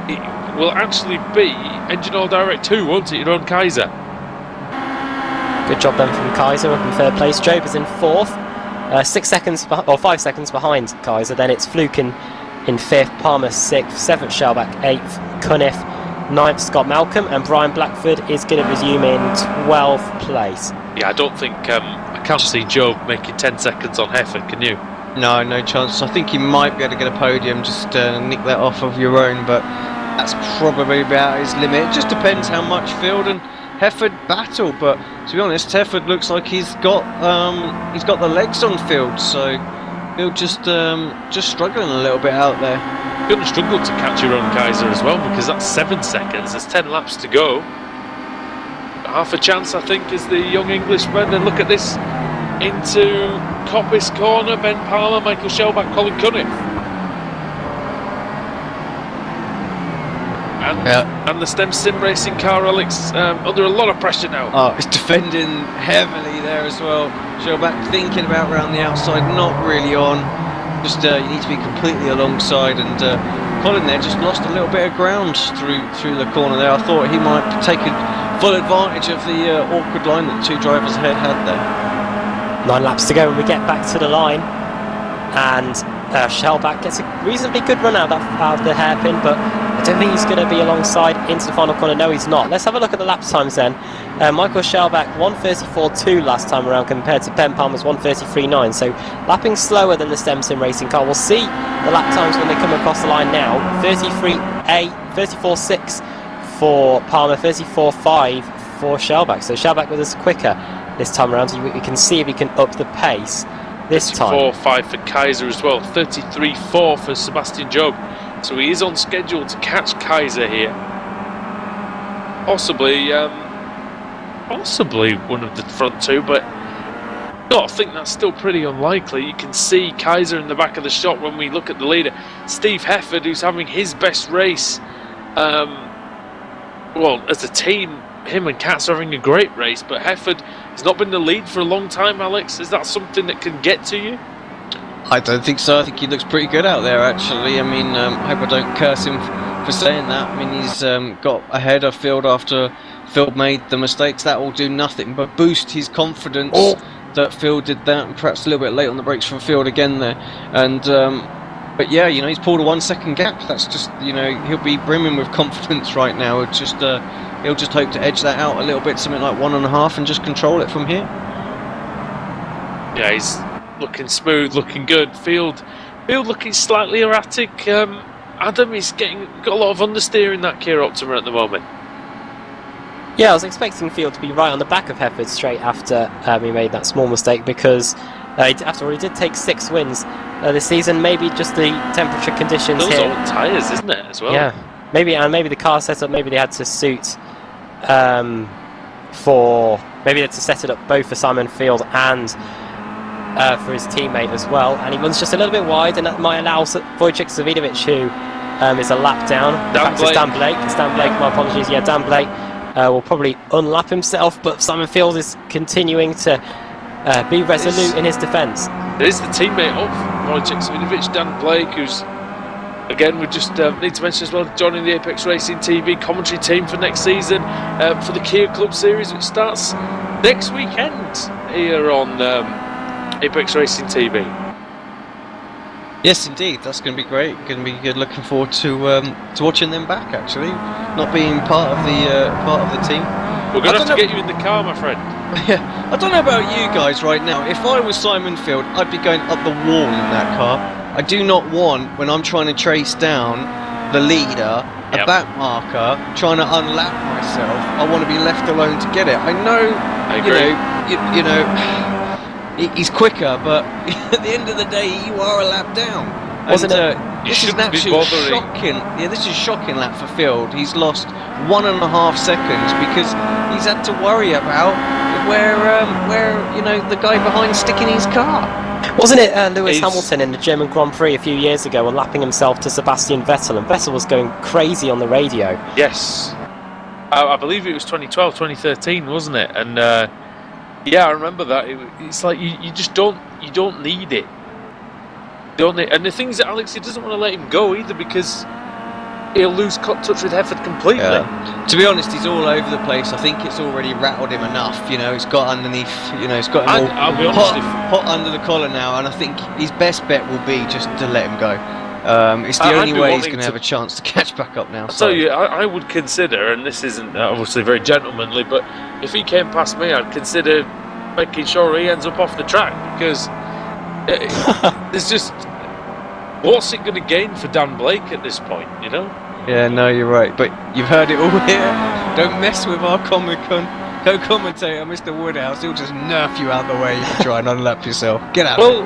it will actually be Engine Oil Direct 2, won't it? Your own Kaiser. Good job then from Kaiser up in third place. Job is in fourth, 5 seconds behind Kaiser. Then it's Fluke in fifth, Palmer sixth, seventh Shellback eighth, Cunniff 9th, Scott Malcolm, and Brian Blackford is going to resume in 12th place. Yeah, I don't think I can't see Joe making 10 seconds on Hefford, can you? No chance. I think he might be able to get a podium, just nick that off of your own, but that's probably about his limit. It just depends how much Field and Hefford battle, but to be honest, Hefford looks like he's got the legs on Field, so Field just struggling a little bit out there. You're going to struggle to catch your own Kaiser as well, because that's 7 seconds. There's 10 laps to go. Half a chance, I think, is the young Englishman. And look at this into Coppice corner. Ben Palmer, Michael Shellback, Colin Cunniff. And the Stem Sim racing car, Alex, under a lot of pressure now. Oh, it's defending heavily there as well. Shellback thinking about round the outside, not really on. Just you need to be completely alongside, and Colin there just lost a little bit of ground through the corner there. I thought he might have taken full advantage of the awkward line that the two drivers ahead had there. 9 laps to go and we get back to the line, and Shellback gets a reasonably good run out of the hairpin, but I don't think he's going to be alongside into the final corner. No, he's not. Let's have a look at the lap times then. Michael Shellback 1:34.2 last time around compared to Ben Palmer's 1:33.9, so lapping slower than the Stem Sim racing car. We'll see the lap times when they come across the line now. 34.6 for Palmer, 34.5 for Shellback, so Shellback with us quicker this time around, so we can see if he can up the pace this time. 34.5 for Kaiser as well, 33.4 for Sebastian Job. So he is on schedule to catch Kaiser here. Possibly one of the front two, but I think that's still pretty unlikely. You can see Kaiser in the back of the shot when we look at the leader, Steve Hefford, who's having his best race. Well, as a team, him and Katz are having a great race, but Hefford has not been the lead for a long time, Alex. Is that something that can get to you? I don't think so. I think he looks pretty good out there, actually. I mean, I hope I don't curse him for saying that. I mean, he's got ahead of Field after Field made the mistakes. That will do nothing but boost his confidence that Field did that, and perhaps a little bit late on the brakes from Field again there. And but yeah, you know, he's pulled a 1 second gap. That's just, you know, he'll be brimming with confidence right now. It's just he'll just hope to edge that out a little bit, something like 1.5, and just control it from here. Yeah, he's looking smooth, looking good. Field looking slightly erratic. Adam, he's got a lot of understeer in that Kia Optima at the moment. Yeah, I was expecting Field to be right on the back of Hefford straight after he made that small mistake, because after all, he did take 6 wins this season. Maybe just the temperature conditions Those here. old tyres, isn't it, as well? Yeah, maybe the car setup. Maybe they had to suit maybe they had to set it up both for Simon Field and for his teammate as well. And he runs just a little bit wide, and that might allow Wojciech Zavidovic, who is a lap down. It's Dan Blake. My apologies. Yeah, Dan Blake will probably unlap himself, but Simon Field is continuing to be resolute in his defence. There's the teammate of Wojciech Zavidovic, Dan Blake, who's, again, we just need to mention as well, joining the Apex Racing TV commentary team for next season for the Kia Club Series, which starts next weekend here on Apex Racing TV. Yes, indeed, that's going to be great. Going to be good. Looking forward to watching them back. Actually, not being part of the team. We're going to have to get you in the car, my friend. Yeah, I don't know about you guys right now. If I was Simon Field, I'd be going up the wall in that car. I do not want, when I'm trying to trace down the leader, a back marker, trying to unlap myself. I want to be left alone to get it. I know, I agree. You know, he's quicker, but at the end of the day, you are a lap down. Wasn't it? This is an absolute shocking. Yeah, this is a shocking lap for Field. He's lost 1.5 seconds because he's had to worry about where you know, the guy behind sticking his car. Wasn't it Lewis Hamilton in the German Grand Prix a few years ago, unlapping himself to Sebastian Vettel, and Vettel was going crazy on the radio? Yes, I believe it was 2012, 2013, wasn't it? And yeah, I remember that. It's like you just don't need it. And the thing is that Alex, he doesn't want to let him go either, because he'll lose touch with Hefford completely. Yeah. To be honest, he's all over the place. I think it's already rattled him enough. You know, it's got underneath. You know, it's got him all hot under the collar now. And I think his best bet will be just to let him go. It's the I'd only be way he's wanting going to to- have a chance to catch back up now. So I would consider, and this isn't obviously very gentlemanly, but if he came past me, I'd consider making sure he ends up off the track, because there's just, what's it going to gain for Dan Blake at this point, you know? Yeah, no, you're right. But you've heard it all here. Don't mess with our co-commentator, Mr. Woodhouse. He'll just nerf you out the way if you try and unlap yourself. Get out. Well,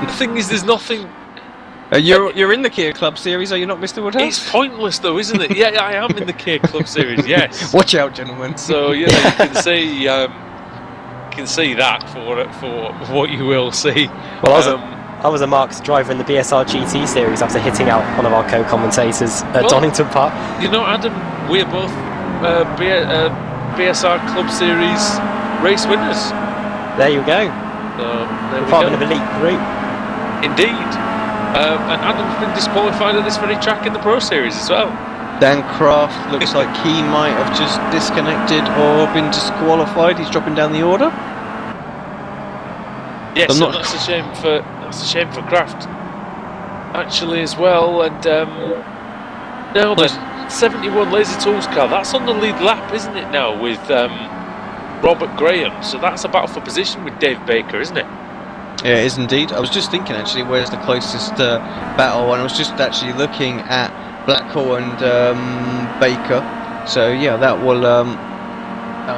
the thing is, there's nothing. You're in the Kia Club series, are you not, Mr. Woodhouse? It's pointless, though, isn't it? Yeah, I am in the Kia Club series. Yes. Watch out, gentlemen. So you can see that for what you will see. Well, I was a Marks driver in the BSR GT series after hitting out one of our co-commentators at Donington Park. You know, Adam, we're both BSR Club Series race winners. There you go. There we Part go. of an elite group. Indeed. And Adam's been disqualified at this very track in the Pro Series as well. Dan Craft looks like he might have just disconnected or been disqualified. He's dropping down the order. Yes, I'm and not- that's a shame for Kraft, actually, as well. And now the 71 Lazy Tools car, that's on the lead lap, isn't it now, with Robert Graham? So that's a battle for position with Dave Baker, isn't it? Yeah, it is indeed. I was just thinking actually, where's the closest battle? And I was just actually looking at Blackhall and Baker. So yeah, that'll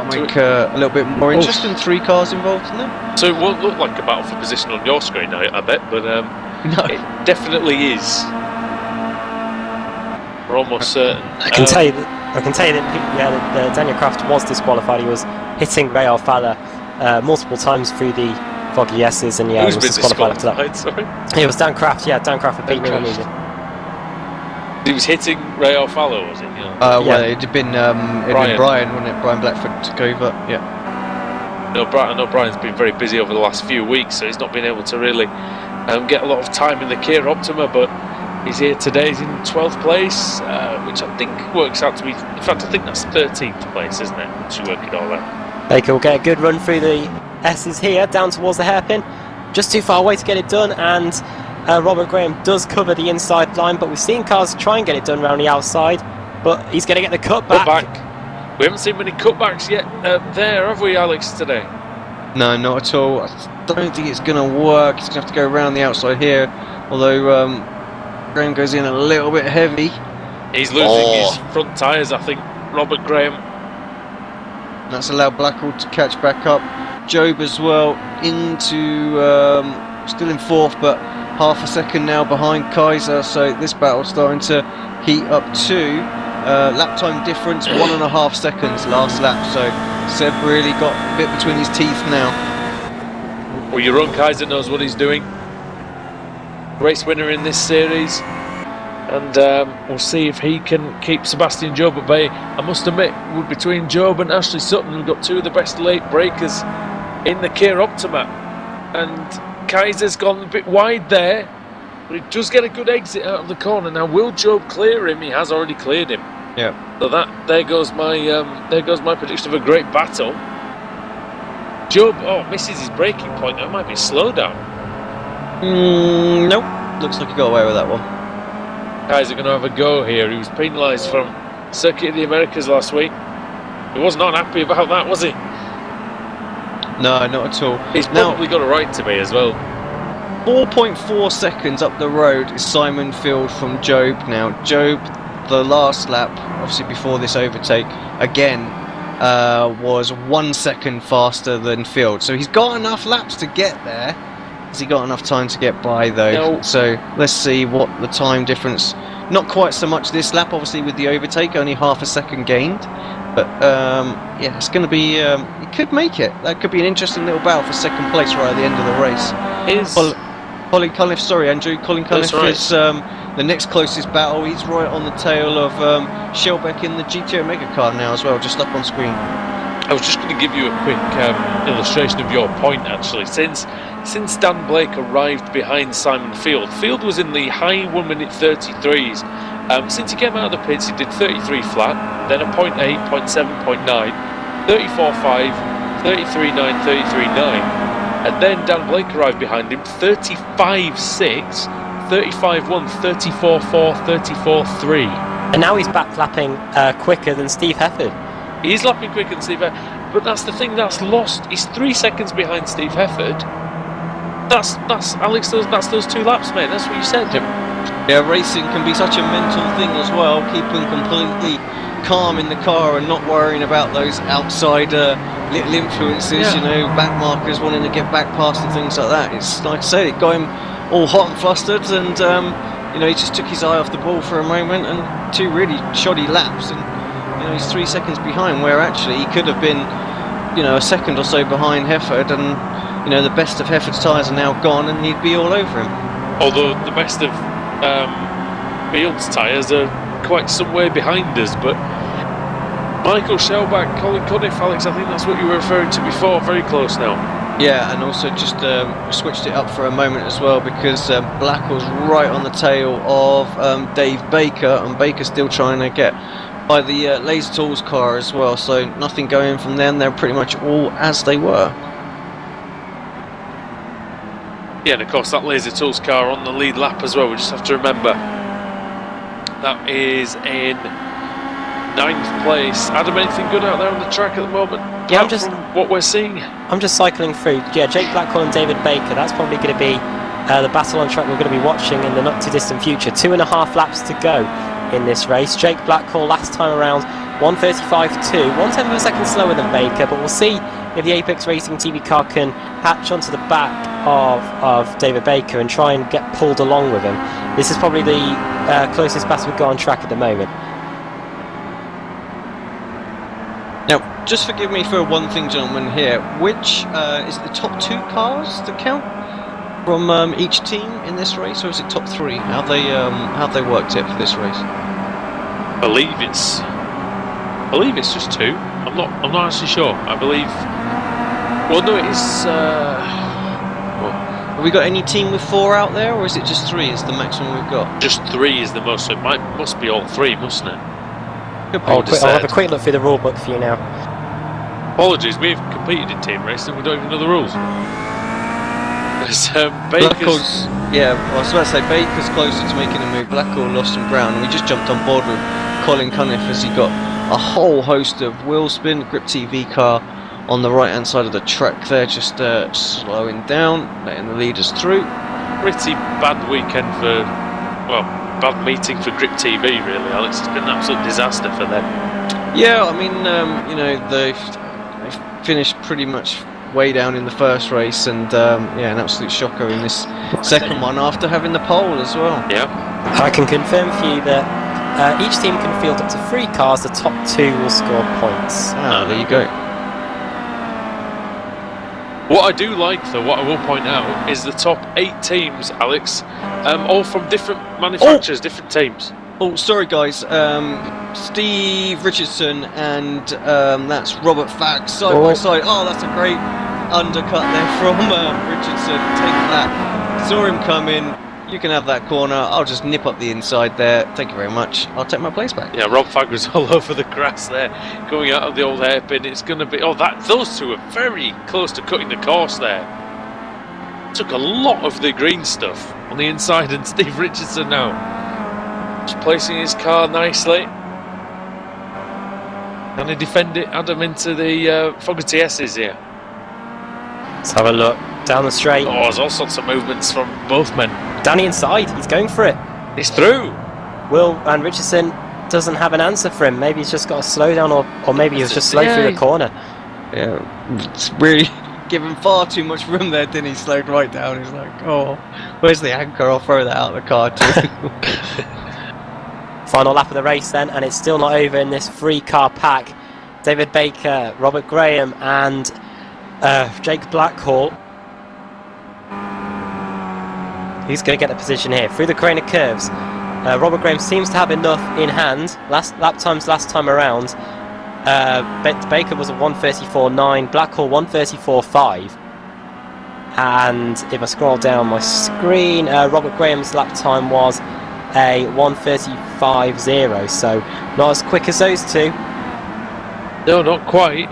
make a little bit more interesting. 3 cars involved in that. So it won't look like a battle for position on your screen, I bet, but No. it definitely is. We're almost certain. I can tell you that Daniel Craft was disqualified. He was hitting Ray Alfala multiple times through the foggy S's, and he Who's was been disqualified after that. Sorry? It was Dan Craft. Yeah, Dan Craft had beaten him immediately. He was hitting Ray Alfalo, was it? Yeah. Well, it'd have been Brian, wouldn't it? Brian Blackford took over. Yeah. I know Brian's been very busy over the last few weeks, so he's not been able to really get a lot of time in the Kia Optima, but he's here today. He's in 12th place, which I think works out to be, in fact, I think that's 13th place, isn't it? Once you work it all out. Baker will get a good run through the S's here, down towards the hairpin. Just too far away to get it done, and Robert Graham does cover the inside line, but we've seen cars try and get it done around the outside, but he's going to get the cutback. We haven't seen many cutbacks yet there, have we, Alex, today? No, not at all. I don't think it's going to work. He's going to have to go around the outside here. Although Graham goes in a little bit heavy. He's losing his front tyres, I think, Robert Graham. That's allowed Blackwell to catch back up. Job as well into still in 4th, but half a second now behind Kaiser. So this battle's starting to heat up too. Lap time difference 1.5 seconds last lap. So Seb really got a bit between his teeth now. Well, your own Kaiser knows what he's doing. Race winner in this series. And we'll see if he can keep Sebastian Job at bay. I must admit, between Job and Ashley Sutton, we've got 2 of the best late breakers in the Kia Optima. And Kaiser's gone a bit wide there, but he does get a good exit out of the corner. Now, will Job clear him? He has already cleared him. Yeah. So there goes my prediction of a great battle. Job misses his braking point. That might be a slowdown. Nope. Looks like he got away with that one. Kaiser going to have a go here. He was penalised from Circuit of the Americas last week. He was not happy about that, was he? No, not at all. He's probably got a right to be as well. 4.4 seconds up the road is Simon Field from Job now. Job, the last lap, obviously before this overtake, again, was 1 second faster than Field. So he's got enough laps to get there. Has he got enough time to get by though? No. So let's see what the time difference. Not quite so much this lap, obviously, with the overtake, only half a second gained. But yeah, it's going to be. It could make it. That could be an interesting little battle for second place right at the end of the race. Colin Cunliffe, sorry, Andrew. Colin Cunliffe is the next closest battle. He's right on the tail of Shelbeck in the GT Omega car now as well, just up on screen. I was just going to give you a quick illustration of your point, actually. Since Dan Blake arrived behind Simon Field, Field was in the high 1 minute 33s. Since he came out of the pits, he did 33 flat, then a 0.8, 0.7, 0.9, 34.5, 33.9, 33.9. And then Dan Blake arrived behind him, 35.6, 35.1, 34.4, 34.3. And now he's back lapping quicker than Steve Hefford. He's lapping quicker than Steve Hefford, but that's the thing that's lost. He's 3 seconds behind Steve Hefford. That's Alex. That's those 2 laps, mate. That's what you said. Yeah, racing can be such a mental thing as well. Keeping completely calm in the car and not worrying about those outside little influences. You know, back markers wanting to get back past and things like that. It's like I say, it got him all hot and flustered, and you know, he just took his eye off the ball for a moment, and 2 really shoddy laps, and you know, he's 3 seconds behind, where actually he could have been, you know, a second or so behind Hefford, and you know, the best of Hefford's tyres are now gone, and he'd be all over him. Although the best of Field's tyres are quite some way behind us, but Michael Shellback, Colin Cunniff, Alex, I think that's what you were referring to before, very close now. Yeah, and also just switched it up for a moment as well, because Blackwell's right on the tail of Dave Baker, and Baker's still trying to get by the Laser Tools car as well, so nothing going from them. They're pretty much all as they were. Yeah, and of course that Laser Tools car on the lead lap as well. We just have to remember that is in 9th place. Adam, anything good out there on the track at the moment? Yeah, I'm just from what we're seeing. I'm just cycling through. Yeah, Jake Blackwell and David Baker. That's probably going to be the battle on track we're going to be watching in the not too distant future. 2.5 laps to go in this race. Jake Blackwell last time around 1:35.2, 1/10 of a second slower than Baker, but we'll see if the Apex Racing TV car can hatch onto the back of David Baker and try and get pulled along with him. This is probably the closest battle we've got on track at the moment. Now, just forgive me for one thing, gentlemen, here. Which is it the top 2 cars that count from each team in this race, or is it top 3? How they worked it for this race? I believe it's just 2. I'm not actually sure. I believe. Well, no, it is. Have we got any team with 4 out there, or is it just 3? Is the maximum we've got? Just 3 is the most. So it must be all 3, mustn't it? I'll have a quick look through the rule book for you now. Apologies, we've competed in team racing. We don't even know the rules. Baker's. Yeah, I was about to say Baker's closer to making a move. Blackwell lost some ground, and we just jumped on board with Colin Cunniff as he got a whole host of wheel spin. Grip TV car on the right hand side of the track there, just slowing down, letting the leaders through. Pretty bad weekend for, well, bad meeting for Grip TV, really, Alex. It's been an absolute disaster for them. Yeah, I mean, you know, they finished pretty much way down in the first race, and yeah, an absolute shocker in this second one after having the pole as well. Yeah. I can confirm for you that each team can field up to 3 cars. The top 2 will score points. Ah, there you go. What I do like, though, what I will point out, is the top 8 teams, Alex, all from different manufacturers, different teams. Oh, sorry guys, Steve Richardson and that's Robert Fax side by side. Oh, that's a great undercut there from Richardson. Take that. Saw him come in. You can have that corner. I'll just nip up the inside there. Thank you very much. I'll take my place back. Yeah, Rob Fag was all over the grass there, going out of the old hairpin. It's going to be... Oh, those 2 are very close to cutting the course there. Took a lot of the green stuff on the inside, and Steve Richardson now just placing his car nicely. Can he defend it, Adam, into the Fogarty S's here? Let's have a look. Down the straight. Oh, there's all sorts of movements from both men. Down the inside. He's going for it. He's through. Will and Richardson doesn't have an answer for him. Maybe he's just got to slow down, or maybe he was just slow through the corner. Yeah, it's really given far too much room there, didn't he? Slowed right down. He's like, oh, where's the anchor? I'll throw that out of the car too. Final lap of the race then, and it's still not over in this 3-car pack. David Baker, Robert Graham and Jake Blackwell. Who's going to get the position here? Through the crane of curves. Robert Graham seems to have enough in hand. Last time around. Baker was a 1:34.9, Blackwell 1:34.5. And if I scroll down my screen, Robert Graham's lap time was a 1:35.0, so not as quick as those 2. No, not quite.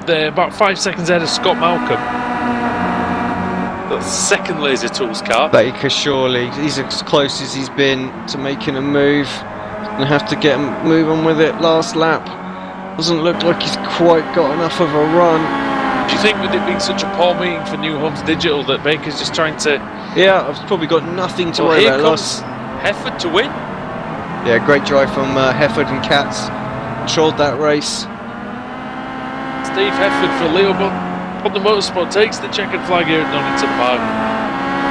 They're about 5 seconds ahead of Scott Malcolm. That's the second Laser Tools car. Baker, surely, he's as close as he's been to making a move. Gonna have to get him move on with it last lap. Doesn't look like he's quite got enough of a run. Do you think with it being such a poor meeting for New Homes Digital that Baker's just trying to... Yeah, I've probably got nothing to worry here about. comes Hefford to win. Yeah, great drive from Hefford and Katz. Controlled that race. Steve Hefford for Leo on the Motorsport takes the checkered flag here at Donington Park.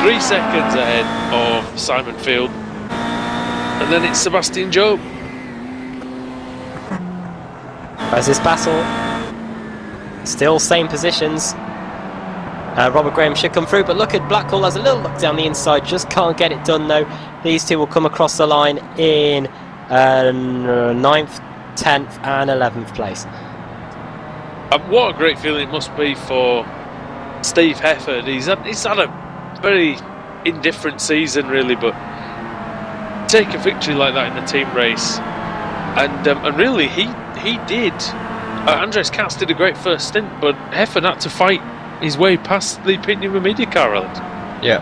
3 seconds ahead of Simon Field. And then it's Sebastian Job. As this battle, still same positions. Robert Graham should come through, but look at Blackwell has a little look down the inside, just can't get it done though. These two will come across the line in 9th, 10th and 11th place. What a great feeling it must be for Steve Hefford. He's had a very indifferent season really, but take a victory like that in the team race, and really he did. Andres Katz did a great first stint, but Hefford had to fight his way past the Pitney Media car, Alex. Yeah,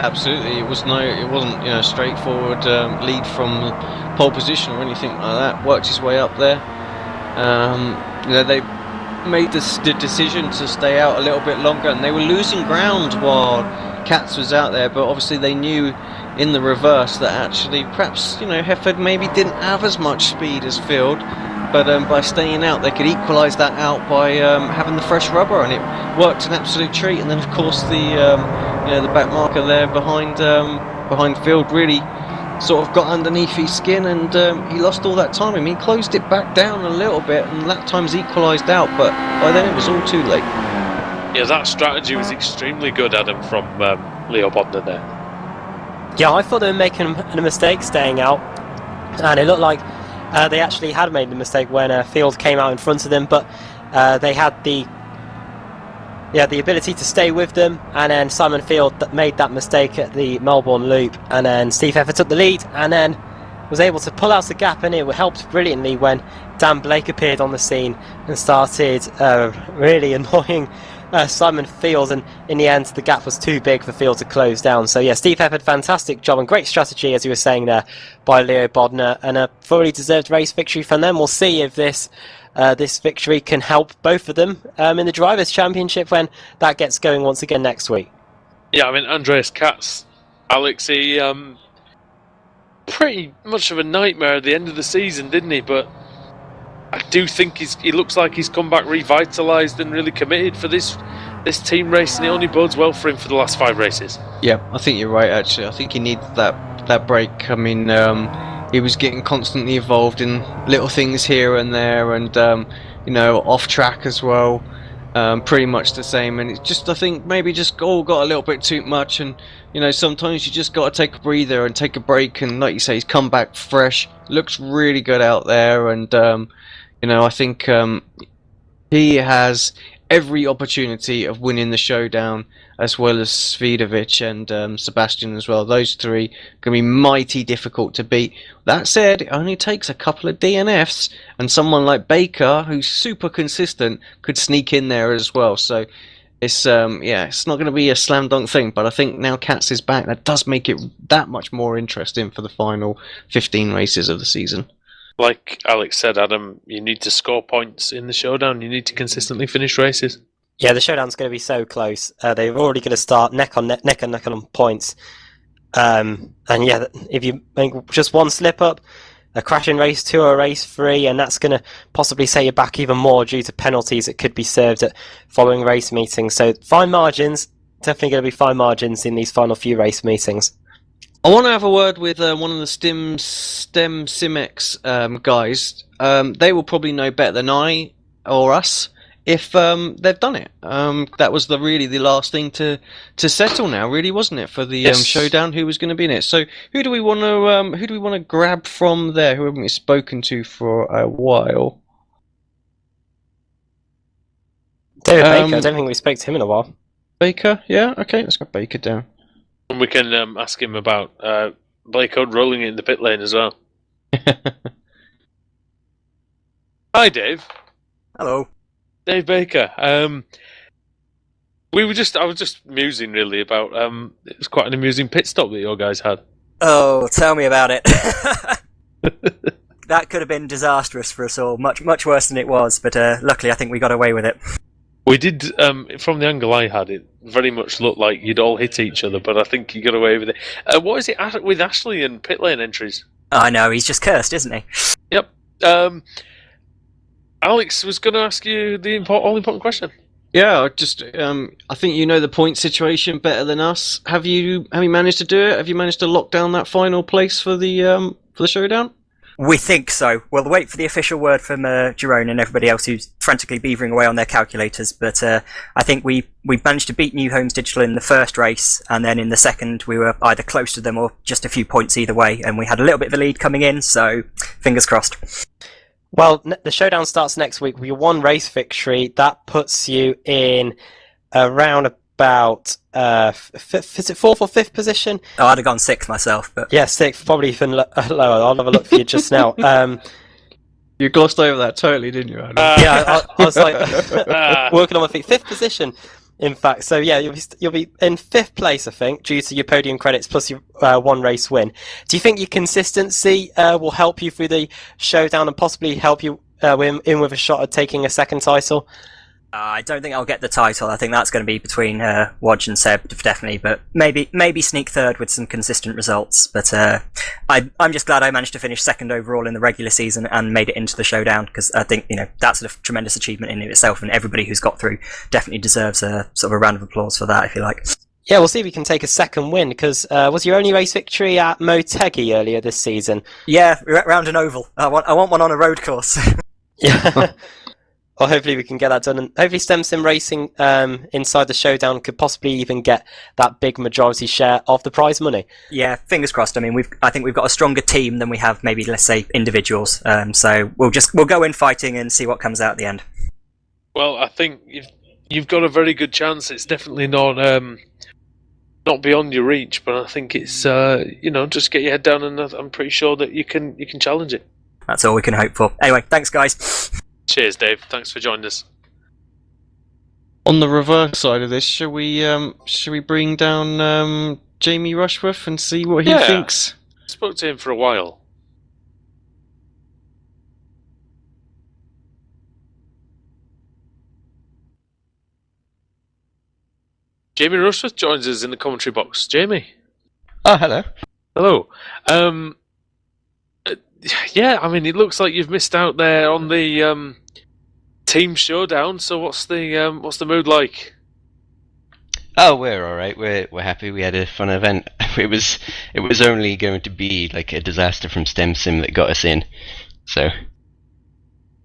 absolutely. It wasn't a straightforward lead from pole position or anything like that. Worked his way up there. They made the decision to stay out a little bit longer, and they were losing ground while Katz was out there. But obviously, they knew in the reverse that actually perhaps Hefford maybe didn't have as much speed as Field. But by staying out, they could equalise that out by having the fresh rubber, and it worked an absolute treat. And then, of course, the back marker there behind Field really sort of got underneath his skin, and he lost all that time. I mean, he closed it back down a little bit, and lap times equalised out. But by then, it was all too late. Yeah, that strategy was extremely good, Adam, from Leo Bodner there. Yeah, I thought they were making a mistake staying out, and it looked like they actually had made the mistake when Field came out in front of them, but they had the ability to stay with them, and then Simon Field made that mistake at the Melbourne Loop, and then Steve Hefford took the lead and then was able to pull out the gap, and it helped brilliantly when Dan Blake appeared on the scene and started really annoying Simon Field, and in the end the gap was too big for Field to close down. So yeah, Steve Hefford, fantastic job and great strategy, as you were saying there, by Leo Bodner, and a fully deserved race victory from them. We'll see if this victory can help both of them in the Drivers' Championship when that gets going once again next week. Yeah, I mean, Andreas Katz, Alex, he pretty much of a nightmare at the end of the season, didn't he? But I do think he looks like he's come back revitalised and really committed for this team race, and it only bodes well for him for the last 5 races. Yeah, I think you're right, actually. I think he needs that break. I mean, he was getting constantly involved in little things here and there, and off track as well. Pretty much the same, and it's just, I think maybe just all got a little bit too much, and sometimes you just got to take a breather and take a break, and like you say, he's come back fresh, looks really good out there, and I think he has every opportunity of winning the showdown, as well as Svidovic and Sebastian as well. Those three going to be mighty difficult to beat. That said, it only takes a couple of DNFs, and someone like Baker, who's super consistent, could sneak in there as well. So it's it's not going to be a slam dunk thing, but I think now Katz is back, that does make it that much more interesting for the final 15 races of the season. Like Alex said, Adam, you need to score points in the showdown. You need to consistently finish races. Yeah, the showdown's going to be so close. They're already going to start neck and neck on points. And yeah, if you make just one slip up, a crash in race 2 or race 3, and that's going to possibly set you back even more due to penalties that could be served at following race meetings. So fine margins, definitely going to be fine margins in these final few race meetings. I want to have a word with one of the STEM Simex guys. They will probably know better than I or us if they've done it. That was really the last thing to settle now, really, wasn't it, for the showdown? Who was going to be in it? So who do we want to grab from there? Who haven't we spoken to for a while? David Baker. I don't think we spoke to him in a while. Baker, yeah, okay, let's go Baker down. And we can ask him about Blake Hood rolling it in the pit lane as well. Hi, Dave. Hello. Dave Baker. I was just musing really about. It was quite an amusing pit stop that your guys had. Oh, tell me about it. That could have been disastrous for us all, much worse than it was. But luckily, I think we got away with it. We did, from the angle I had, it very much looked like you'd all hit each other, but I think you got away with it. What is it with Ashley and pit lane entries? I know, he's just cursed, isn't he? Yep. Alex was going to ask you the all-important question. Yeah, I think you know the point situation better than us. Have you managed to do it? Have you managed to lock down that final place for the showdown? We think so. We'll wait for the official word from Jerome and everybody else who's frantically beavering away on their calculators. But I think we managed to beat New Homes Digital in the first race, and then in the second we were either close to them or just a few points either way, and we had a little bit of a lead coming in, so fingers crossed. Well, the showdown starts next week with your one race victory. That puts you in around about is it fourth or fifth position? Oh, I'd have gone sixth myself, but yeah, sixth, probably even lower. I'll have a look for you just now. You glossed over that totally, didn't you, Adam? Yeah, I was like working on my feet. Fifth position, in fact. So yeah, you'll be in fifth place, I think, due to your podium credits plus your one race win. Do you think your consistency will help you through the showdown and possibly help you in with a shot at taking a second title? I don't think I'll get the title. I think that's going to be between Wodge and Seb, definitely. But maybe sneak third with some consistent results. But I'm just glad I managed to finish second overall in the regular season and made it into the showdown, because I think that's a tremendous achievement in itself, and everybody who's got through definitely deserves a sort of a round of applause for that, if you like. Yeah, we'll see if we can take a second win, because was your only race victory at Motegi earlier this season? Yeah, round an oval. I want one on a road course. Yeah. Well, hopefully we can get that done, and hopefully Simpson Racing inside the showdown could possibly even get that big majority share of the prize money. Yeah, fingers crossed. I mean, I think we've got a stronger team than we have maybe, let's say, individuals. So we'll go in fighting and see what comes out at the end. Well, I think you've got a very good chance. It's definitely not beyond your reach, but I think it's just get your head down, and I'm pretty sure that you can challenge it. That's all we can hope for. Anyway, thanks, guys. Cheers, Dave. Thanks for joining us. On the reverse side of this, shall we bring down Jamie Rushworth and see what he thinks? I spoke to him for a while. Jamie Rushworth joins us in the commentary box. Jamie. Oh, hello. Hello. Yeah, I mean, it looks like you've missed out there on the team showdown. So what's the mood like? Oh, we're all right. We're happy. We had a fun event. It was only going to be like a disaster from Stem Sim that got us in. So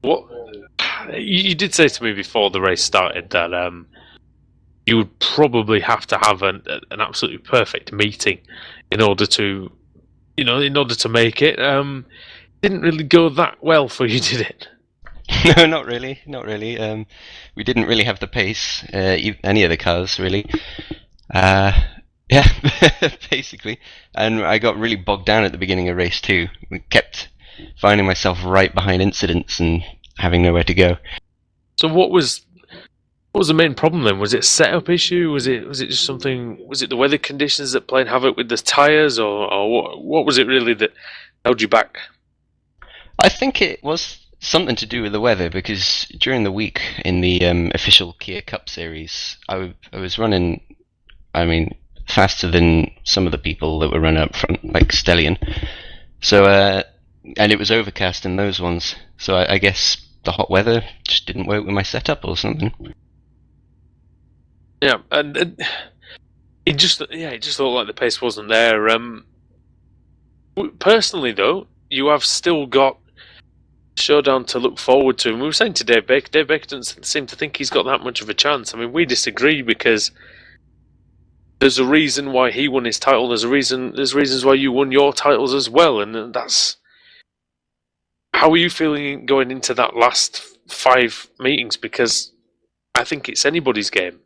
what you did say to me before the race started that you would probably have to have an absolutely perfect meeting in order to make it. Didn't really go that well for you, did it? no, not really. We didn't really have the pace, any of the cars really. Yeah, basically. And I got really bogged down at the beginning of race 2. We kept finding myself right behind incidents and having nowhere to go. So what was the main problem then? Was it a setup issue? Was it just something? Was it the weather conditions that played havoc with the tyres, or what was it really that held you back? I think it was something to do with the weather, because during the week in the official Kia Cup series, I was running, faster than some of the people that were running up front, like Stellion. So, and it was overcast in those ones, so I guess the hot weather just didn't work with my setup or something. Yeah, and it just looked like the pace wasn't there. Personally, though, you have still got showdown to look forward to. And we were saying to Dave Baker doesn't seem to think he's got that much of a chance. I mean, we disagree, because there's a reason why he won his title. There's reasons why you won your titles as well, and that's. How are you feeling going into that last 5 meetings? Because I think it's anybody's game.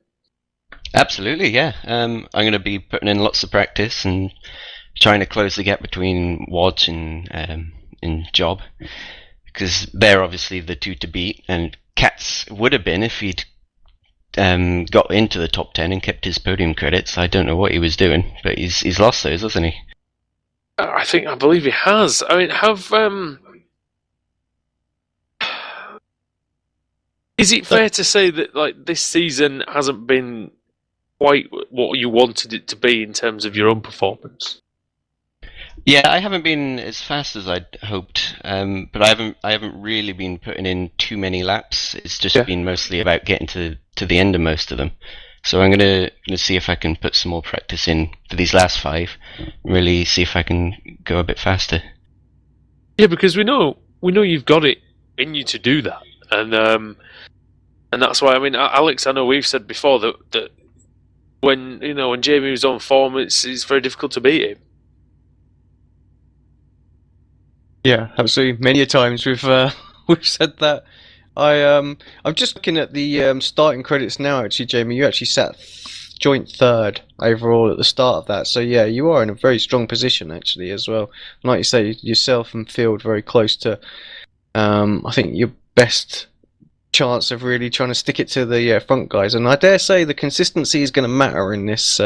Absolutely, yeah. I'm going to be putting in lots of practice and trying to close the gap between Wodge and Job, because they're obviously the two to beat, and Katz would have been if he'd got into the top 10 and kept his podium credits. I don't know what he was doing, but he's lost those, hasn't he? I believe he has. I mean, is it fair to say that like this season hasn't been quite what you wanted it to be in terms of your own performance? Yeah, I haven't been as fast as I'd hoped, but I haven't really been putting in too many laps. It's just been mostly about getting to the end of most of them. So I'm gonna see if I can put some more practice in for these last 5. Really see if I can go a bit faster. Yeah, because we know you've got it in you to do that, and that's why. I mean, Alex, I know we've said before that when Jamie was on form, it's very difficult to beat him. Yeah, absolutely. Many a times we've said that. I'm just looking at the starting credits now. Actually, Jamie, you actually sat joint 3rd overall at the start of that. So yeah, you are in a very strong position actually as well. And like you say, yourself and Field very close to. I think your best chance of really trying to stick it to the front guys. And I dare say the consistency is going to matter in this.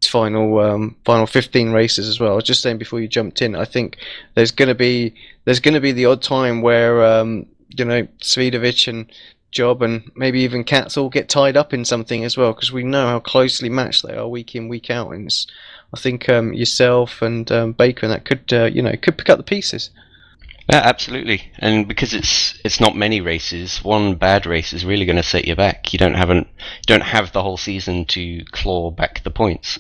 Final 15 races as well. I was just saying before you jumped in, I think there's going to be the odd time where Svidovic and Job and maybe even Katz all get tied up in something as well, because we know how closely matched they are week in, week out. And I think yourself and Baker and that could pick up the pieces. Yeah, absolutely. And because it's not many races, one bad race is really going to set you back. You don't have the whole season to claw back the points.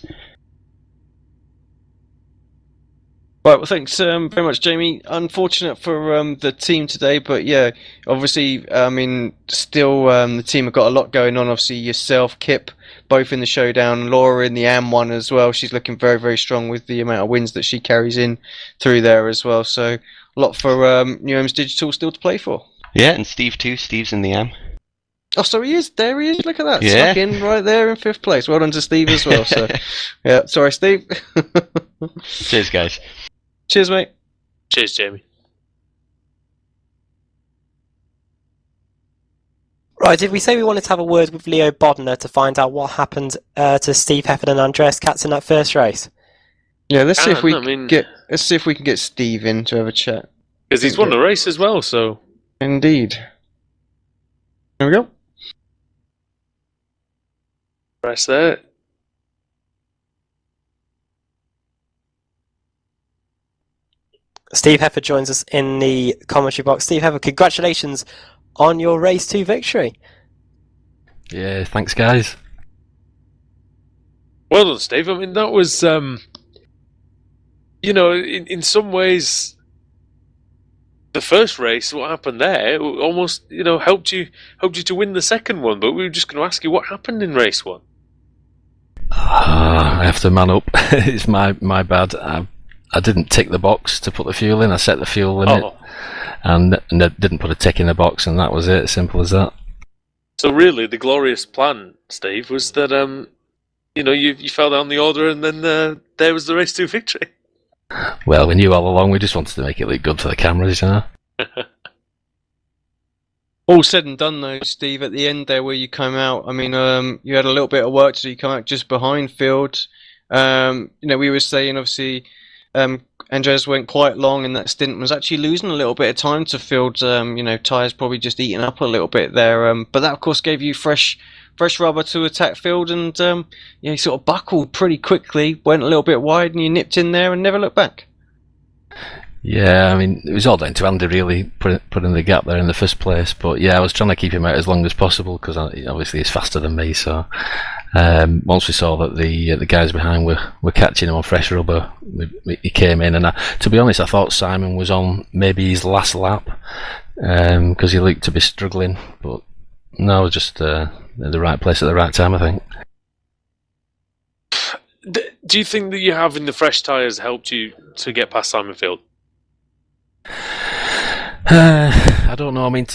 Right, well, thanks very much, Jamie. Unfortunate for the team today, but yeah, obviously, I mean, still the team have got a lot going on. Obviously, yourself, Kip, both in the showdown. Laura in the AM one as well. She's looking very, very strong with the amount of wins that she carries in through there as well. So a lot for Newham's Digital still to play for. Yeah, and Steve too. Steve's in the AM. Oh, so he is. There he is. Look at that. Yeah. Stuck in right there in 5th place. Well done to Steve as well. So, yeah, sorry, Steve. Cheers, guys. Cheers, mate. Cheers, Jamie. Right, did we say we wanted to have a word with Leo Bodner to find out what happened to Steve Heffern and Andreas Katz in that first race? Yeah, let's see if we can get Steve in to have a chat. Because he's won the race as well, so. Indeed. There we go. Press there. Steve Heffer joins us in the commentary box. Steve Heffer, congratulations on your race 2 victory. Yeah, thanks, guys. Well done, Steve. I mean, that was, in some ways, the first race, what happened there, almost, helped you to win the second one. But we were just going to ask you what happened in race 1. I have to man up. It's my bad. I didn't tick the box to put the fuel in. I set the fuel limit and didn't put a tick in the box, and that was it. Simple as that. So really, the glorious plan, Steve, was that you fell down the order, and then there was the race 2 victory. Well, we knew all along. We just wanted to make it look good for the cameras, All said and done, though, Steve. At the end there, where you come out, I mean, you had a little bit of work to do. You come out just behind Field. We were saying obviously. Andreas went quite long in that stint, was actually losing a little bit of time to Field. Tyres probably just eating up a little bit there. But that, of course, gave you fresh rubber to attack Field, and you sort of buckled pretty quickly, went a little bit wide, and you nipped in there and never looked back. Yeah, I mean, it was all down to Andy really putting the gap there in the first place. But yeah, I was trying to keep him out as long as possible because obviously he's faster than me. So once we saw that the guys behind were catching him on fresh rubber, he came in. And to be honest, I thought Simon was on maybe his last lap because he looked to be struggling. But no, just at the right place at the right time, I think. Do you think that you having the fresh tyres helped you to get past Simon Field? I don't know. I mean,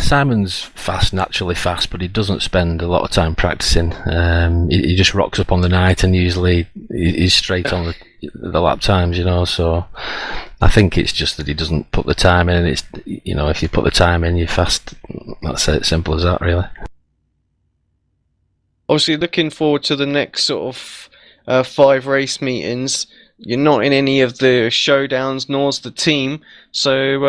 Simon's naturally fast, but he doesn't spend a lot of time practicing. He just rocks up on the night, and usually he's straight on the lap times, So I think it's just that he doesn't put the time in. And it's if you put the time in, you're fast. That's it. Simple as that, really. obviously looking forward to the next sort of 5 race meetings. You're not in any of the showdowns, nor's the team. So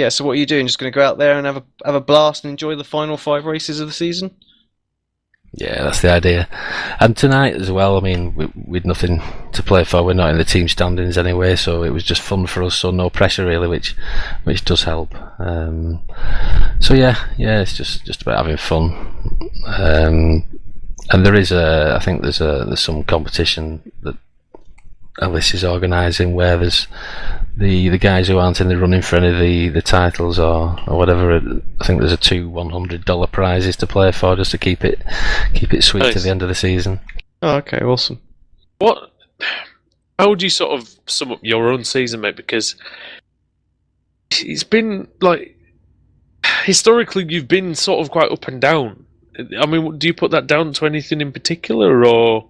so what are you doing? Just going to go out there and have a blast and enjoy the final 5 races of the season? Yeah, that's the idea. And tonight as well, I mean, we'd nothing to play for. We're not in the team standings anyway, so it was just fun for us, so no pressure really, which does help. So it's just about having fun. And there is I think there's some competition that Alice is organising where there's the guys who aren't in the running for any of the titles or whatever. I think there's $2 $100 prizes to play for just to keep it sweet Nice. to the end of the season. Oh, okay, awesome. How would you sort of sum up your own season, mate? Because it's been like historically you've been sort of quite up and down. I mean, do you put that down to anything in particular, or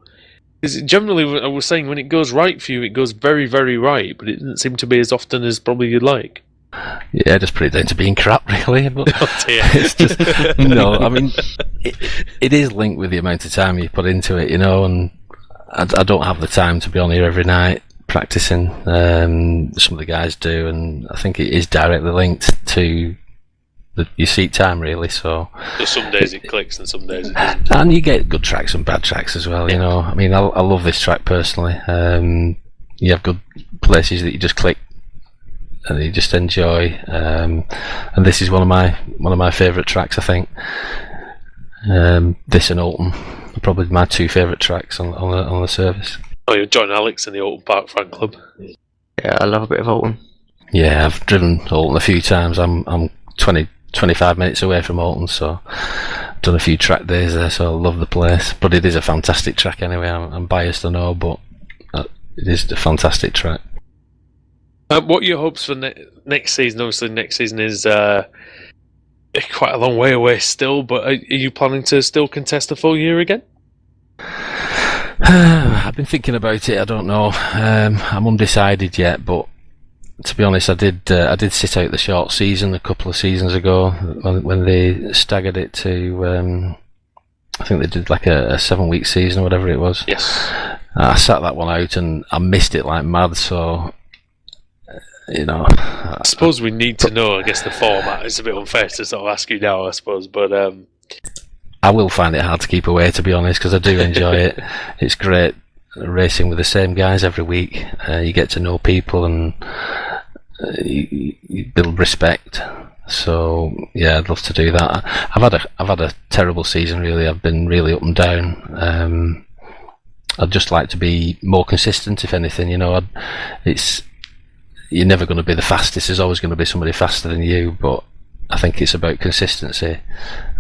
is it generally? I was saying when it goes right for you, it goes very, very right, but it doesn't seem to be as often as probably you'd like. Yeah, just put it down to being crap, really. But Oh dear. it's just no. I mean, it is linked with the amount of time you put into it, and I don't have the time to be on here every night practicing. Some of the guys do, and I think it is directly linked to your seat time, really. So Some days it clicks and some days it doesn't. and you get good tracks and bad tracks as well. I mean, I love this track personally. You have good places that you just click and you just enjoy. And this is one of my favourite tracks, I think. This and Alton are probably my 2 favourite tracks on the service. Oh, you're John Alex in the Alton Park Fan Club. Yeah, I love a bit of Alton. Yeah, I've driven Alton a few times. I'm 25 minutes away from Alton, so I've done a few track days there, so I love the place. But it is a fantastic track anyway. I'm biased, I know, but it is a fantastic track. What are your hopes for next season? Obviously, next season is quite a long way away still, but are you planning to still contest a full year again? I've been thinking about it. I don't know. I'm undecided yet, but to be honest, I did sit out the short season a couple of seasons ago when they staggered it to. I think they did like a 7-week season or whatever it was. Yes. I sat that one out and I missed it like mad. So, I suppose we need to know. I guess the format is a bit unfair to sort of ask you now, I suppose, but I will find it hard to keep away, to be honest, because I do enjoy it. It's great racing with the same guys every week. You get to know people and you build respect. So yeah, I'd love to do that. I've had a terrible season, really. I've been really up and down. I'd just like to be more consistent, if anything. You're never going to be the fastest. There's always going to be somebody faster than you, but I think it's about consistency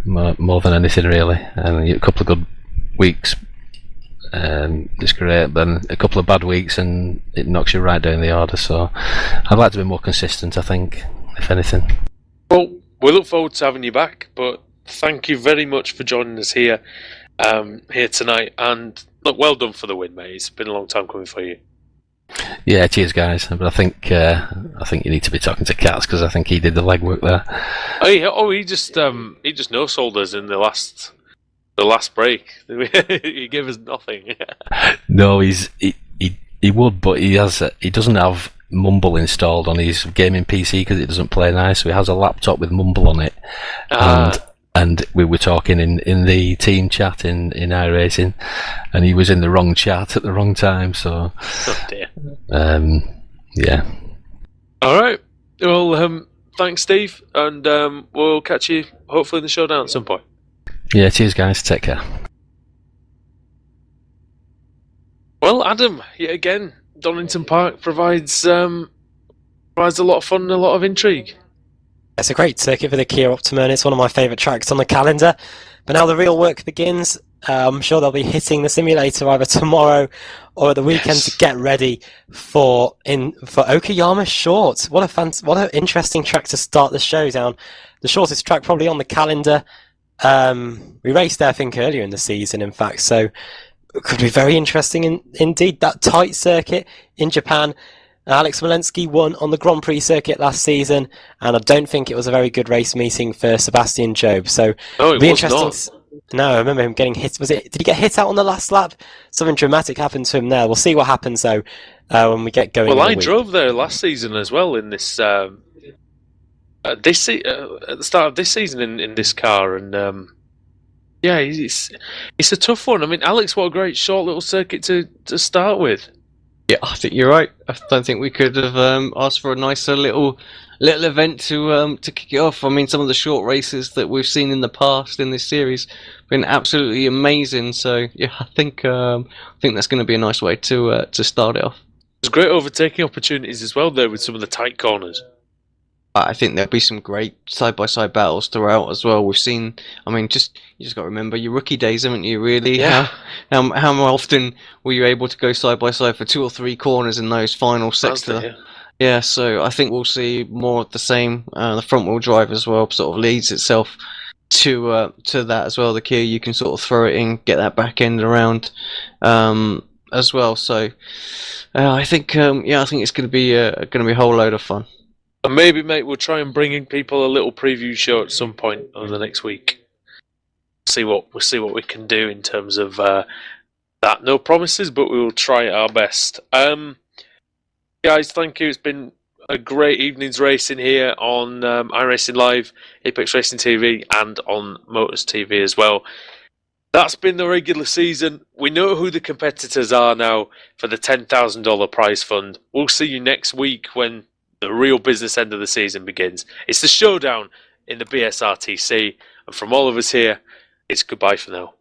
more than anything, really. And a couple of good weeks, it's great. Then a couple of bad weeks, and it knocks you right down the order. So I'd like to be more consistent, I think, if anything. well, we look forward to having you back. But thank you very much for joining us here tonight. And look, well done for the win, mate. It's been a long time coming for you. Yeah, cheers, guys. But I think you need to be talking to Katz because I think he did the legwork there. He just no sold us in the last break. He gave us nothing. No, he would, but he doesn't have Mumble installed on his gaming PC because it doesn't play nice. So he has a laptop with Mumble on it, and we were talking in the team chat in iRacing, and he was in the wrong chat at the wrong time. So, Oh dear. Yeah. All right. Well, thanks, Steve, and we'll catch you hopefully in the showdown at some point. Yeah, cheers, guys. Take care. Well, Adam, yet again, Donington Park provides a lot of fun and a lot of intrigue. It's a great circuit for the Kia Optima, and it's one of my favourite tracks on the calendar. But now the real work begins. I'm sure they'll be hitting the simulator either tomorrow or at the weekend to get ready for Okayama Short. What an interesting track to start the showdown. The shortest track probably on the calendar. We raced there, I think, earlier in the season, in fact, so it could be very interesting indeed. That tight circuit in Japan. Alex Walensky won on the Grand Prix circuit last season, and I don't think it was a very good race meeting for Sebastian Job. So No, it be was interesting. not. No, I remember him getting hit. Did he get hit out on the last lap? Something dramatic happened to him there. We'll see what happens though when we get going. Well, in the I week. drove there last season as well in this. At the start of this season in this car, and yeah, it's a tough one. I mean, Alex, what a great short little circuit to start with. Yeah, I think you're right. I don't think we could have asked for a nicer little event to kick it off. I mean, some of the short races that we've seen in the past in this series have been absolutely amazing. So yeah, I think that's going to be a nice way to start it off. There's great overtaking opportunities as well there with some of the tight corners. I think there'll be some great side-by-side battles throughout as well. We've seen, I mean, you just got to remember your rookie days, haven't you? Really? Yeah. How often were you able to go side by side for 2 or 3 corners in those final sector? Yeah. So I think we'll see more of the same. The front-wheel drive as well sort of leads itself to that as well. The Kia, you can sort of throw it in, get that back end around as well. So I think it's going to be a whole load of fun. And maybe, mate, we'll try and bring in people a little preview show at some point over the next week. We'll see what we can do in terms of that. No promises, but we will try our best. Guys, thank you. It's been a great evening's racing here on iRacing Live, Apex Racing TV, and on Motors TV as well. That's been the regular season. We know who the competitors are now for the $10,000 prize fund. We'll see you next week when the real business end of the season begins. It's the showdown in the BSRTC, and from all of us here, it's goodbye for now.